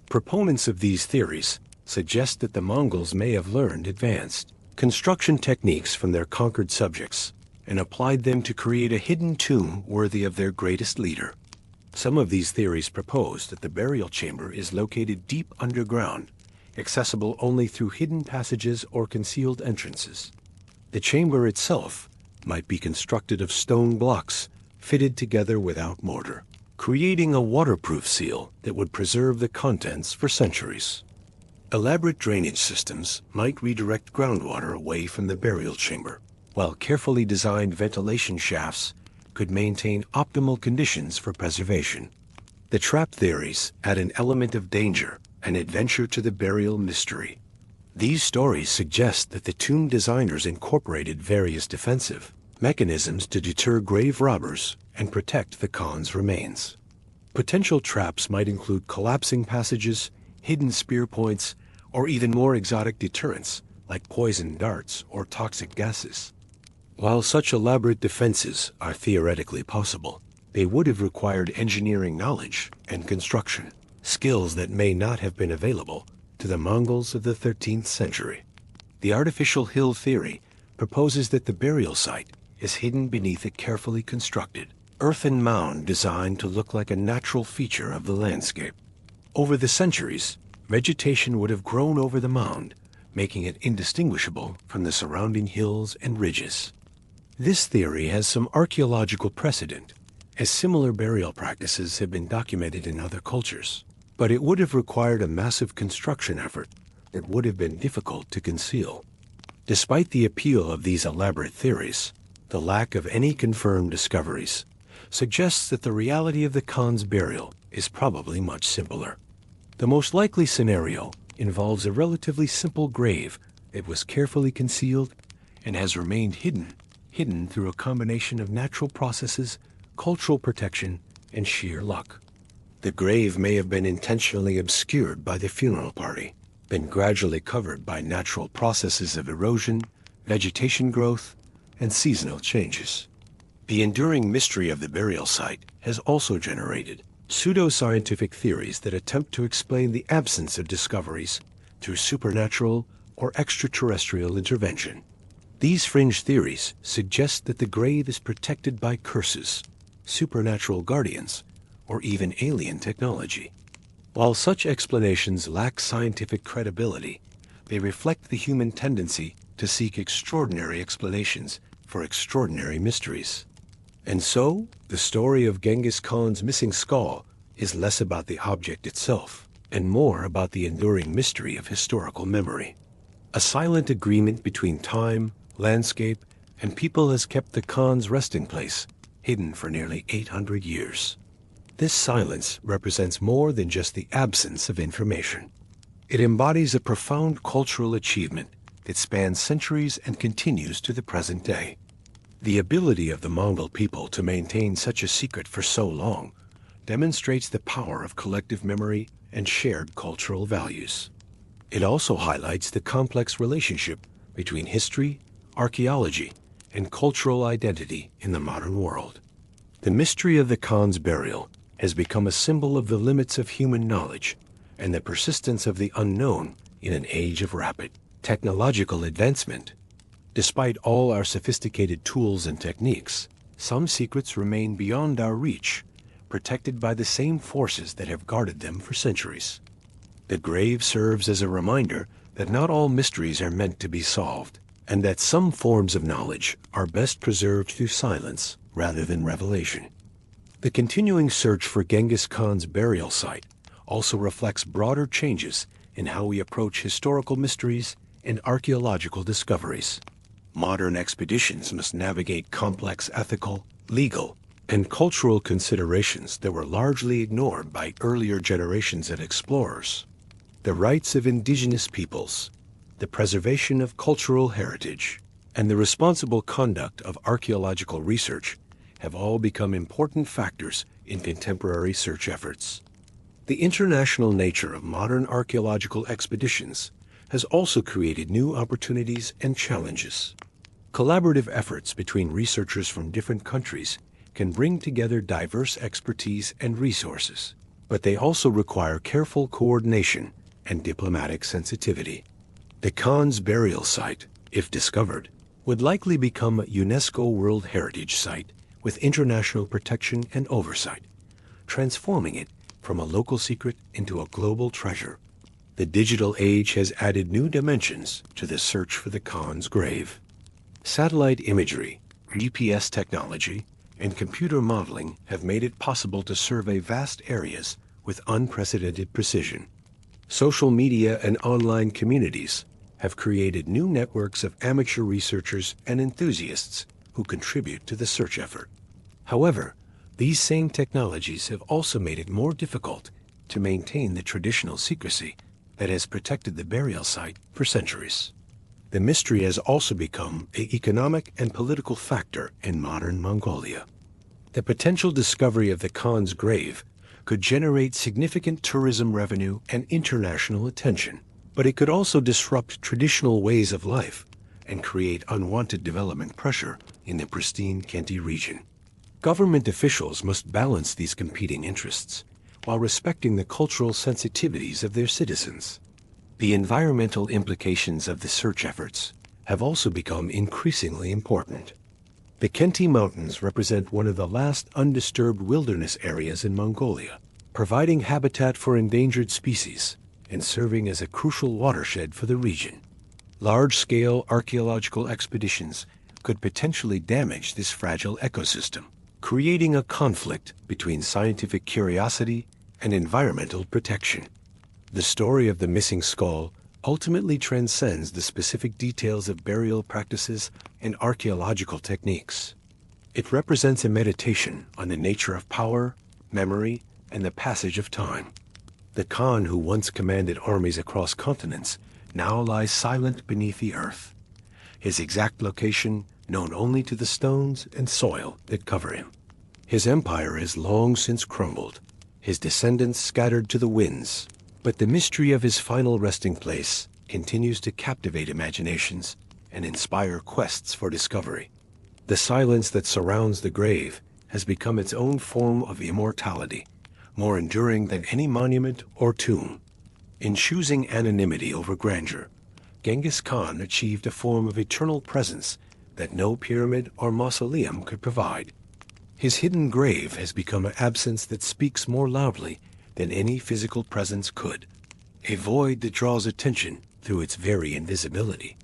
Proponents of these theories suggest that the Mongols may have learned advanced construction techniques from their conquered subjects and applied them to create a hidden tomb worthy of their greatest leader. Some of these theories propose that the burial chamber is located deep underground, accessible only through hidden passages or concealed entrances. The chamber itself might be constructed of stone blocks fitted together without mortar, creating a waterproof seal that would preserve the contents for centuries. Elaborate drainage systems might redirect groundwater away from the burial chamber, while carefully designed ventilation shafts could maintain optimal conditions for preservation. The trap theories add an element of danger and adventure to the burial mystery. These stories suggest that the tomb designers incorporated various defensive, mechanisms to deter grave robbers and protect the Khan's remains. Potential traps might include collapsing passages, hidden spear points, or even more exotic deterrents like poison darts or toxic gases. While such elaborate defenses are theoretically possible, they would have required engineering knowledge and construction, skills that may not have been available to the Mongols of the 13th century. The artificial hill theory proposes that the burial site is hidden beneath a carefully constructed, earthen mound designed to look like a natural feature of the landscape. Over the centuries, vegetation would have grown over the mound, making it indistinguishable from the surrounding hills and ridges. This theory has some archaeological precedent, as similar burial practices have been documented in other cultures, but it would have required a massive construction effort that would have been difficult to conceal. Despite the appeal of these elaborate theories, the lack of any confirmed discoveries suggests that the reality of the Khan's burial is probably much simpler. The most likely scenario involves a relatively simple grave that was carefully concealed and has remained hidden through a combination of natural processes, cultural protection, and sheer luck. The grave may have been intentionally obscured by the funeral party, been gradually covered by natural processes of erosion, vegetation growth, and seasonal changes. The enduring mystery of the burial site has also generated pseudo-scientific theories that attempt to explain the absence of discoveries through supernatural or extraterrestrial intervention. These fringe theories suggest that the grave is protected by curses, supernatural guardians, or even alien technology. While such explanations lack scientific credibility, they reflect the human tendency to seek extraordinary explanations for extraordinary mysteries. And so, the story of Genghis Khan's missing skull is less about the object itself and more about the enduring mystery of historical memory. A silent agreement between time, landscape, and people has kept the Khan's resting place hidden for nearly 800 years. This silence represents more than just the absence of information. It embodies a profound cultural achievement that spans centuries and continues to the present day. The ability of the Mongol people to maintain such a secret for so long demonstrates the power of collective memory and shared cultural values. It also highlights the complex relationship between history, archaeology, and cultural identity in the modern world. The mystery of the Khan's burial has become a symbol of the limits of human knowledge and the persistence of the unknown in an age of rapid technological advancement. Despite all our sophisticated tools and techniques, some secrets remain beyond our reach, protected by the same forces that have guarded them for centuries. The grave serves as a reminder that not all mysteries are meant to be solved, and that some forms of knowledge are best preserved through silence rather than revelation. The continuing search for Genghis Khan's burial site also reflects broader changes in how we approach historical mysteries and archaeological discoveries. Modern expeditions must navigate complex ethical, legal, and cultural considerations that were largely ignored by earlier generations of explorers. The rights of indigenous peoples, the preservation of cultural heritage, and the responsible conduct of archaeological research have all become important factors in contemporary search efforts. The international nature of modern archaeological expeditions has also created new opportunities and challenges. Collaborative efforts between researchers from different countries can bring together diverse expertise and resources, but they also require careful coordination and diplomatic sensitivity. The Khan's burial site, if discovered, would likely become a UNESCO World Heritage Site with international protection and oversight, transforming it from a local secret into a global treasure. The digital age has added new dimensions to the search for the Khan's grave. Satellite imagery, GPS technology, and computer modeling have made it possible to survey vast areas with unprecedented precision. Social media and online communities have created new networks of amateur researchers and enthusiasts who contribute to the search effort. However, these same technologies have also made it more difficult to maintain the traditional secrecy that has protected the burial site for centuries. The mystery has also become an economic and political factor in modern Mongolia. The potential discovery of the Khan's grave could generate significant tourism revenue and international attention, but it could also disrupt traditional ways of life and create unwanted development pressure in the pristine Khenti region. Government officials must balance these competing interests while respecting the cultural sensitivities of their citizens. The environmental implications of the search efforts have also become increasingly important. The Khenti Mountains represent one of the last undisturbed wilderness areas in Mongolia, providing habitat for endangered species and serving as a crucial watershed for the region. Large-scale archaeological expeditions could potentially damage this fragile ecosystem, creating a conflict between scientific curiosity and environmental protection. The story of the missing skull ultimately transcends the specific details of burial practices and archaeological techniques. It represents a meditation on the nature of power, memory, and the passage of time. The Khan who once commanded armies across continents now lies silent beneath the earth, his exact location known only to the stones and soil that cover him. His empire has long since crumbled, his descendants scattered to the winds, but the mystery of his final resting place continues to captivate imaginations and inspire quests for discovery. The silence that surrounds the grave has become its own form of immortality, more enduring than any monument or tomb. In choosing anonymity over grandeur, Genghis Khan achieved a form of eternal presence that no pyramid or mausoleum could provide. His hidden grave has become an absence that speaks more loudly than any physical presence could, a void that draws attention through its very invisibility.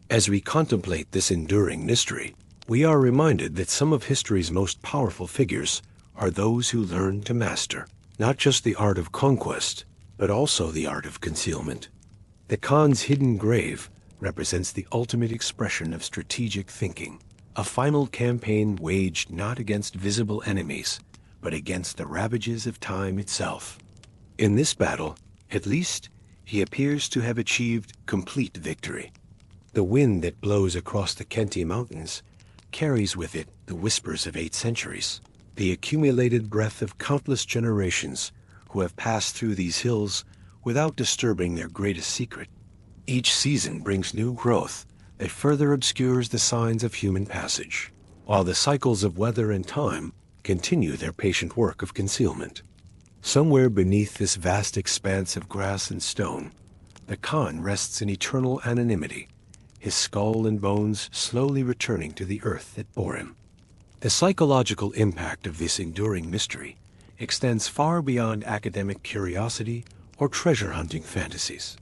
As we contemplate this enduring mystery, we are reminded that some of history's most powerful figures are those who learn to master not just the art of conquest, but also the art of concealment. The Khan's hidden grave represents the ultimate expression of strategic thinking, a final campaign waged not against visible enemies, but against the ravages of time itself. In this battle, at least, he appears to have achieved complete victory. The wind that blows across the Khenti Mountains carries with it the whispers of 8 centuries, the accumulated breath of countless generations who have passed through these hills without disturbing their greatest secret. Each season brings new growth that further obscures the signs of human passage, while the cycles of weather and time continue their patient work of concealment. Somewhere beneath this vast expanse of grass and stone, the Khan rests in eternal anonymity, his skull and bones slowly returning to the earth that bore him. The psychological impact of this enduring mystery extends far beyond academic curiosity or treasure-hunting fantasies.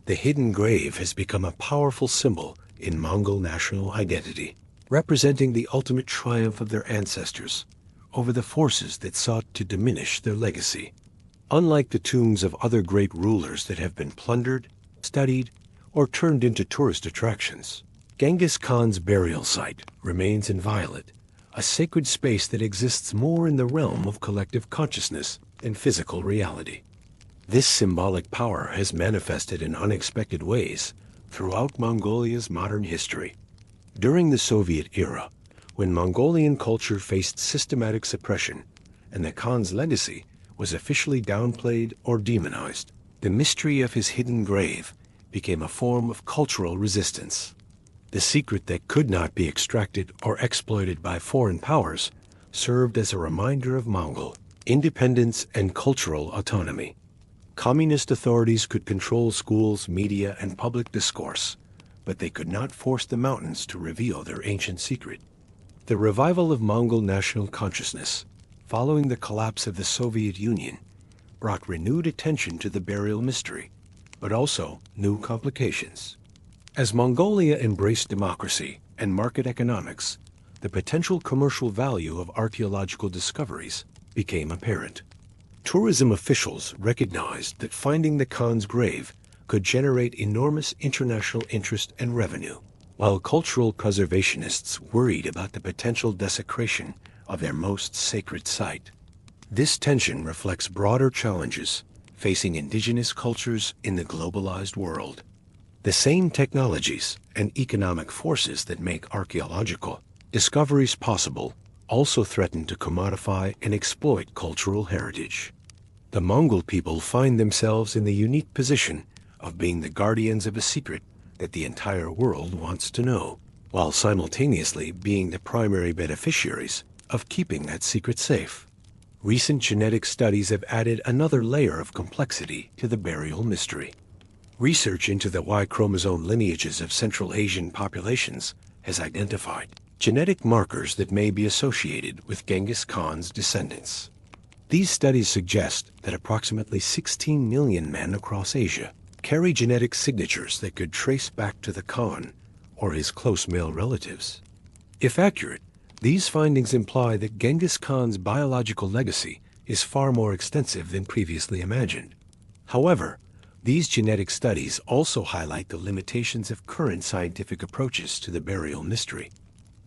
The hidden grave has become a powerful symbol in Mongol national identity, representing the ultimate triumph of their ancestors over the forces that sought to diminish their legacy. Unlike the tombs of other great rulers that have been plundered, studied, or turned into tourist attractions, Genghis Khan's burial site remains inviolate, a sacred space that exists more in the realm of collective consciousness than physical reality. This symbolic power has manifested in unexpected ways throughout Mongolia's modern history. During the Soviet era, when Mongolian culture faced systematic suppression and the Khan's legacy was officially downplayed or demonized, the mystery of his hidden grave became a form of cultural resistance. The secret that could not be extracted or exploited by foreign powers served as a reminder of Mongol independence and cultural autonomy. Communist authorities could control schools, media, and public discourse, but they could not force the mountains to reveal their ancient secret. The revival of Mongol national consciousness, following the collapse of the Soviet Union, brought renewed attention to the burial mystery, but also new complications. As Mongolia embraced democracy and market economics, the potential commercial value of archaeological discoveries became apparent. Tourism officials recognized that finding the Khan's grave could generate enormous international interest and revenue, while cultural preservationists worried about the potential desecration of their most sacred site. This tension reflects broader challenges facing indigenous cultures in the globalized world. The same technologies and economic forces that make archaeological discoveries possible also threaten to commodify and exploit cultural heritage. The Mongol people find themselves in the unique position of being the guardians of a secret that the entire world wants to know, while simultaneously being the primary beneficiaries of keeping that secret safe. Recent genetic studies have added another layer of complexity to the burial mystery. Research into the Y chromosome lineages of Central Asian populations has identified genetic markers that may be associated with Genghis Khan's descendants. These studies suggest that approximately 16 million men across Asia carry genetic signatures that could trace back to the Khan or his close male relatives. If accurate, these findings imply that Genghis Khan's biological legacy is far more extensive than previously imagined. However, these genetic studies also highlight the limitations of current scientific approaches to the burial mystery.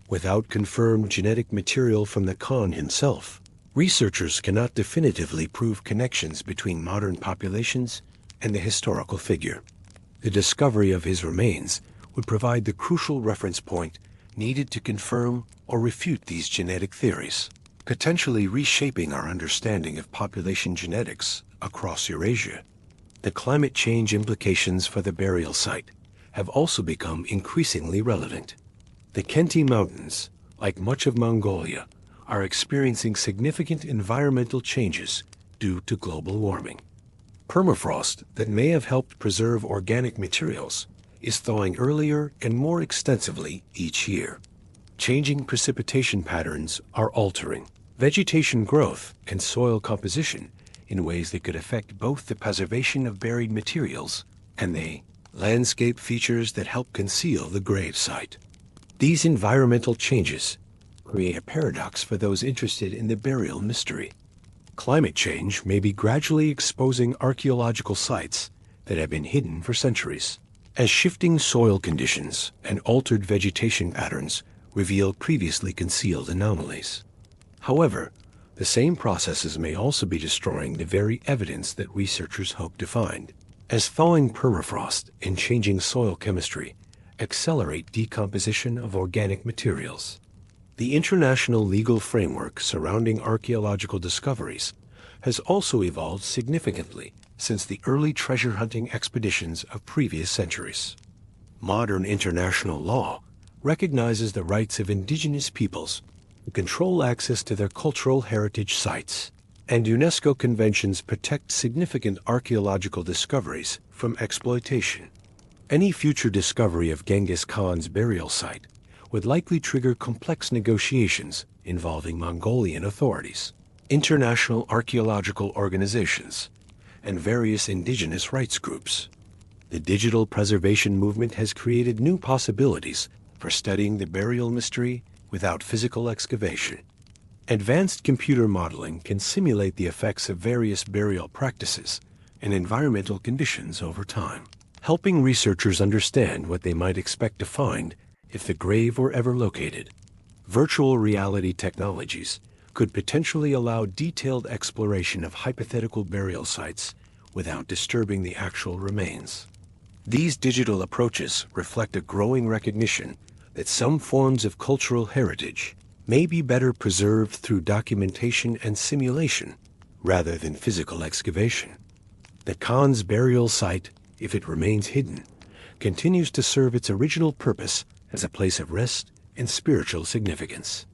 Without confirmed genetic material from the Khan himself, researchers cannot definitively prove connections between modern populations and the historical figure. The discovery of his remains would provide the crucial reference point needed to confirm or refute these genetic theories, potentially reshaping our understanding of population genetics across Eurasia. The climate change implications for the burial site have also become increasingly relevant. The Khenti Mountains, like much of Mongolia, are experiencing significant environmental changes due to global warming. Permafrost that may have helped preserve organic materials is thawing earlier and more extensively each year. Changing precipitation patterns are altering vegetation growth and soil composition in ways that could affect both the preservation of buried materials and the landscape features that help conceal the grave site. These environmental changes create a paradox for those interested in the burial mystery. Climate change may be gradually exposing archaeological sites that have been hidden for centuries, as shifting soil conditions and altered vegetation patterns reveal previously concealed anomalies. However, the same processes may also be destroying the very evidence that researchers hope to find, as thawing permafrost and changing soil chemistry accelerate decomposition of organic materials. The international legal framework surrounding archaeological discoveries has also evolved significantly since the early treasure hunting expeditions of previous centuries. Modern international law recognizes the rights of indigenous peoples to control access to their cultural heritage sites, and UNESCO conventions protect significant archaeological discoveries from exploitation. Any future discovery of Genghis Khan's burial site would likely trigger complex negotiations involving Mongolian authorities, international archaeological organizations, and various indigenous rights groups. The digital preservation movement has created new possibilities for studying the burial mystery without physical excavation. Advanced computer modeling can simulate the effects of various burial practices and environmental conditions over time, helping researchers understand what they might expect to find if the grave were ever located. Virtual reality technologies could potentially allow detailed exploration of hypothetical burial sites without disturbing the actual remains. These digital approaches reflect a growing recognition that some forms of cultural heritage may be better preserved through documentation and simulation rather than physical excavation. The Khan's burial site, if it remains hidden, continues to serve its original purpose as a place of rest and spiritual significance.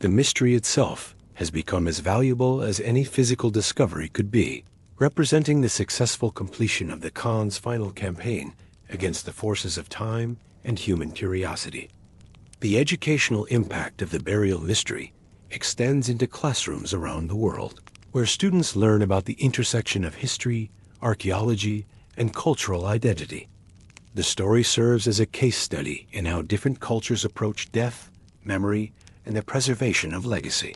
The mystery itself has become as valuable as any physical discovery could be, representing the successful completion of the Khan's final campaign against the forces of time and human curiosity. The educational impact of the burial mystery extends into classrooms around the world, where students learn about the intersection of history, archaeology, and cultural identity. The story serves as a case study in how different cultures approach death, memory, and the preservation of legacy.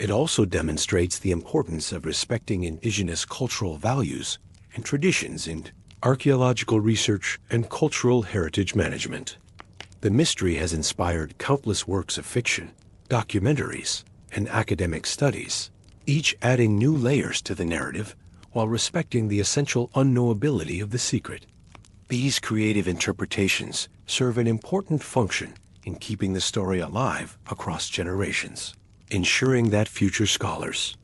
It also demonstrates the importance of respecting indigenous cultural values and traditions in archaeological research and cultural heritage management. The mystery has inspired countless works of fiction, documentaries, and academic studies, each adding new layers to the narrative while respecting the essential unknowability of the secret. These creative interpretations serve an important function in keeping the story alive across generations, ensuring that future scholars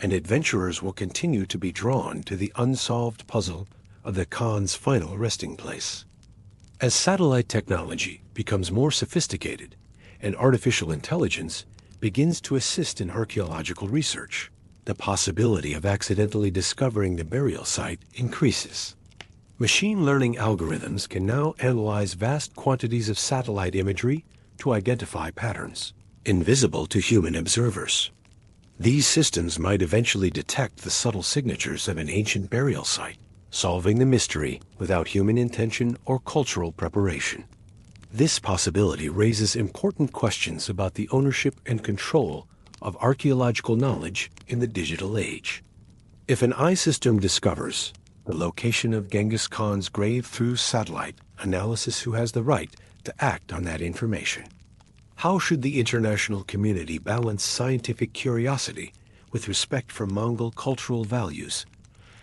and adventurers will continue to be drawn to the unsolved puzzle of the Khan's final resting place. As satellite technology becomes more sophisticated and artificial intelligence begins to assist in archaeological research, the possibility of accidentally discovering the burial site increases. Machine learning algorithms can now analyze vast quantities of satellite imagery to identify patterns invisible to human observers. These systems might eventually detect the subtle signatures of an ancient burial site, solving the mystery without human intention or cultural preparation. This possibility raises important questions about the ownership and control of archaeological knowledge in the digital age. If an eye system discovers the location of Genghis Khan's grave through satellite analysis, who has the right to act on that information? How should the international community balance scientific curiosity with respect for Mongol cultural values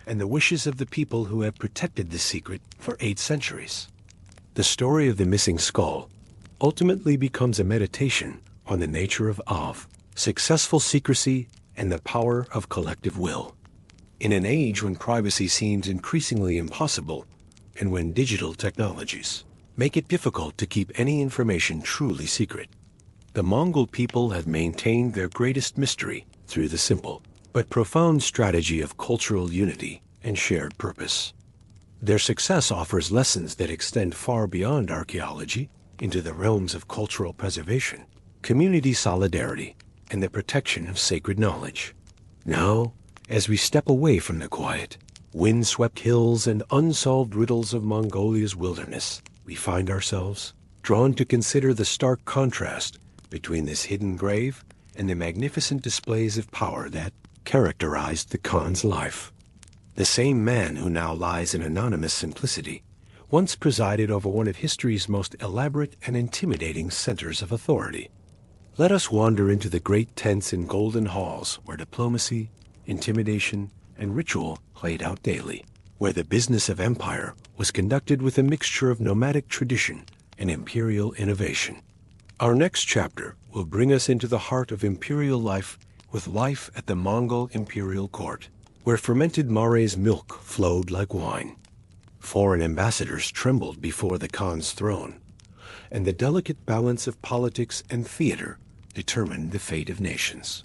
and the wishes of the people who have protected the secret for 8 centuries? The story of the missing skull ultimately becomes a meditation on the nature of successful secrecy and the power of collective will. In an age when privacy seems increasingly impossible and when digital technologies make it difficult to keep any information truly secret, the Mongol people have maintained their greatest mystery through the simple but profound strategy of cultural unity and shared purpose. Their success offers lessons that extend far beyond archaeology into the realms of cultural preservation, community solidarity, and the protection of sacred knowledge. Now, as we step away from the quiet, wind-swept hills and unsolved riddles of Mongolia's wilderness, we find ourselves drawn to consider the stark contrast between this hidden grave and the magnificent displays of power that characterized the Khan's life. The same man who now lies in anonymous simplicity once presided over one of history's most elaborate and intimidating centers of authority. Let us wander into the great tents and golden halls where diplomacy, intimidation, and ritual played out daily, where the business of empire was conducted with a mixture of nomadic tradition and imperial innovation. Our next chapter will bring us into the heart of imperial life with life at the Mongol imperial court, where fermented mare's milk flowed like wine. Foreign ambassadors trembled before the Khan's throne, and the delicate balance of politics and theater determined the fate of nations.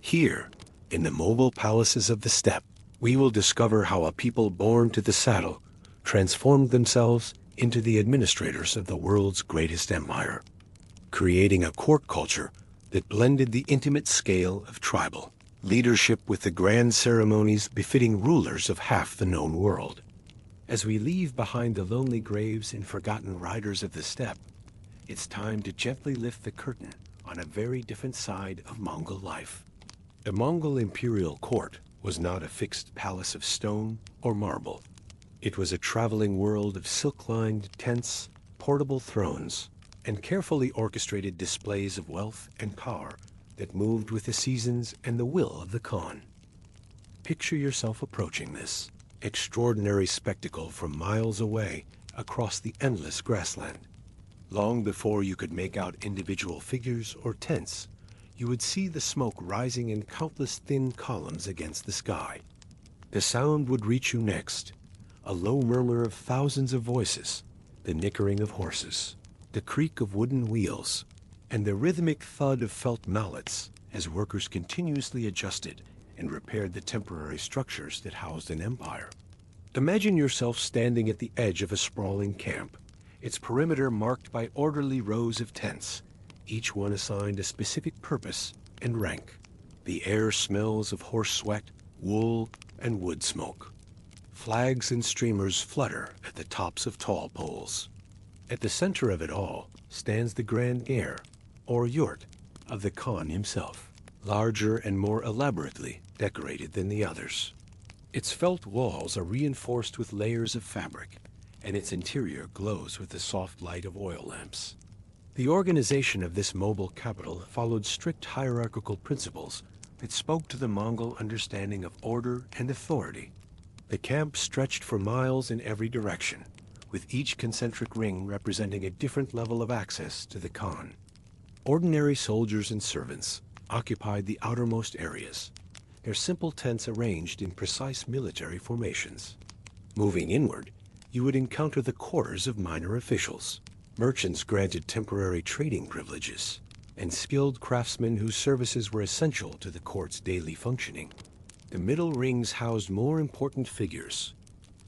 Here, in the mobile palaces of the steppe, we will discover how a people born to the saddle transformed themselves into the administrators of the world's greatest empire, creating a court culture that blended the intimate scale of tribal leadership with the grand ceremonies befitting rulers of half the known world. As we leave behind the lonely graves and forgotten riders of the steppe, it's time to gently lift the curtain on a very different side of Mongol life. The Mongol imperial court was not a fixed palace of stone or marble. It was a traveling world of silk-lined tents, portable thrones, and carefully orchestrated displays of wealth and power that moved with the seasons and the will of the Khan. Picture yourself approaching this extraordinary spectacle from miles away across the endless grassland. Long before you could make out individual figures or tents, you would see the smoke rising in countless thin columns against the sky. The sound would reach you next, a low murmur of thousands of voices, the nickering of horses, the creak of wooden wheels, and the rhythmic thud of felt mallets as workers continuously adjusted and repaired the temporary structures that housed an empire. Imagine yourself standing at the edge of a sprawling camp, its perimeter marked by orderly rows of tents, each one assigned a specific purpose and rank. The air smells of horse sweat, wool, and wood smoke. Flags and streamers flutter at the tops of tall poles. At the center of it all stands the grand heir, or yurt, of the Khan himself, larger and more elaborately decorated than the others. Its felt walls are reinforced with layers of fabric, and its interior glows with the soft light of oil lamps. The organization of this mobile capital followed strict hierarchical principles that spoke to the Mongol understanding of order and authority. The camp stretched for miles in every direction, with each concentric ring representing a different level of access to the Khan. Ordinary soldiers and servants occupied the outermost areas, their simple tents arranged in precise military formations. Moving inward, you would encounter the quarters of minor officials, merchants granted temporary trading privileges, and skilled craftsmen whose services were essential to the court's daily functioning. The middle rings housed more important figures,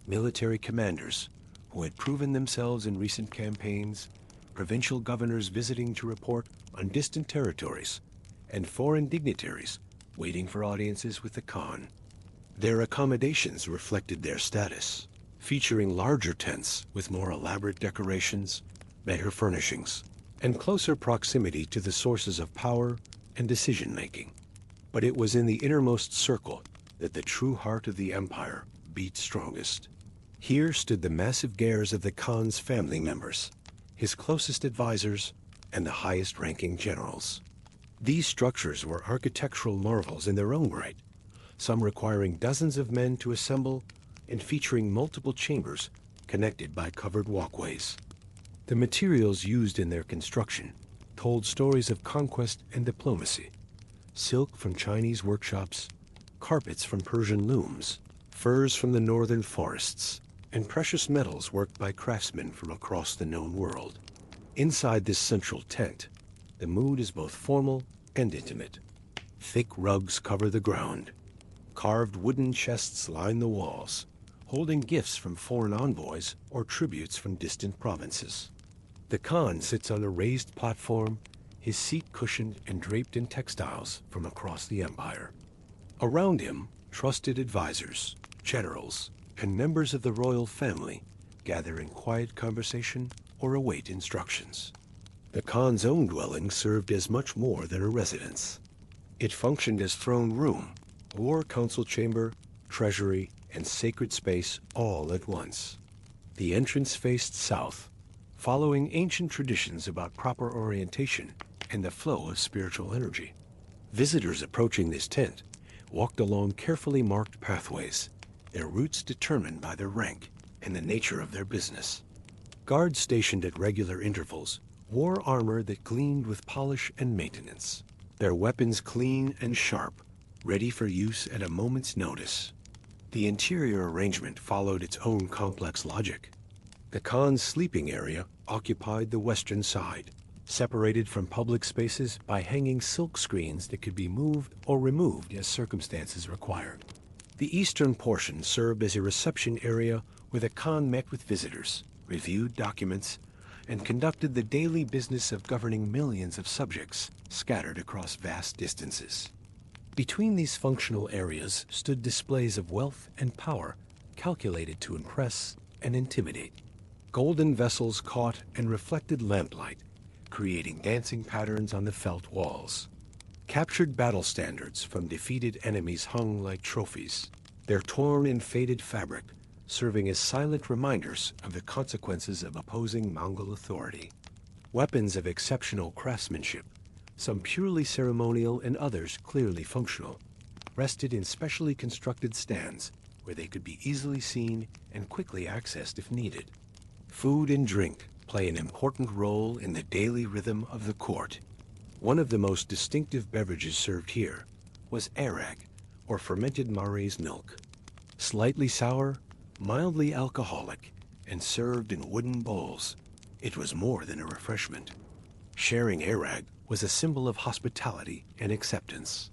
military commanders who had proven themselves in recent campaigns, provincial governors visiting to report on distant territories, and foreign dignitaries waiting for audiences with the Khan. Their accommodations reflected their status, featuring larger tents with more elaborate decorations, better furnishings, and closer proximity to the sources of power and decision-making. But it was in the innermost circle that the true heart of the empire beat strongest. Here stood the massive gairs of the Khan's family members, his closest advisors, and the highest-ranking generals. These structures were architectural marvels in their own right, some requiring dozens of men to assemble and featuring multiple chambers connected by covered walkways. The materials used in their construction told stories of conquest and diplomacy. Silk from Chinese workshops, carpets from Persian looms, furs from the northern forests, and precious metals worked by craftsmen from across the known world. Inside this central tent, the mood is both formal and intimate. Thick rugs cover the ground. Carved wooden chests line the walls, holding gifts from foreign envoys or tributes from distant provinces. The Khan sits on a raised platform, his seat cushioned and draped in textiles from across the empire. Around him, trusted advisors, generals, and members of the royal family gather in quiet conversation or await instructions. The Khan's own dwelling served as much more than a residence. It functioned as throne room, war council chamber, treasury, and sacred space all at once. The entrance faced south, following ancient traditions about proper orientation and the flow of spiritual energy. Visitors approaching this tent walked along carefully marked pathways, their routes determined by their rank and the nature of their business. Guards stationed at regular intervals wore armor that gleamed with polish and maintenance, their weapons clean and sharp, ready for use at a moment's notice. The interior arrangement followed its own complex logic. The Khan's sleeping area occupied the western side, separated from public spaces by hanging silk screens that could be moved or removed as circumstances required. The eastern portion served as a reception area where the Khan met with visitors, reviewed documents, and conducted the daily business of governing millions of subjects scattered across vast distances. Between these functional areas stood displays of wealth and power calculated to impress and intimidate. Golden vessels caught and reflected lamplight, creating dancing patterns on the felt walls. Captured battle standards from defeated enemies hung like trophies, their torn and faded fabric serving as silent reminders of the consequences of opposing Mongol authority. Weapons of exceptional craftsmanship, some purely ceremonial and others clearly functional, rested in specially constructed stands where they could be easily seen and quickly accessed if needed. Food and drink play an important role in the daily rhythm of the court. One of the most distinctive beverages served here was arag, or fermented maize milk. Slightly sour, mildly alcoholic, and served in wooden bowls, it was more than a refreshment. Sharing arag was a symbol of hospitality and acceptance.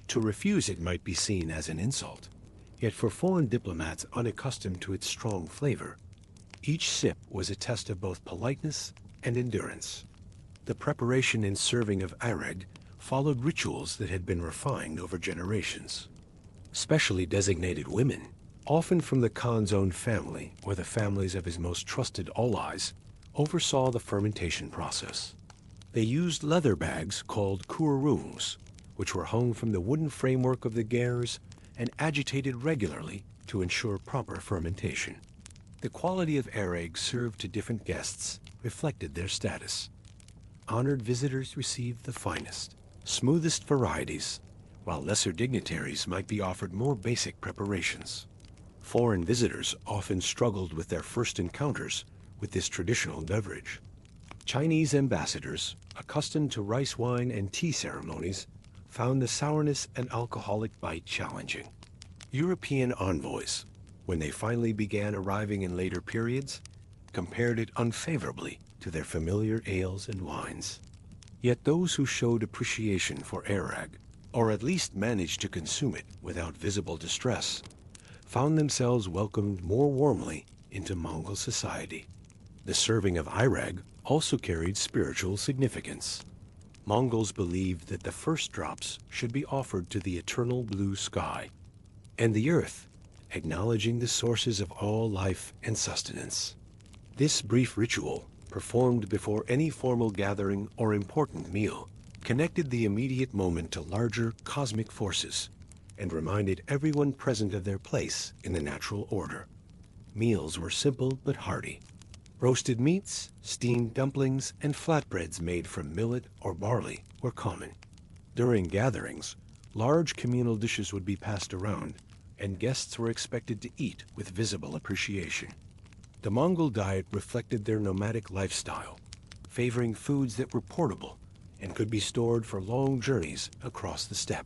To refuse it might be seen as an insult, yet for foreign diplomats unaccustomed to its strong flavor, each sip was a test of both politeness and endurance. The preparation and serving of arag followed rituals that had been refined over generations. Specially designated women, often from the Khan's own family or the families of his most trusted allies, oversaw the fermentation process. They used leather bags called kurungs, which were hung from the wooden framework of the gairs and agitated regularly to ensure proper fermentation. The quality of arag served to different guests reflected their status. Honored visitors received the finest, smoothest varieties, while lesser dignitaries might be offered more basic preparations. Foreign visitors often struggled with their first encounters with this traditional beverage. Chinese ambassadors, accustomed to rice wine and tea ceremonies, found the sourness and alcoholic bite challenging. European envoys, when they finally began arriving in later periods, compared it unfavorably to their familiar ales and wines. Yet those who showed appreciation for arag, or at least managed to consume it without visible distress, found themselves welcomed more warmly into Mongol society. The serving of arag also carried spiritual significance. Mongols believed that the first drops should be offered to the eternal blue sky and the earth, acknowledging the sources of all life and sustenance. This brief ritual, performed before any formal gathering or important meal, connected the immediate moment to larger cosmic forces and reminded everyone present of their place in the natural order. Meals were simple but hearty. Roasted meats, steamed dumplings, and flatbreads made from millet or barley were common. During gatherings, large communal dishes would be passed around, and guests were expected to eat with visible appreciation. The Mongol diet reflected their nomadic lifestyle, favoring foods that were portable and could be stored for long journeys across the steppe.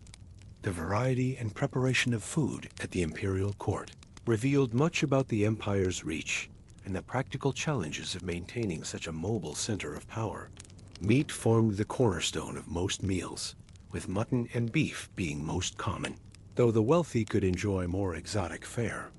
The variety and preparation of food at the imperial court revealed much about the empire's reach and the practical challenges of maintaining such a mobile center of power. Meat formed the cornerstone of most meals, with mutton and beef being most common, though the wealthy could enjoy more exotic fare.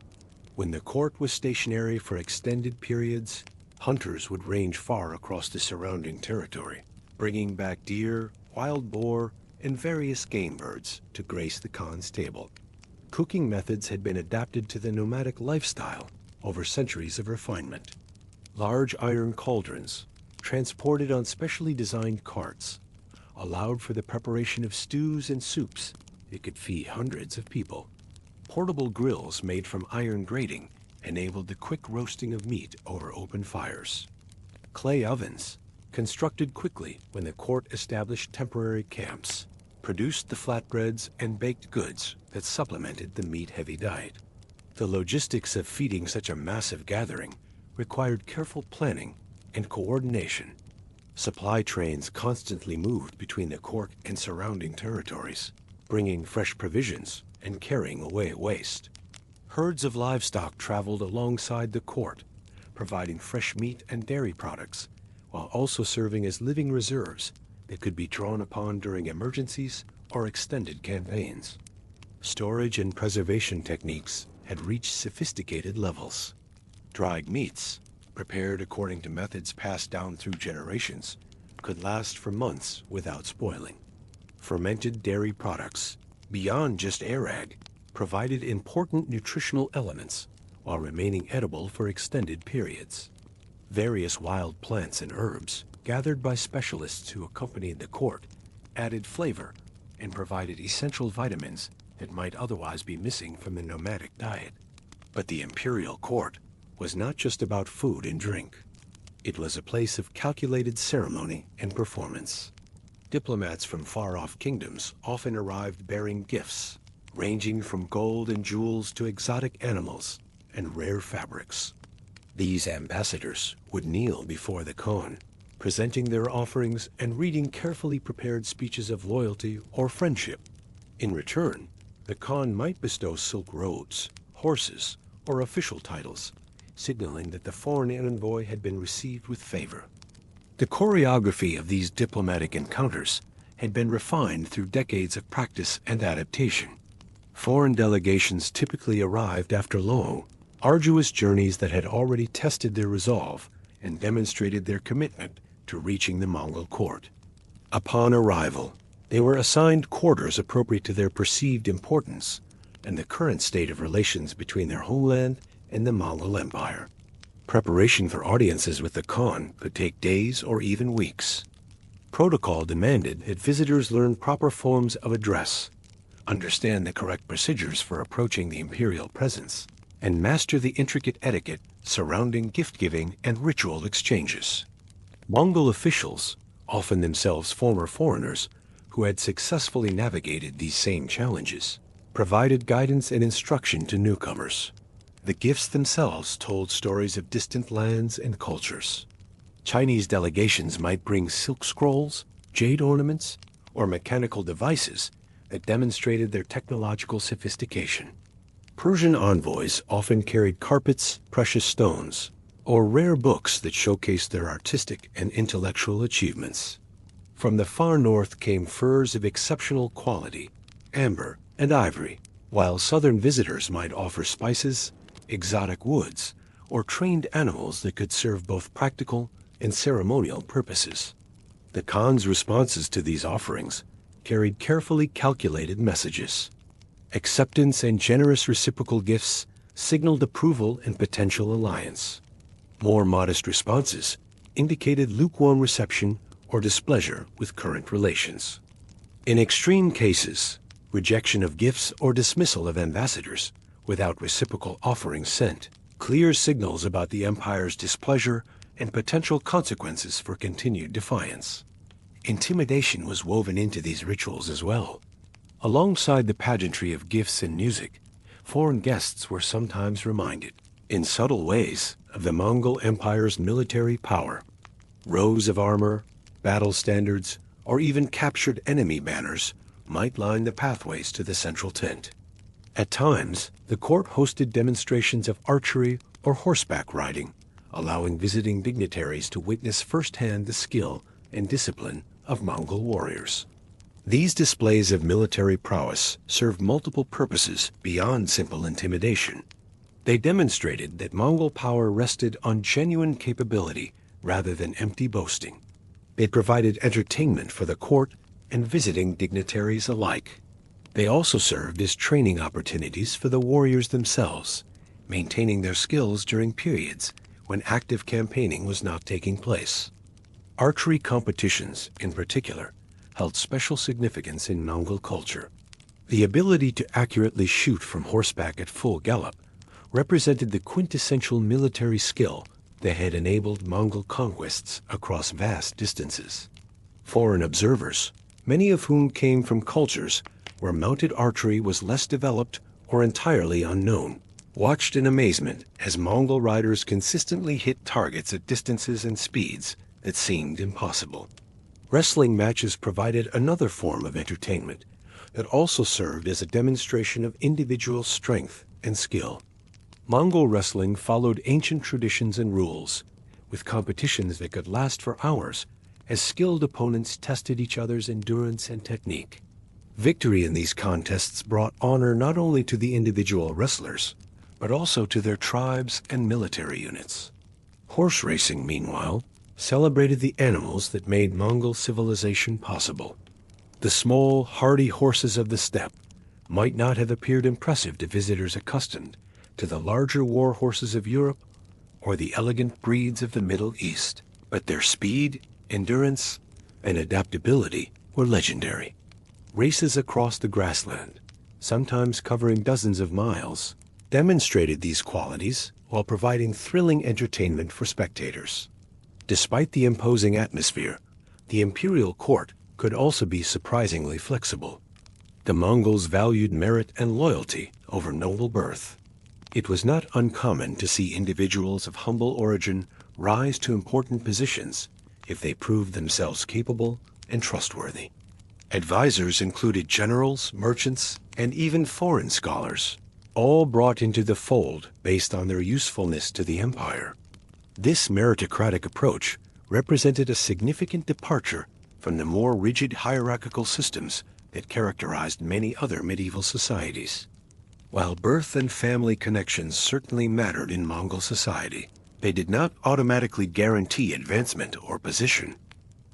When the court was stationary for extended periods, hunters would range far across the surrounding territory, bringing back deer, wild boar, and various game birds to grace the Khan's table. Cooking methods had been adapted to the nomadic lifestyle over centuries of refinement. Large iron cauldrons, transported on specially designed carts, allowed for the preparation of stews and soups that could feed hundreds of people. Portable grills made from iron grating enabled the quick roasting of meat over open fires. Clay ovens, constructed quickly when the court established temporary camps, produced the flatbreads and baked goods that supplemented the meat-heavy diet. The logistics of feeding such a massive gathering required careful planning and coordination. Supply trains constantly moved between the court and surrounding territories, bringing fresh provisions and carrying away waste. Herds of livestock traveled alongside the court, providing fresh meat and dairy products, while also serving as living reserves that could be drawn upon during emergencies or extended campaigns. Storage and preservation techniques had reached sophisticated levels. Dried meats, prepared according to methods passed down through generations, could last for months without spoiling. Fermented dairy products, beyond just arag, provided important nutritional elements while remaining edible for extended periods. Various wild plants and herbs, gathered by specialists who accompanied the court, added flavor and provided essential vitamins that might otherwise be missing from the nomadic diet. But the imperial court was not just about food and drink. It was a place of calculated ceremony and performance. Diplomats from far-off kingdoms often arrived bearing gifts, ranging from gold and jewels to exotic animals and rare fabrics. These ambassadors would kneel before the Khan, presenting their offerings and reading carefully prepared speeches of loyalty or friendship. In return, the Khan might bestow silk robes, horses, or official titles, signaling that the foreign envoy had been received with favor. The choreography of these diplomatic encounters had been refined through decades of practice and adaptation. Foreign delegations typically arrived after long, arduous journeys that had already tested their resolve and demonstrated their commitment to reaching the Mongol court. Upon arrival, they were assigned quarters appropriate to their perceived importance and the current state of relations between their homeland and the Mongol Empire. Preparation for audiences with the Khan could take days or even weeks. Protocol demanded that visitors learn proper forms of address, understand the correct procedures for approaching the imperial presence, and master the intricate etiquette surrounding gift-giving and ritual exchanges. Mongol officials, often themselves former foreigners, who had successfully navigated these same challenges, provided guidance and instruction to newcomers. The gifts themselves told stories of distant lands and cultures. Chinese delegations might bring silk scrolls, jade ornaments, or mechanical devices that demonstrated their technological sophistication. Persian envoys often carried carpets, precious stones, or rare books that showcased their artistic and intellectual achievements. From the far north came furs of exceptional quality, amber and ivory, while southern visitors might offer spices, exotic woods, or trained animals that could serve both practical and ceremonial purposes. The Khan's responses to these offerings carried carefully calculated messages. Acceptance and generous reciprocal gifts signaled approval and potential alliance. More modest responses indicated lukewarm reception or displeasure with current relations. In extreme cases, rejection of gifts or dismissal of ambassadors without reciprocal offerings sent clear signals about the empire's displeasure and potential consequences for continued defiance. Intimidation was woven into these rituals as well. Alongside the pageantry of gifts and music, foreign guests were sometimes reminded, in subtle ways, of the Mongol Empire's military power. Rows of armor, battle standards, or even captured enemy banners might line the pathways to the central tent. At times, the court hosted demonstrations of archery or horseback riding, allowing visiting dignitaries to witness firsthand the skill and discipline of Mongol warriors. These displays of military prowess served multiple purposes beyond simple intimidation. They demonstrated that Mongol power rested on genuine capability rather than empty boasting. They provided entertainment for the court and visiting dignitaries alike. They also served as training opportunities for the warriors themselves, maintaining their skills during periods when active campaigning was not taking place. Archery competitions, in particular, held special significance in Mongol culture. The ability to accurately shoot from horseback at full gallop represented the quintessential military skill that had enabled Mongol conquests across vast distances. Foreign observers, many of whom came from cultures where mounted archery was less developed or entirely unknown, watched in amazement as Mongol riders consistently hit targets at distances and speeds that seemed impossible. Wrestling matches provided another form of entertainment that also served as a demonstration of individual strength and skill. Mongol wrestling followed ancient traditions and rules, with competitions that could last for hours as skilled opponents tested each other's endurance and technique. Victory in these contests brought honor not only to the individual wrestlers, but also to their tribes and military units. Horse racing, meanwhile, celebrated the animals that made Mongol civilization possible. The small, hardy horses of the steppe might not have appeared impressive to visitors accustomed to the larger war horses of Europe or the elegant breeds of the Middle East, but their speed, endurance, and adaptability were legendary. Races across the grassland, sometimes covering dozens of miles, demonstrated these qualities while providing thrilling entertainment for spectators. Despite the imposing atmosphere, the imperial court could also be surprisingly flexible. The Mongols valued merit and loyalty over noble birth. It was not uncommon to see individuals of humble origin rise to important positions if they proved themselves capable and trustworthy. Advisors included generals, merchants, and even foreign scholars, all brought into the fold based on their usefulness to the empire. This meritocratic approach represented a significant departure from the more rigid hierarchical systems that characterized many other medieval societies. While birth and family connections certainly mattered in Mongol society, they did not automatically guarantee advancement or position.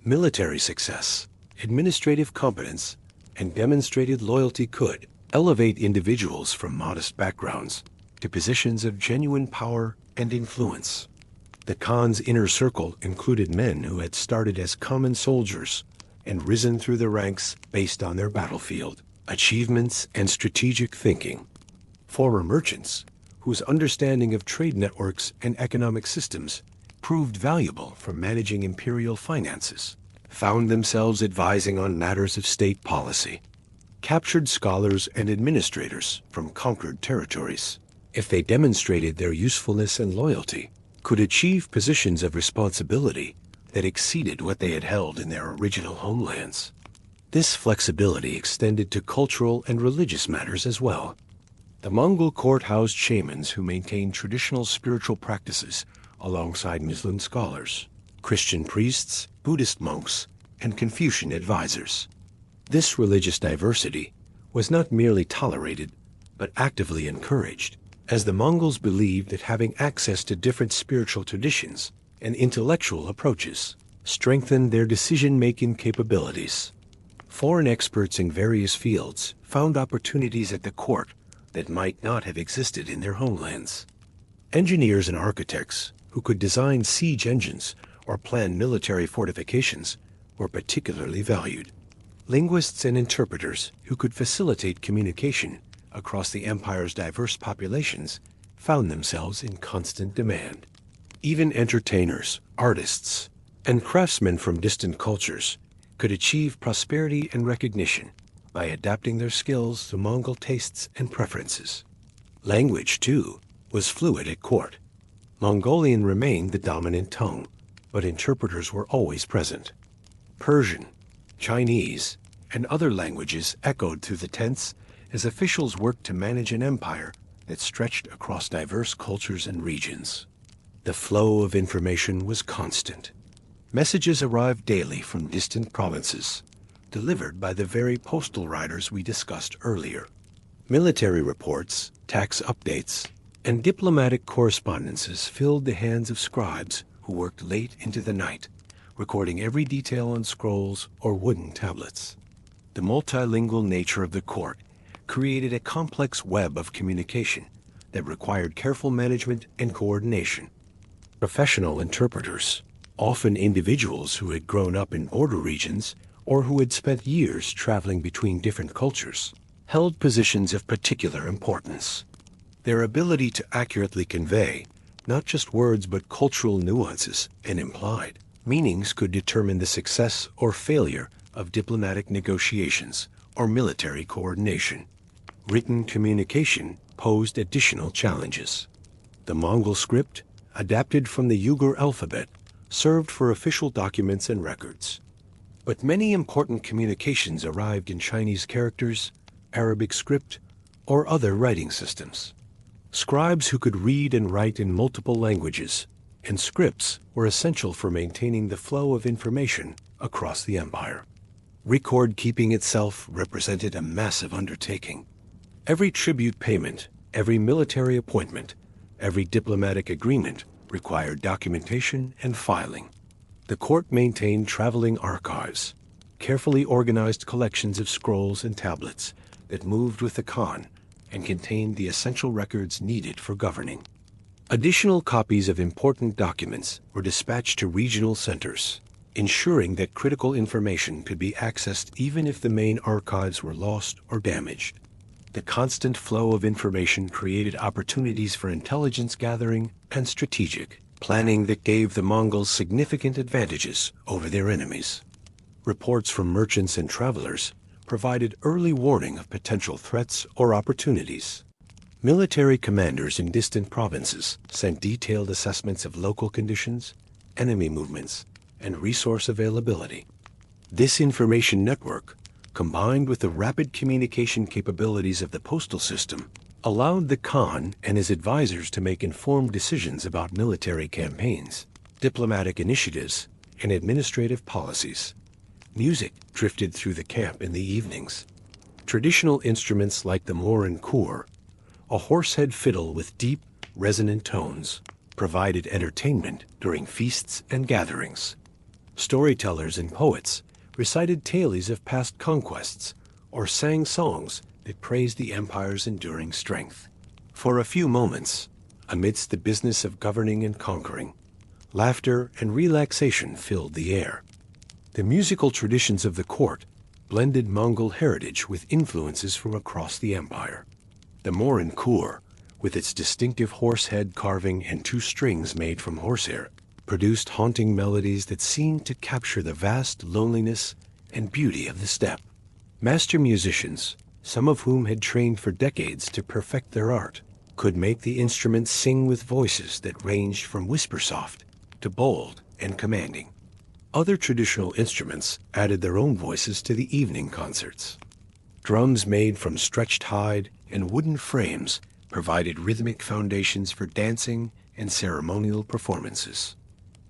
Military success, administrative competence, and demonstrated loyalty could elevate individuals from modest backgrounds to positions of genuine power and influence. The Khan's inner circle included men who had started as common soldiers and risen through the ranks based on their battlefield, achievements, and strategic thinking. Former merchants, whose understanding of trade networks and economic systems proved valuable for managing imperial finances, found themselves advising on matters of state policy. Captured scholars and administrators from conquered territories, if they demonstrated their usefulness and loyalty, could achieve positions of responsibility that exceeded what they had held in their original homelands. This flexibility extended to cultural and religious matters as well. The Mongol court housed shamans who maintained traditional spiritual practices alongside Muslim scholars, Christian priests, Buddhist monks, and Confucian advisors. This religious diversity was not merely tolerated, but actively encouraged, as the Mongols believed that having access to different spiritual traditions and intellectual approaches strengthened their decision-making capabilities. Foreign experts in various fields found opportunities at the court that might not have existed in their homelands. Engineers and architects who could design siege engines or plan military fortifications were particularly valued. Linguists and interpreters who could facilitate communication across the empire's diverse populations found themselves in constant demand. Even entertainers, artists, and craftsmen from distant cultures could achieve prosperity and recognition by adapting their skills to Mongol tastes and preferences. Language, too, was fluid at court. Mongolian remained the dominant tongue, but interpreters were always present. Persian, Chinese, and other languages echoed through the tents as officials worked to manage an empire that stretched across diverse cultures and regions. The flow of information was constant. Messages arrived daily from distant provinces, delivered by the very postal riders we discussed earlier. Military reports, tax updates, and diplomatic correspondences filled the hands of scribes who worked late into the night, recording every detail on scrolls or wooden tablets. The multilingual nature of the court created a complex web of communication that required careful management and coordination. Professional interpreters, often individuals who had grown up in border regions or who had spent years traveling between different cultures, held positions of particular importance. Their ability to accurately convey not just words but cultural nuances and implied meanings could determine the success or failure of diplomatic negotiations or military coordination. Written communication posed additional challenges. The Mongol script, adapted from the Uyghur alphabet, served for official documents and records. But many important communications arrived in Chinese characters, Arabic script, or other writing systems. Scribes who could read and write in multiple languages and scripts were essential for maintaining the flow of information across the empire. Record keeping itself represented a massive undertaking. Every tribute payment, every military appointment, every diplomatic agreement required documentation and filing. The court maintained traveling archives, carefully organized collections of scrolls and tablets that moved with the Khan and contained the essential records needed for governing. Additional copies of important documents were dispatched to regional centers, ensuring that critical information could be accessed even if the main archives were lost or damaged. The constant flow of information created opportunities for intelligence gathering and strategic planning that gave the Mongols significant advantages over their enemies. Reports from merchants and travelers provided early warning of potential threats or opportunities. Military commanders in distant provinces sent detailed assessments of local conditions, enemy movements, and resource availability. This information network, combined with the rapid communication capabilities of the postal system, allowed the Khan and his advisors to make informed decisions about military campaigns, diplomatic initiatives, and administrative policies. Music drifted through the camp in the evenings. Traditional instruments like the morin khur, a horsehead fiddle with deep, resonant tones, provided entertainment during feasts and gatherings. Storytellers and poets recited tales of past conquests or sang songs that praised the empire's enduring strength. For a few moments, amidst the business of governing and conquering, laughter and relaxation filled the air. The musical traditions of the court blended Mongol heritage with influences from across the empire. The morin khur, with its distinctive horsehead carving and two strings made from horsehair, produced haunting melodies that seemed to capture the vast loneliness and beauty of the steppe. Master musicians, some of whom had trained for decades to perfect their art, could make the instruments sing with voices that ranged from whisper-soft to bold and commanding. Other traditional instruments added their own voices to the evening concerts. Drums made from stretched hide and wooden frames provided rhythmic foundations for dancing and ceremonial performances.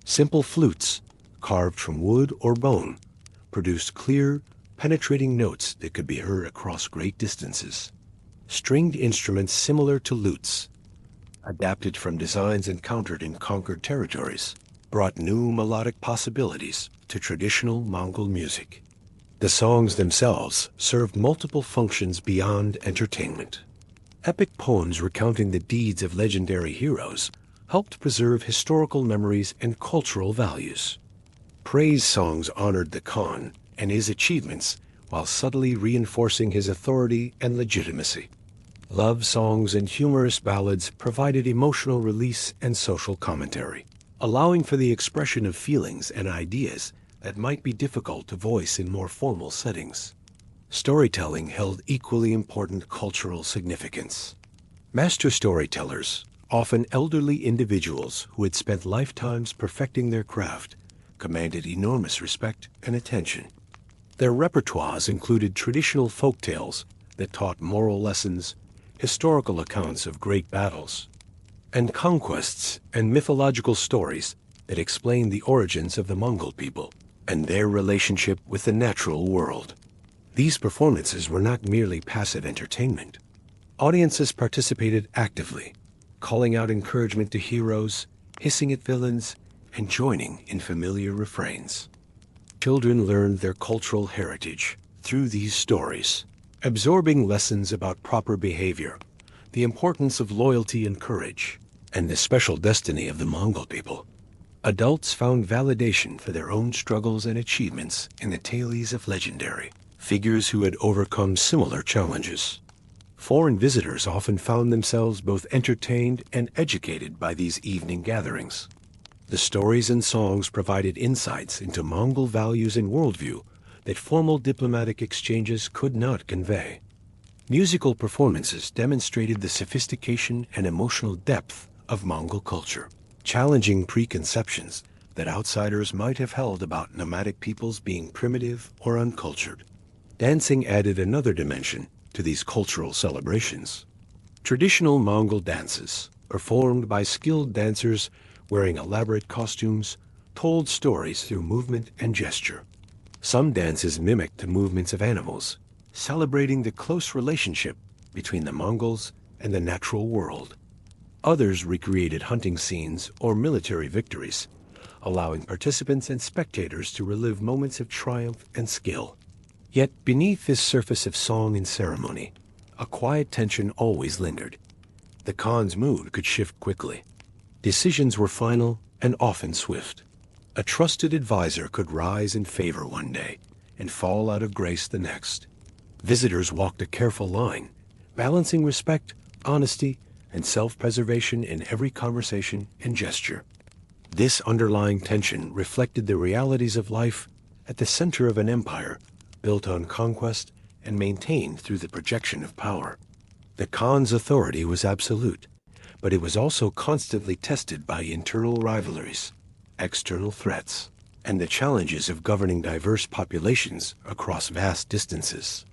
Simple flutes, carved from wood or bone, produced clear, penetrating notes that could be heard across great distances. Stringed instruments similar to lutes, adapted from designs encountered in conquered territories, brought new melodic possibilities to traditional Mongol music. The songs themselves served multiple functions beyond entertainment. Epic poems recounting the deeds of legendary heroes helped preserve historical memories and cultural values. Praise songs honored the Khan and his achievements while subtly reinforcing his authority and legitimacy. Love songs and humorous ballads provided emotional release and social commentary, allowing for the expression of feelings and ideas that might be difficult to voice in more formal settings. Storytelling held equally important cultural significance. Master storytellers, often elderly individuals who had spent lifetimes perfecting their craft, commanded enormous respect and attention. Their repertoires included traditional folk tales that taught moral lessons, historical accounts of great battles, and conquests and mythological stories that explained the origins of the Mongol people and their relationship with the natural world. These performances were not merely passive entertainment. Audiences participated actively, calling out encouragement to heroes, hissing at villains, and joining in familiar refrains. Children learned their cultural heritage through these stories, absorbing lessons about proper behavior, the importance of loyalty and courage, and the special destiny of the Mongol people. Adults found validation for their own struggles and achievements in the tales of legendary figures who had overcome similar challenges. Foreign visitors often found themselves both entertained and educated by these evening gatherings. The stories and songs provided insights into Mongol values and worldview that formal diplomatic exchanges could not convey. Musical performances demonstrated the sophistication and emotional depth of Mongol culture, challenging preconceptions that outsiders might have held about nomadic peoples being primitive or uncultured. Dancing added another dimension to these cultural celebrations. Traditional Mongol dances, performed by skilled dancers wearing elaborate costumes, told stories through movement and gesture. Some dances mimicked the movements of animals, celebrating the close relationship between the Mongols and the natural world. Others recreated hunting scenes or military victories, allowing participants and spectators to relive moments of triumph and skill. Yet beneath this surface of song and ceremony, a quiet tension always lingered. The Khan's mood could shift quickly. Decisions were final and often swift. A trusted advisor could rise in favor one day and fall out of grace the next. Visitors walked a careful line, balancing respect, honesty, and self-preservation in every conversation and gesture. This underlying tension reflected the realities of life at the center of an empire built on conquest and maintained through the projection of power. The Khan's authority was absolute, but it was also constantly tested by internal rivalries, external threats, and the challenges of governing diverse populations across vast distances.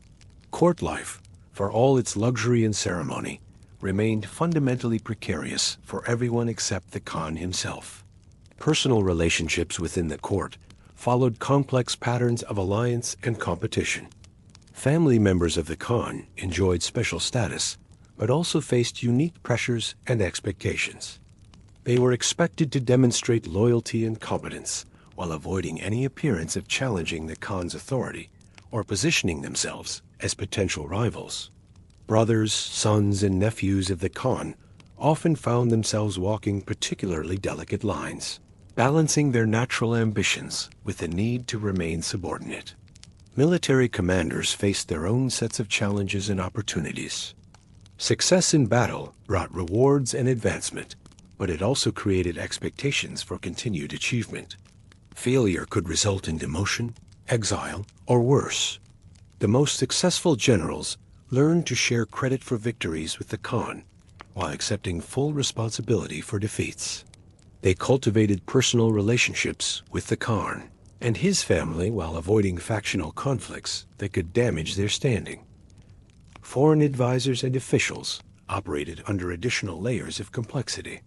Court life, for all its luxury and ceremony, remained fundamentally precarious for everyone except the Khan himself. Personal relationships within the court followed complex patterns of alliance and competition. Family members of the Khan enjoyed special status, but also faced unique pressures and expectations. They were expected to demonstrate loyalty and competence while avoiding any appearance of challenging the Khan's authority or positioning themselves as potential rivals. Brothers, sons, and nephews of the Khan often found themselves walking particularly delicate lines, balancing their natural ambitions with the need to remain subordinate. Military commanders faced their own sets of challenges and opportunities. Success in battle brought rewards and advancement, but it also created expectations for continued achievement. Failure could result in demotion, exile, or worse. The most successful generals learned to share credit for victories with the Khan, while accepting full responsibility for defeats. They cultivated personal relationships with the Khan and his family while avoiding factional conflicts that could damage their standing. Foreign advisors and officials operated under additional layers of complexity.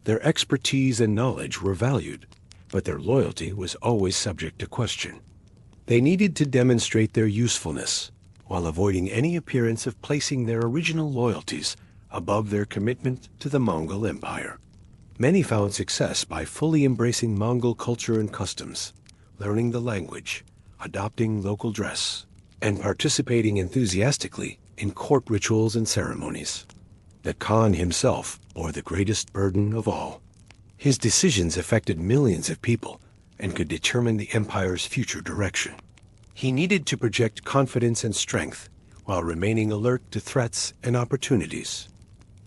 Their expertise and knowledge were valued, but their loyalty was always subject to question. They needed to demonstrate their usefulness while avoiding any appearance of placing their original loyalties above their commitment to the Mongol Empire. Many found success by fully embracing Mongol culture and customs, learning the language, adopting local dress, and participating enthusiastically in court rituals and ceremonies. The Khan himself bore the greatest burden of all. His decisions affected millions of people and could determine the empire's future direction. He needed to project confidence and strength while remaining alert to threats and opportunities.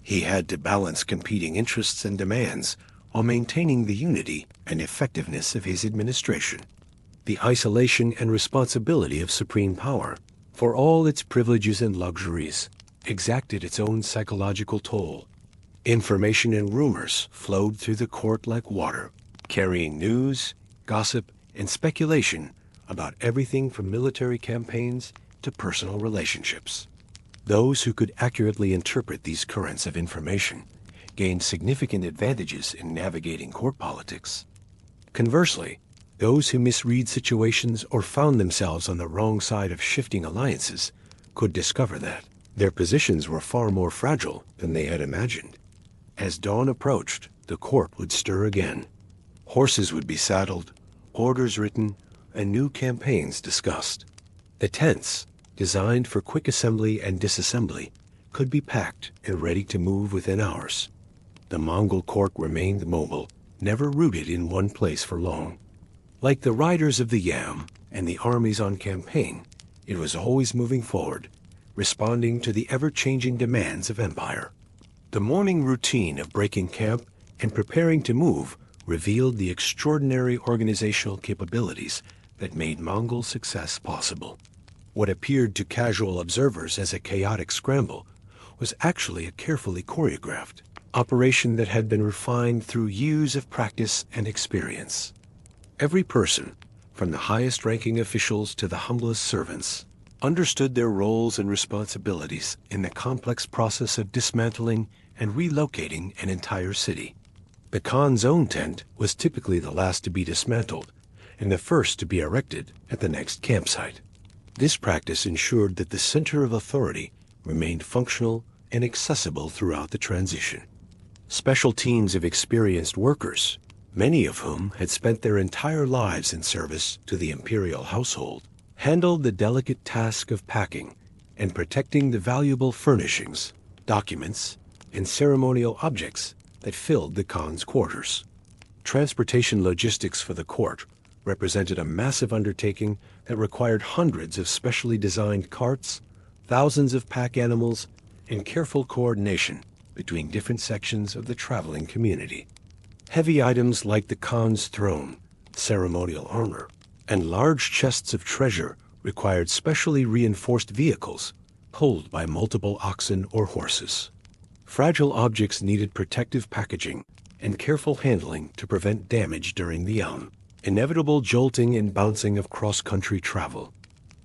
He had to balance competing interests and demands while maintaining the unity and effectiveness of his administration. The isolation and responsibility of supreme power, for all its privileges and luxuries, exacted its own psychological toll. Information and rumors flowed through the court like water, carrying news, gossip, and speculation about everything from military campaigns to personal relationships. Those who could accurately interpret these currents of information gained significant advantages in navigating court politics. Conversely, those who misread situations or found themselves on the wrong side of shifting alliances could discover that their positions were far more fragile than they had imagined. As dawn approached, the court would stir again. Horses would be saddled, orders written, and new campaigns discussed. The tents, designed for quick assembly and disassembly, could be packed and ready to move within hours. The Mongol court remained mobile, never rooted in one place for long. Like the riders of the Yam and the armies on campaign, it was always moving forward, responding to the ever-changing demands of empire. The morning routine of breaking camp and preparing to move revealed the extraordinary organizational capabilities that made Mongol success possible. What appeared to casual observers as a chaotic scramble was actually a carefully choreographed operation that had been refined through years of practice and experience. Every person, from the highest-ranking officials to the humblest servants, understood their roles and responsibilities in the complex process of dismantling and relocating an entire city. The Khan's own tent was typically the last to be dismantled and the first to be erected at the next campsite. This practice ensured that the center of authority remained functional and accessible throughout the transition. Special teams of experienced workers, many of whom had spent their entire lives in service to the imperial household, handled the delicate task of packing and protecting the valuable furnishings, documents, and ceremonial objects that filled the Khan's quarters. Transportation logistics for the court represented a massive undertaking that required hundreds of specially designed carts, thousands of pack animals, and careful coordination between different sections of the traveling community. Heavy items like the Khan's throne, ceremonial armor, and large chests of treasure required specially reinforced vehicles pulled by multiple oxen or horses. Fragile objects needed protective packaging and careful handling to prevent damage during the inevitable jolting and bouncing of cross-country travel.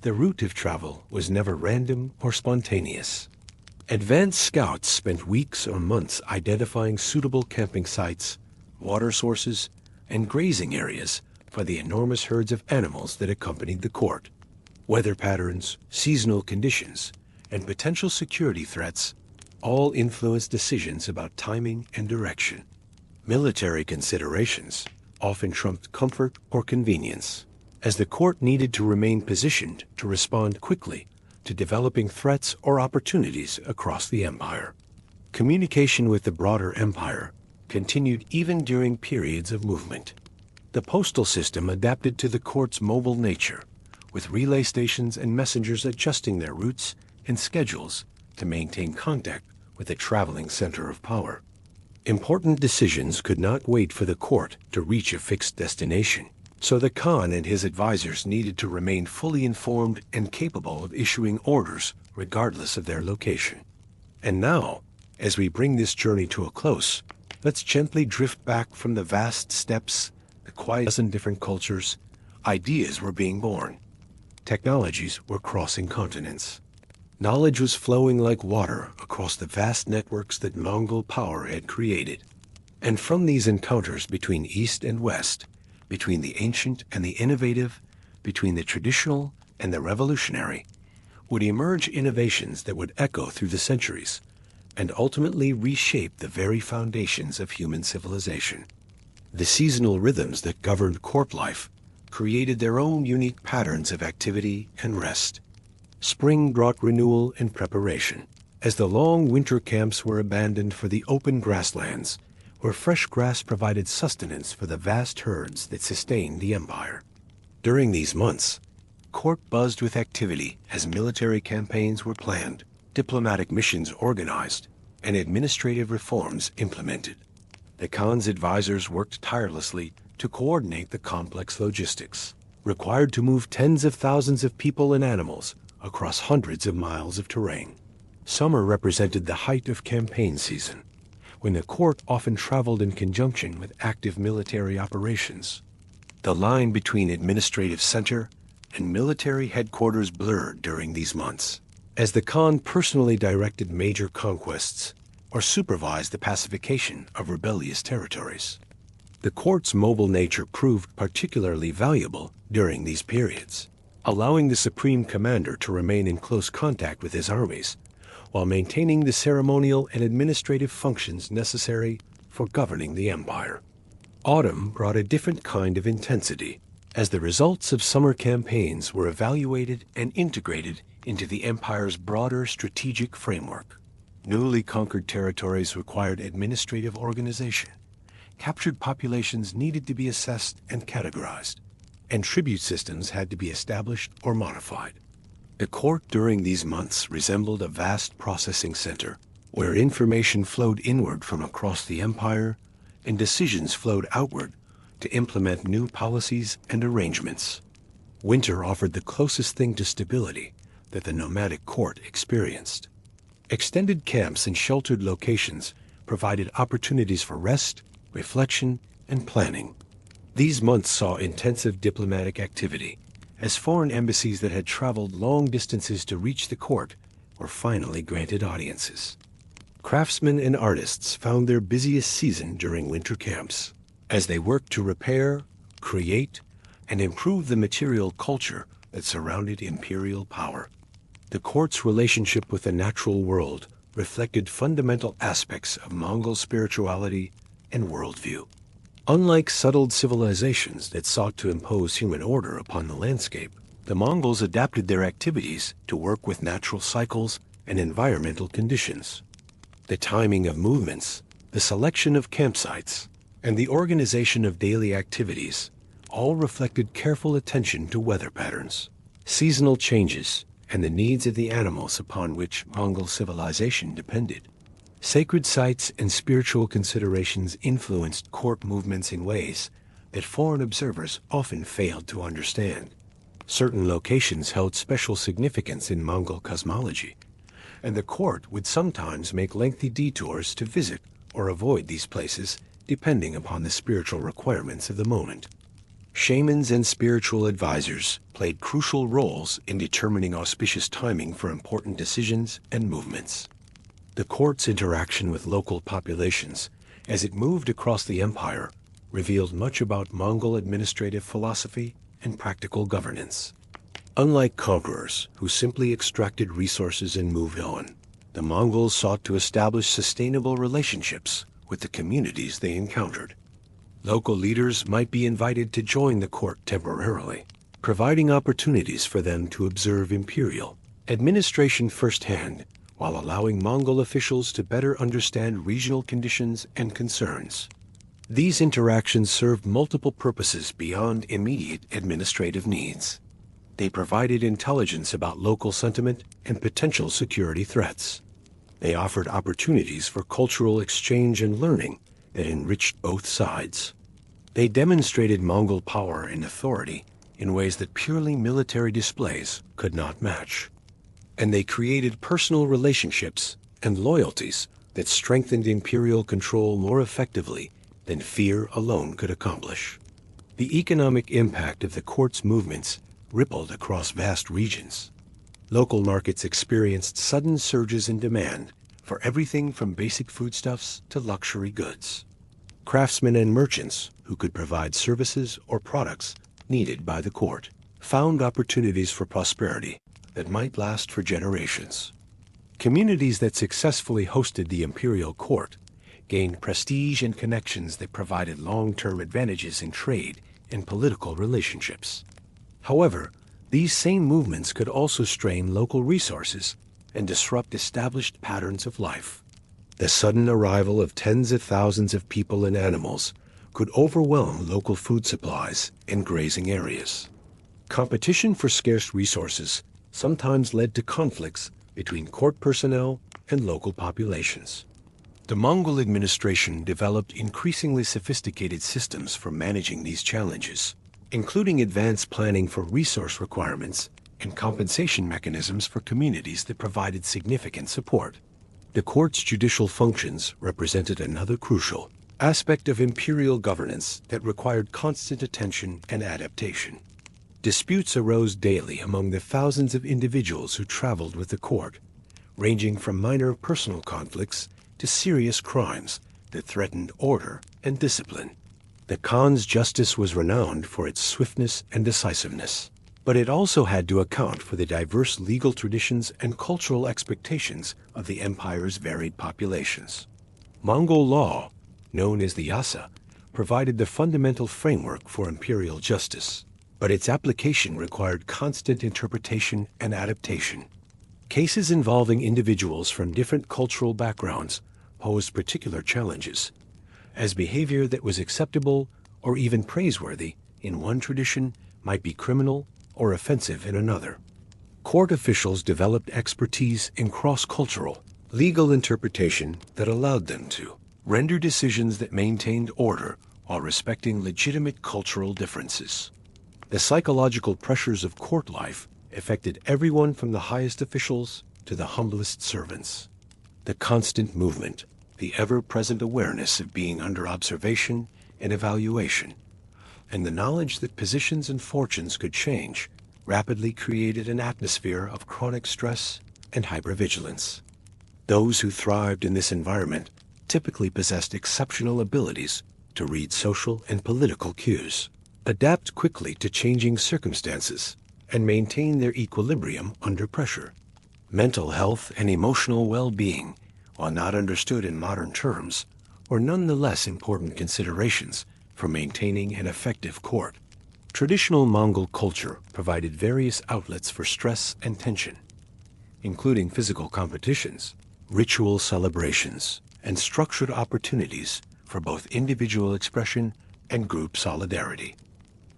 The route of travel was never random or spontaneous. Advanced scouts spent weeks or months identifying suitable camping sites, water sources, and grazing areas for the enormous herds of animals that accompanied the court. Weather patterns, seasonal conditions, and potential security threats all influenced decisions about timing and direction. Military considerations often trumped comfort or convenience, as the court needed to remain positioned to respond quickly to developing threats or opportunities across the empire. Communication with the broader empire continued even during periods of movement. The postal system adapted to the court's mobile nature, with relay stations and messengers adjusting their routes and schedules to maintain contact with the traveling center of power. Important decisions could not wait for the court to reach a fixed destination, so the Khan and his advisors needed to remain fully informed and capable of issuing orders regardless of their location. And now, As we bring this journey to a close, let's gently drift back from the vast steppes, the quiet dozen different cultures. Ideas were being born. Technologies were crossing continents. Knowledge was flowing like water across the vast networks that Mongol power had created. And from these encounters between East and West, between the ancient and the innovative, between the traditional and the revolutionary, would emerge innovations that would echo through the centuries and ultimately reshape the very foundations of human civilization. The seasonal rhythms that governed court life created their own unique patterns of activity and rest. Spring brought renewal and preparation, as the long winter camps were abandoned for the open grasslands, where fresh grass provided sustenance for the vast herds that sustained the empire. During these months, court buzzed with activity as military campaigns were planned, diplomatic missions organized, and administrative reforms implemented. The Khan's advisors worked tirelessly to coordinate the complex logistics required to move tens of thousands of people and animals across hundreds of miles of terrain. Summer represented the height of campaign season, when the court often traveled in conjunction with active military operations. The line between administrative center and military headquarters blurred during these months, as the Khan personally directed major conquests or supervised the pacification of rebellious territories. The court's mobile nature proved particularly valuable during these periods, allowing the supreme commander to remain in close contact with his armies, while maintaining the ceremonial and administrative functions necessary for governing the empire. Autumn brought a different kind of intensity, as the results of summer campaigns were evaluated and integrated into the empire's broader strategic framework. Newly conquered territories required administrative organization. Captured populations needed to be assessed and categorized, and tribute systems had to be established or modified. The court during these months resembled a vast processing center, where information flowed inward from across the empire and decisions flowed outward to implement new policies and arrangements. Winter offered the closest thing to stability that the nomadic court experienced. Extended camps and sheltered locations provided opportunities for rest, reflection, and planning. These months saw intensive diplomatic activity, as foreign embassies that had traveled long distances to reach the court were finally granted audiences. Craftsmen and artists found their busiest season during winter camps, as they worked to repair, create, and improve the material culture that surrounded imperial power. The court's relationship with the natural world reflected fundamental aspects of Mongol spirituality and worldview. Unlike settled civilizations that sought to impose human order upon the landscape, the Mongols adapted their activities to work with natural cycles and environmental conditions. The timing of movements, the selection of campsites, and the organization of daily activities all reflected careful attention to weather patterns, seasonal changes, and the needs of the animals upon which Mongol civilization depended. Sacred sites and spiritual considerations influenced court movements in ways that foreign observers often failed to understand. Certain locations held special significance in Mongol cosmology, and the court would sometimes make lengthy detours to visit or avoid these places depending upon the spiritual requirements of the moment. Shamans and spiritual advisors played crucial roles in determining auspicious timing for important decisions and movements. The court's interaction with local populations, as it moved across the empire, revealed much about Mongol administrative philosophy and practical governance. Unlike conquerors who simply extracted resources and moved on, the Mongols sought to establish sustainable relationships with the communities they encountered. Local leaders might be invited to join the court temporarily, providing opportunities for them to observe imperial administration firsthand, while allowing Mongol officials to better understand regional conditions and concerns. These interactions served multiple purposes beyond immediate administrative needs. They provided intelligence about local sentiment and potential security threats. They offered opportunities for cultural exchange and learning that enriched both sides. They demonstrated Mongol power and authority in ways that purely military displays could not match. And they created personal relationships and loyalties that strengthened imperial control more effectively than fear alone could accomplish. The economic impact of the court's movements rippled across vast regions. Local markets experienced sudden surges in demand for everything from basic foodstuffs to luxury goods. Craftsmen and merchants who could provide services or products needed by the court found opportunities for prosperity that might last for generations. Communities that successfully hosted the imperial court gained prestige and connections that provided long-term advantages in trade and political relationships. However, these same movements could also strain local resources and disrupt established patterns of life. The sudden arrival of tens of thousands of people and animals could overwhelm local food supplies and grazing areas. Competition for scarce resources sometimes led to conflicts between court personnel and local populations. The Mongol administration developed increasingly sophisticated systems for managing these challenges, including advanced planning for resource requirements and compensation mechanisms for communities that provided significant support. The court's judicial functions represented another crucial aspect of imperial governance that required constant attention and adaptation. Disputes arose daily among the thousands of individuals who traveled with the court, ranging from minor personal conflicts to serious crimes that threatened order and discipline. The Khan's justice was renowned for its swiftness and decisiveness, but it also had to account for the diverse legal traditions and cultural expectations of the empire's varied populations. Mongol law, known as the Yasa, provided the fundamental framework for imperial justice, but its application required constant interpretation and adaptation. Cases involving individuals from different cultural backgrounds posed particular challenges, as behavior that was acceptable or even praiseworthy in one tradition might be criminal or offensive in another. Court officials developed expertise in cross-cultural legal interpretation that allowed them to render decisions that maintained order while respecting legitimate cultural differences. The psychological pressures of court life affected everyone from the highest officials to the humblest servants. The constant movement, the ever-present awareness of being under observation and evaluation, and the knowledge that positions and fortunes could change rapidly created an atmosphere of chronic stress and hypervigilance. Those who thrived in this environment typically possessed exceptional abilities to read social and political cues, adapt quickly to changing circumstances, and maintain their equilibrium under pressure. Mental health and emotional well-being, while not understood in modern terms, were nonetheless important considerations for maintaining an effective court. Traditional Mongol culture provided various outlets for stress and tension, including physical competitions, ritual celebrations, and structured opportunities for both individual expression and group solidarity.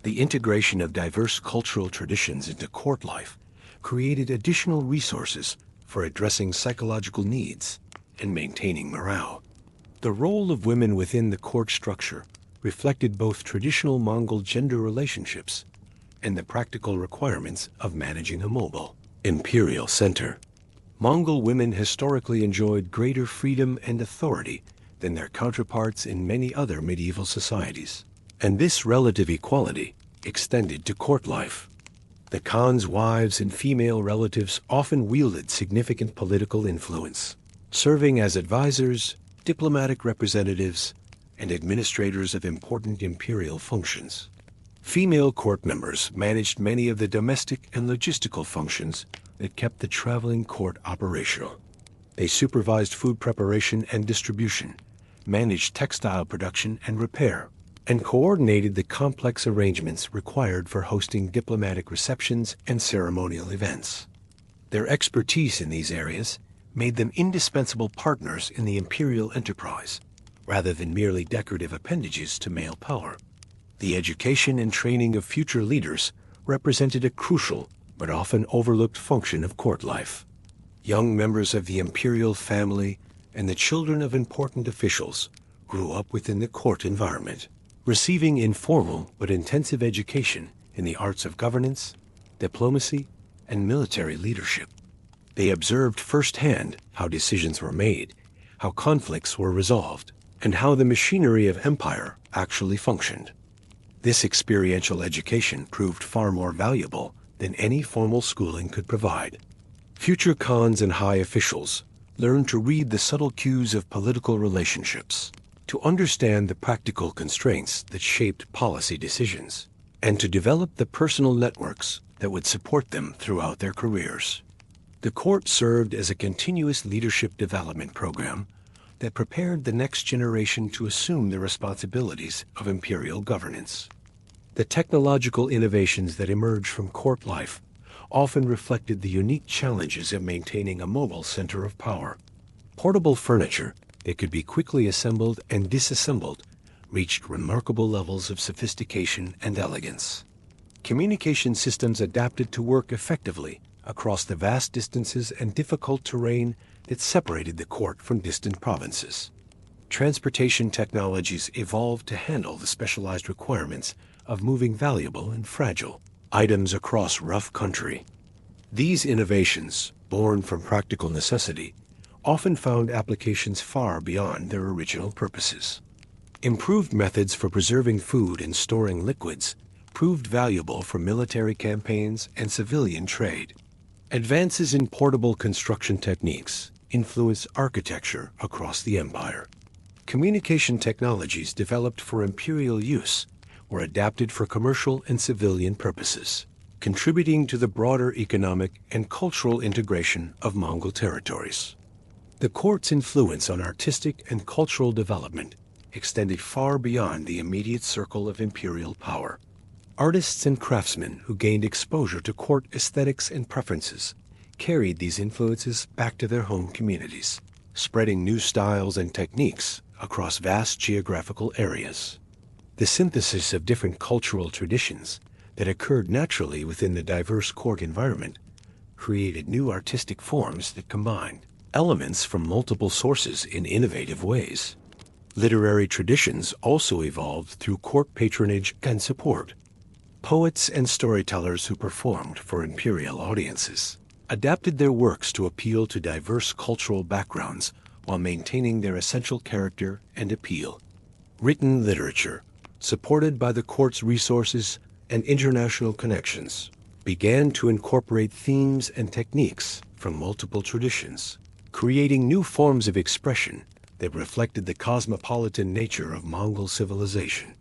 The integration of diverse cultural traditions into court life created additional resources for addressing psychological needs and maintaining morale. The role of women within the court structure reflected both traditional Mongol gender relationships and the practical requirements of managing a mobile imperial center. Mongol women historically enjoyed greater freedom and authority than their counterparts in many other medieval societies, and this relative equality extended to court life. The Khan's wives and female relatives often wielded significant political influence, serving as advisors, diplomatic representatives, and administrators of important imperial functions. Female court members managed many of the domestic and logistical functions that kept the traveling court operational. They supervised food preparation and distribution, managed textile production and repair, and coordinated the complex arrangements required for hosting diplomatic receptions and ceremonial events. Their expertise in these areas made them indispensable partners in the imperial enterprise, rather than merely decorative appendages to male power. The education and training of future leaders represented a crucial but often overlooked function of court life. Young members of the imperial family and the children of important officials grew up within the court environment, receiving informal but intensive education in the arts of governance, diplomacy, and military leadership. They observed firsthand how decisions were made, how conflicts were resolved, and how the machinery of empire actually functioned. This experiential education proved far more valuable than any formal schooling could provide. Future khans and high officials learned to read the subtle cues of political relationships, to understand the practical constraints that shaped policy decisions, and to develop the personal networks that would support them throughout their careers. The court served as a continuous leadership development program that prepared the next generation to assume the responsibilities of imperial governance. The technological innovations that emerged from court life often reflected the unique challenges of maintaining a mobile center of power. Portable furniture that could be quickly assembled and disassembled reached remarkable levels of sophistication and elegance. Communication systems adapted to work effectively across the vast distances and difficult terrain that separated the court from distant provinces. Transportation technologies evolved to handle the specialized requirements of moving valuable and fragile items across rough country. These innovations, born from practical necessity, often found applications far beyond their original purposes. Improved methods for preserving food and storing liquids proved valuable for military campaigns and civilian trade. Advances in portable construction techniques influenced architecture across the empire. Communication technologies developed for imperial use were adapted for commercial and civilian purposes, contributing to the broader economic and cultural integration of Mongol territories. The court's influence on artistic and cultural development extended far beyond the immediate circle of imperial power. Artists and craftsmen who gained exposure to court aesthetics and preferences carried these influences back to their home communities, spreading new styles and techniques across vast geographical areas. The synthesis of different cultural traditions that occurred naturally within the diverse court environment created new artistic forms that combined elements from multiple sources in innovative ways. Literary traditions also evolved through court patronage and support. Poets and storytellers who performed for imperial audiences adapted their works to appeal to diverse cultural backgrounds while maintaining their essential character and appeal. Written literature, supported by the court's resources and international connections, began to incorporate themes and techniques from multiple traditions, creating new forms of expression that reflected the cosmopolitan nature of Mongol civilization.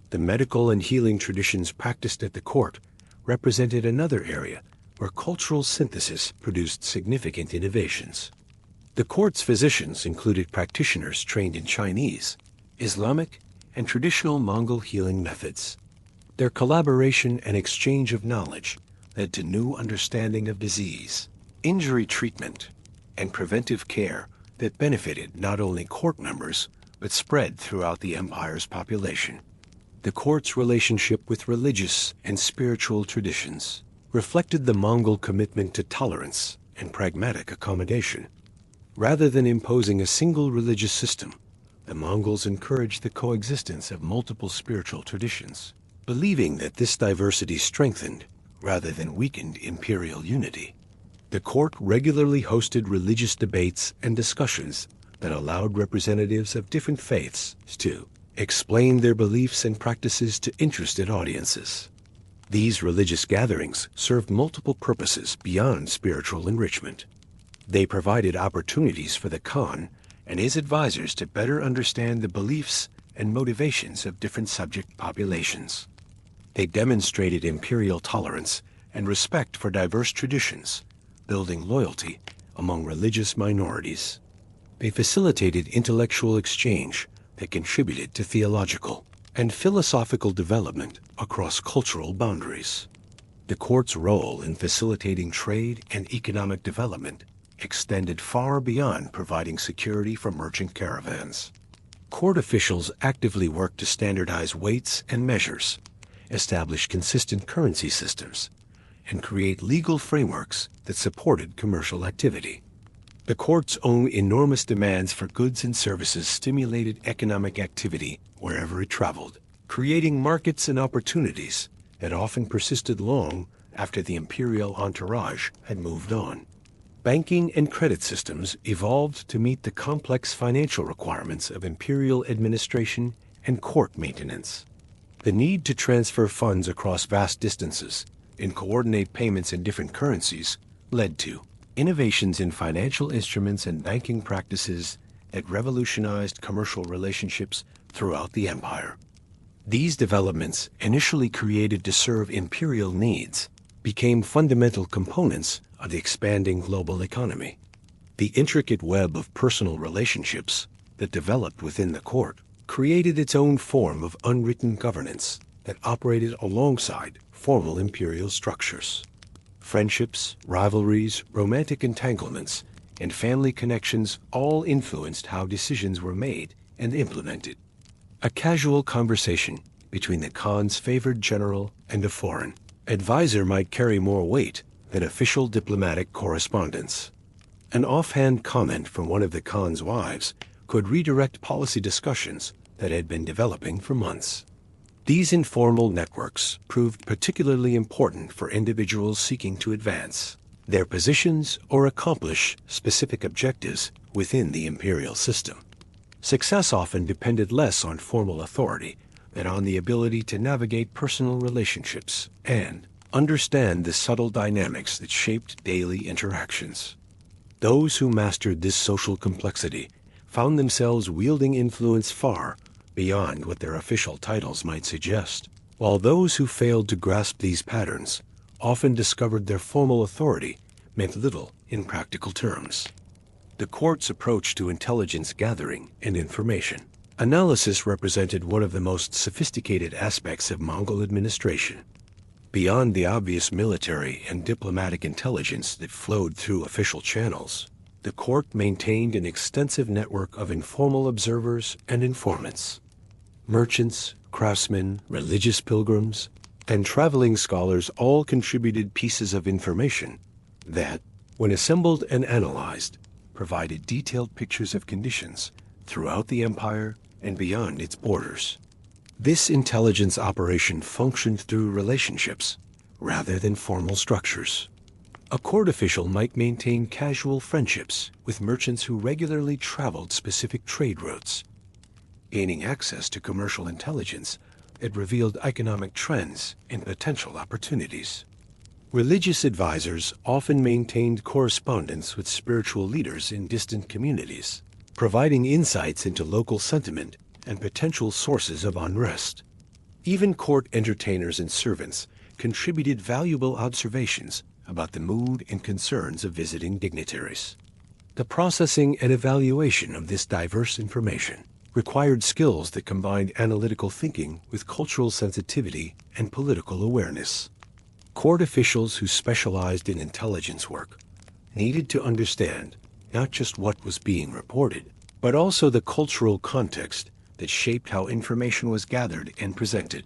The medical and healing traditions practiced at the court represented another area where cultural synthesis produced significant innovations. The court's physicians included practitioners trained in Chinese, Islamic, and traditional Mongol healing methods. Their collaboration and exchange of knowledge led to new understanding of disease, injury treatment, and preventive care that benefited not only court members, but spread throughout the empire's population. The court's relationship with religious and spiritual traditions reflected the Mongol commitment to tolerance and pragmatic accommodation. Rather than imposing a single religious system, the Mongols encouraged the coexistence of multiple spiritual traditions, believing that this diversity strengthened rather than weakened imperial unity. The court regularly hosted religious debates and discussions that allowed representatives of different faiths to explain their beliefs and practices to interested audiences. These religious gatherings served multiple purposes beyond spiritual enrichment. They provided opportunities for the Khan and his advisors to better understand the beliefs and motivations of different subject populations. They demonstrated imperial tolerance and respect for diverse traditions, building loyalty among religious minorities. They facilitated intellectual exchange that contributed to theological and philosophical development across cultural boundaries. The court's role in facilitating trade and economic development extended far beyond providing security for merchant caravans. Court officials actively worked to standardize weights and measures, establish consistent currency systems, and create legal frameworks that supported commercial activity. The court's own enormous demands for goods and services stimulated economic activity wherever it traveled, creating markets and opportunities that often persisted long after the imperial entourage had moved on. Banking and credit systems evolved to meet the complex financial requirements of imperial administration and court maintenance. The need to transfer funds across vast distances and coordinate payments in different currencies led to innovations in financial instruments and banking practices that revolutionized commercial relationships throughout the empire. These developments, initially created to serve imperial needs, became fundamental components of the expanding global economy. The intricate web of personal relationships that developed within the court created its own form of unwritten governance that operated alongside formal imperial structures. Friendships, rivalries, romantic entanglements, and family connections all influenced how decisions were made and implemented. A casual conversation between the Khan's favored general and a foreign advisor might carry more weight than official diplomatic correspondence. An offhand comment from one of the Khan's wives could redirect policy discussions that had been developing for months. These informal networks proved particularly important for individuals seeking to advance their positions or accomplish specific objectives within the imperial system. Success often depended less on formal authority than on the ability to navigate personal relationships and understand the subtle dynamics that shaped daily interactions. Those who mastered this social complexity found themselves wielding influence far beyond what their official titles might suggest, while those who failed to grasp these patterns often discovered their formal authority meant little in practical terms. The court's approach to intelligence gathering and information analysis represented one of the most sophisticated aspects of Mongol administration. Beyond the obvious military and diplomatic intelligence that flowed through official channels, the court maintained an extensive network of informal observers and informants. Merchants, craftsmen, religious pilgrims, and traveling scholars all contributed pieces of information that, when assembled and analyzed, provided detailed pictures of conditions throughout the empire and beyond its borders. This intelligence operation functioned through relationships rather than formal structures. A court official might maintain casual friendships with merchants who regularly traveled specific trade routes, gaining access to commercial intelligence that revealed economic trends and potential opportunities. Religious advisors often maintained correspondence with spiritual leaders in distant communities, providing insights into local sentiment and potential sources of unrest. Even court entertainers and servants contributed valuable observations about the mood and concerns of visiting dignitaries. The processing and evaluation of this diverse information required skills that combined analytical thinking with cultural sensitivity and political awareness. Court officials who specialized in intelligence work needed to understand not just what was being reported, but also the cultural context that shaped how information was gathered and presented.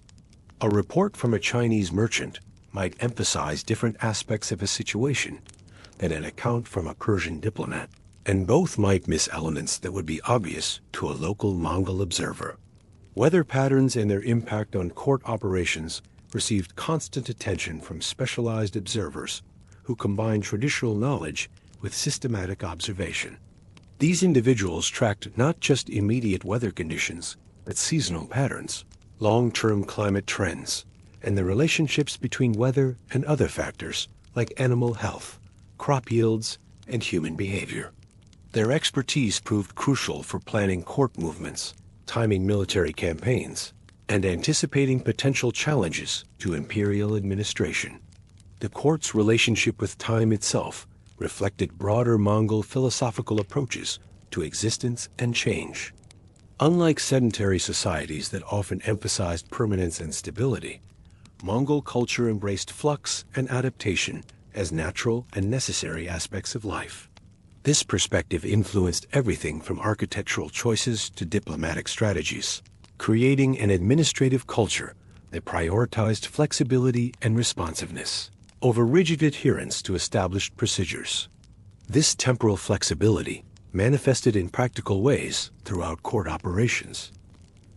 A report from a Chinese merchant might emphasize different aspects of a situation than an account from a Persian diplomat, and both might miss elements that would be obvious to a local Mongol observer. Weather patterns and their impact on court operations received constant attention from specialized observers who combined traditional knowledge with systematic observation. These individuals tracked not just immediate weather conditions, but seasonal patterns, long-term climate trends, and the relationships between weather and other factors like animal health, crop yields, and human behavior. Their expertise proved crucial for planning court movements, timing military campaigns, and anticipating potential challenges to imperial administration. The court's relationship with time itself reflected broader Mongol philosophical approaches to existence and change. Unlike sedentary societies that often emphasized permanence and stability, Mongol culture embraced flux and adaptation as natural and necessary aspects of life. This perspective influenced everything from architectural choices to diplomatic strategies, creating an administrative culture that prioritized flexibility and responsiveness over rigid adherence to established procedures. This temporal flexibility manifested in practical ways throughout court operations.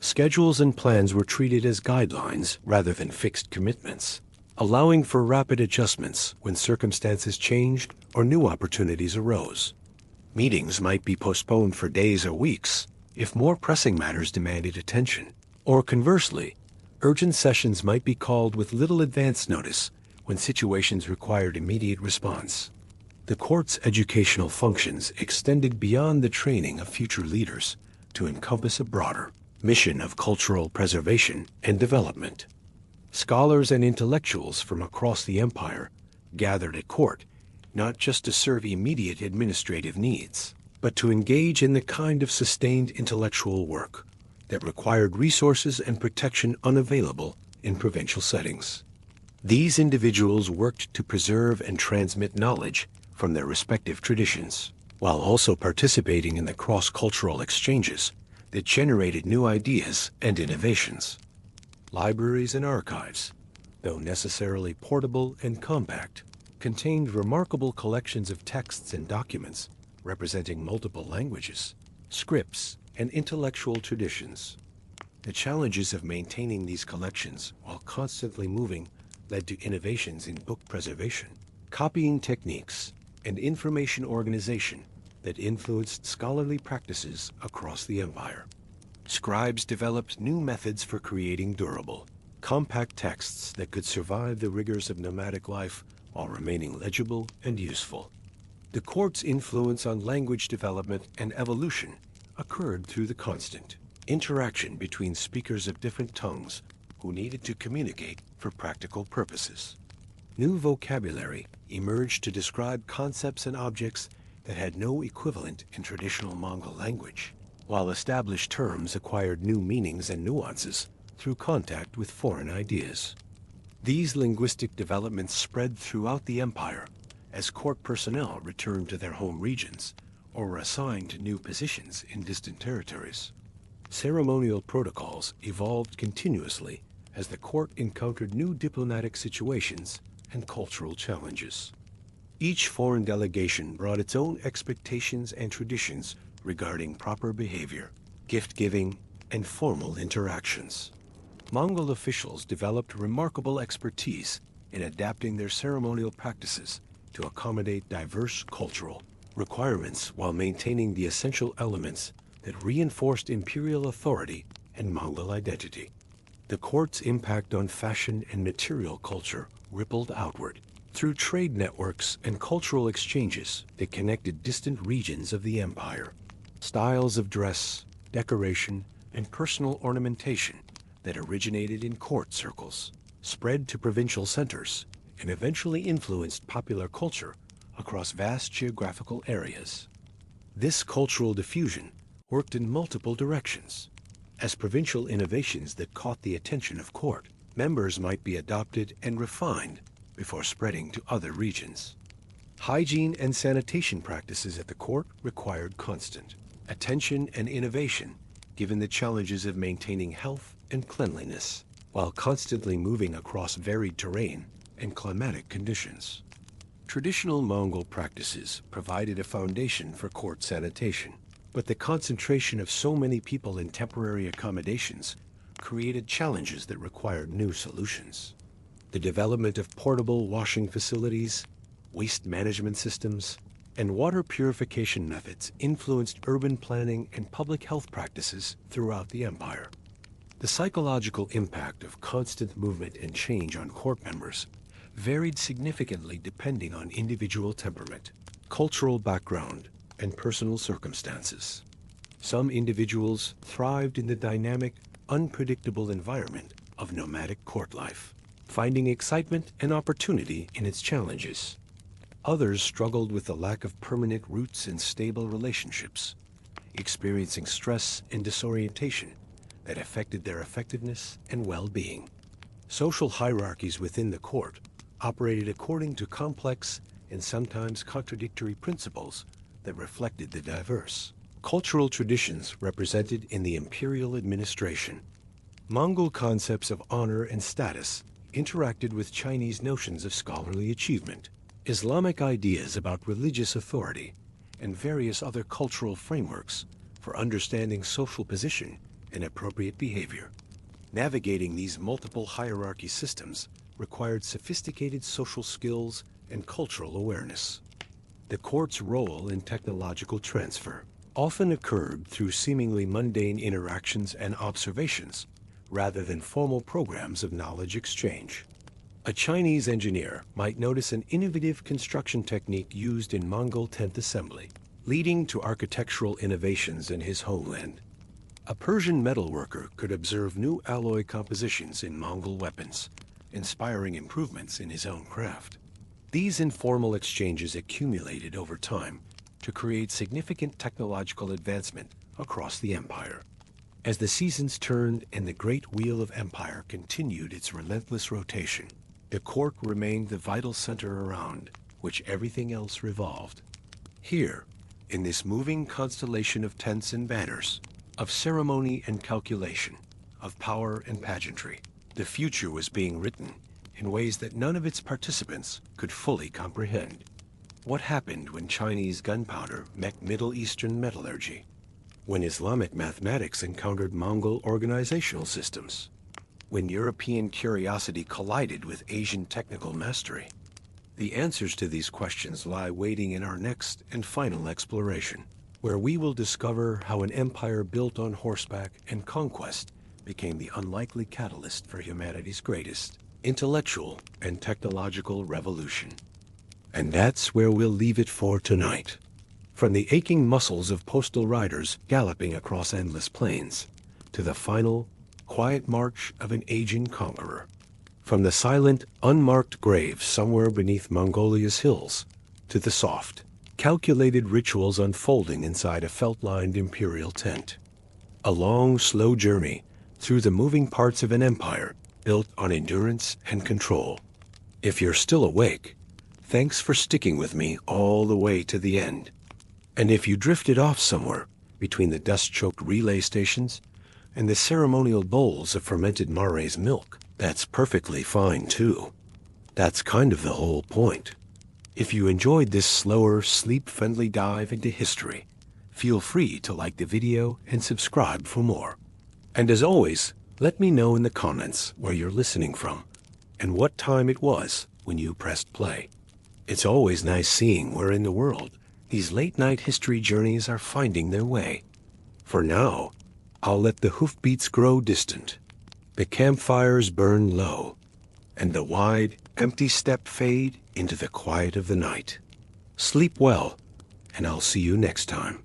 Schedules and plans were treated as guidelines rather than fixed commitments, allowing for rapid adjustments when circumstances changed or new opportunities arose. Meetings might be postponed for days or weeks if more pressing matters demanded attention, or conversely, urgent sessions might be called with little advance notice when situations required immediate response. The court's educational functions extended beyond the training of future leaders to encompass a broader mission of cultural preservation and development. Scholars and intellectuals from across the empire gathered at court not just to serve immediate administrative needs, but to engage in the kind of sustained intellectual work that required resources and protection unavailable in provincial settings. These individuals worked to preserve and transmit knowledge from their respective traditions, while also participating in the cross-cultural exchanges that generated new ideas and innovations. Libraries and archives, though necessarily portable and compact, contained remarkable collections of texts and documents representing multiple languages, scripts, and intellectual traditions. The challenges of maintaining these collections while constantly moving led to innovations in book preservation, copying techniques, and information organization that influenced scholarly practices across the empire. Scribes developed new methods for creating durable, compact texts that could survive the rigors of nomadic life while remaining legible and useful. The court's influence on language development and evolution occurred through the constant interaction between speakers of different tongues who needed to communicate for practical purposes. New vocabulary emerged to describe concepts and objects that had no equivalent in traditional Mongol language, while established terms acquired new meanings and nuances through contact with foreign ideas. These linguistic developments spread throughout the empire as court personnel returned to their home regions or were assigned to new positions in distant territories. Ceremonial protocols evolved continuously as the court encountered new diplomatic situations and cultural challenges. Each foreign delegation brought its own expectations and traditions regarding proper behavior, gift-giving, and formal interactions. Mongol officials developed remarkable expertise in adapting their ceremonial practices to accommodate diverse cultural requirements while maintaining the essential elements that reinforced imperial authority and Mongol identity. The court's impact on fashion and material culture rippled outward through trade networks and cultural exchanges that connected distant regions of the empire. Styles of dress, decoration, and personal ornamentation that originated in court circles spread to provincial centers and eventually influenced popular culture across vast geographical areas. This cultural diffusion worked in multiple directions. As provincial innovations that caught the attention of court, members might be adopted and refined before spreading to other regions. Hygiene and sanitation practices at the court required constant attention and innovation, given the challenges of maintaining health and cleanliness, while constantly moving across varied terrain and climatic conditions. Traditional Mongol practices provided a foundation for court sanitation, but the concentration of so many people in temporary accommodations created challenges that required new solutions. The development of portable washing facilities, waste management systems, and water purification methods influenced urban planning and public health practices throughout the empire. The psychological impact of constant movement and change on court members varied significantly depending on individual temperament, cultural background, and personal circumstances. Some individuals thrived in the dynamic, unpredictable environment of nomadic court life, finding excitement and opportunity in its challenges. Others struggled with the lack of permanent roots and stable relationships, experiencing stress and disorientation that affected their effectiveness and well-being. Social hierarchies within the court operated according to complex and sometimes contradictory principles that reflected the diverse cultural traditions represented in the imperial administration. Mongol concepts of honor and status interacted with Chinese notions of scholarly achievement, Islamic ideas about religious authority, and various other cultural frameworks for understanding social position and appropriate behavior. Navigating these multiple hierarchy systems required sophisticated social skills and cultural awareness. The court's role in technological transfer often occurred through seemingly mundane interactions and observations, rather than formal programs of knowledge exchange. A Chinese engineer might notice an innovative construction technique used in Mongol tent assembly, leading to architectural innovations in his homeland. A Persian metalworker could observe new alloy compositions in Mongol weapons, inspiring improvements in his own craft. These informal exchanges accumulated over time to create significant technological advancement across the empire. As the seasons turned and the great wheel of empire continued its relentless rotation, the court remained the vital center around which everything else revolved. Here, in this moving constellation of tents and banners, of ceremony and calculation, of power and pageantry, the future was being written in ways that none of its participants could fully comprehend. What happened when Chinese gunpowder met Middle Eastern metallurgy? When Islamic mathematics encountered Mongol organizational systems? When European curiosity collided with Asian technical mastery? The answers to these questions lie waiting in our next and final exploration, where we will discover how an empire built on horseback and conquest became the unlikely catalyst for humanity's greatest intellectual and technological revolution. And that's where we'll leave it for tonight. From the aching muscles of postal riders galloping across endless plains, to the final, quiet march of an aging conqueror. From the silent, unmarked graves somewhere beneath Mongolia's hills, to the soft, calculated rituals unfolding inside a felt-lined imperial tent. A long, slow journey through the moving parts of an empire built on endurance and control. If you're still awake, thanks for sticking with me all the way to the end. And if you drifted off somewhere between the dust-choked relay stations and the ceremonial bowls of fermented Mare's milk, that's perfectly fine too. That's kind of the whole point. If you enjoyed this slower, sleep-friendly dive into history, feel free to like the video and subscribe for more. And as always, let me know in the comments where you're listening from and what time it was when you pressed play. It's always nice seeing where in the world these late-night history journeys are finding their way. For now, I'll let the hoofbeats grow distant, the campfires burn low, and the wide, empty step fade into the quiet of the night. Sleep well, and I'll see you next time.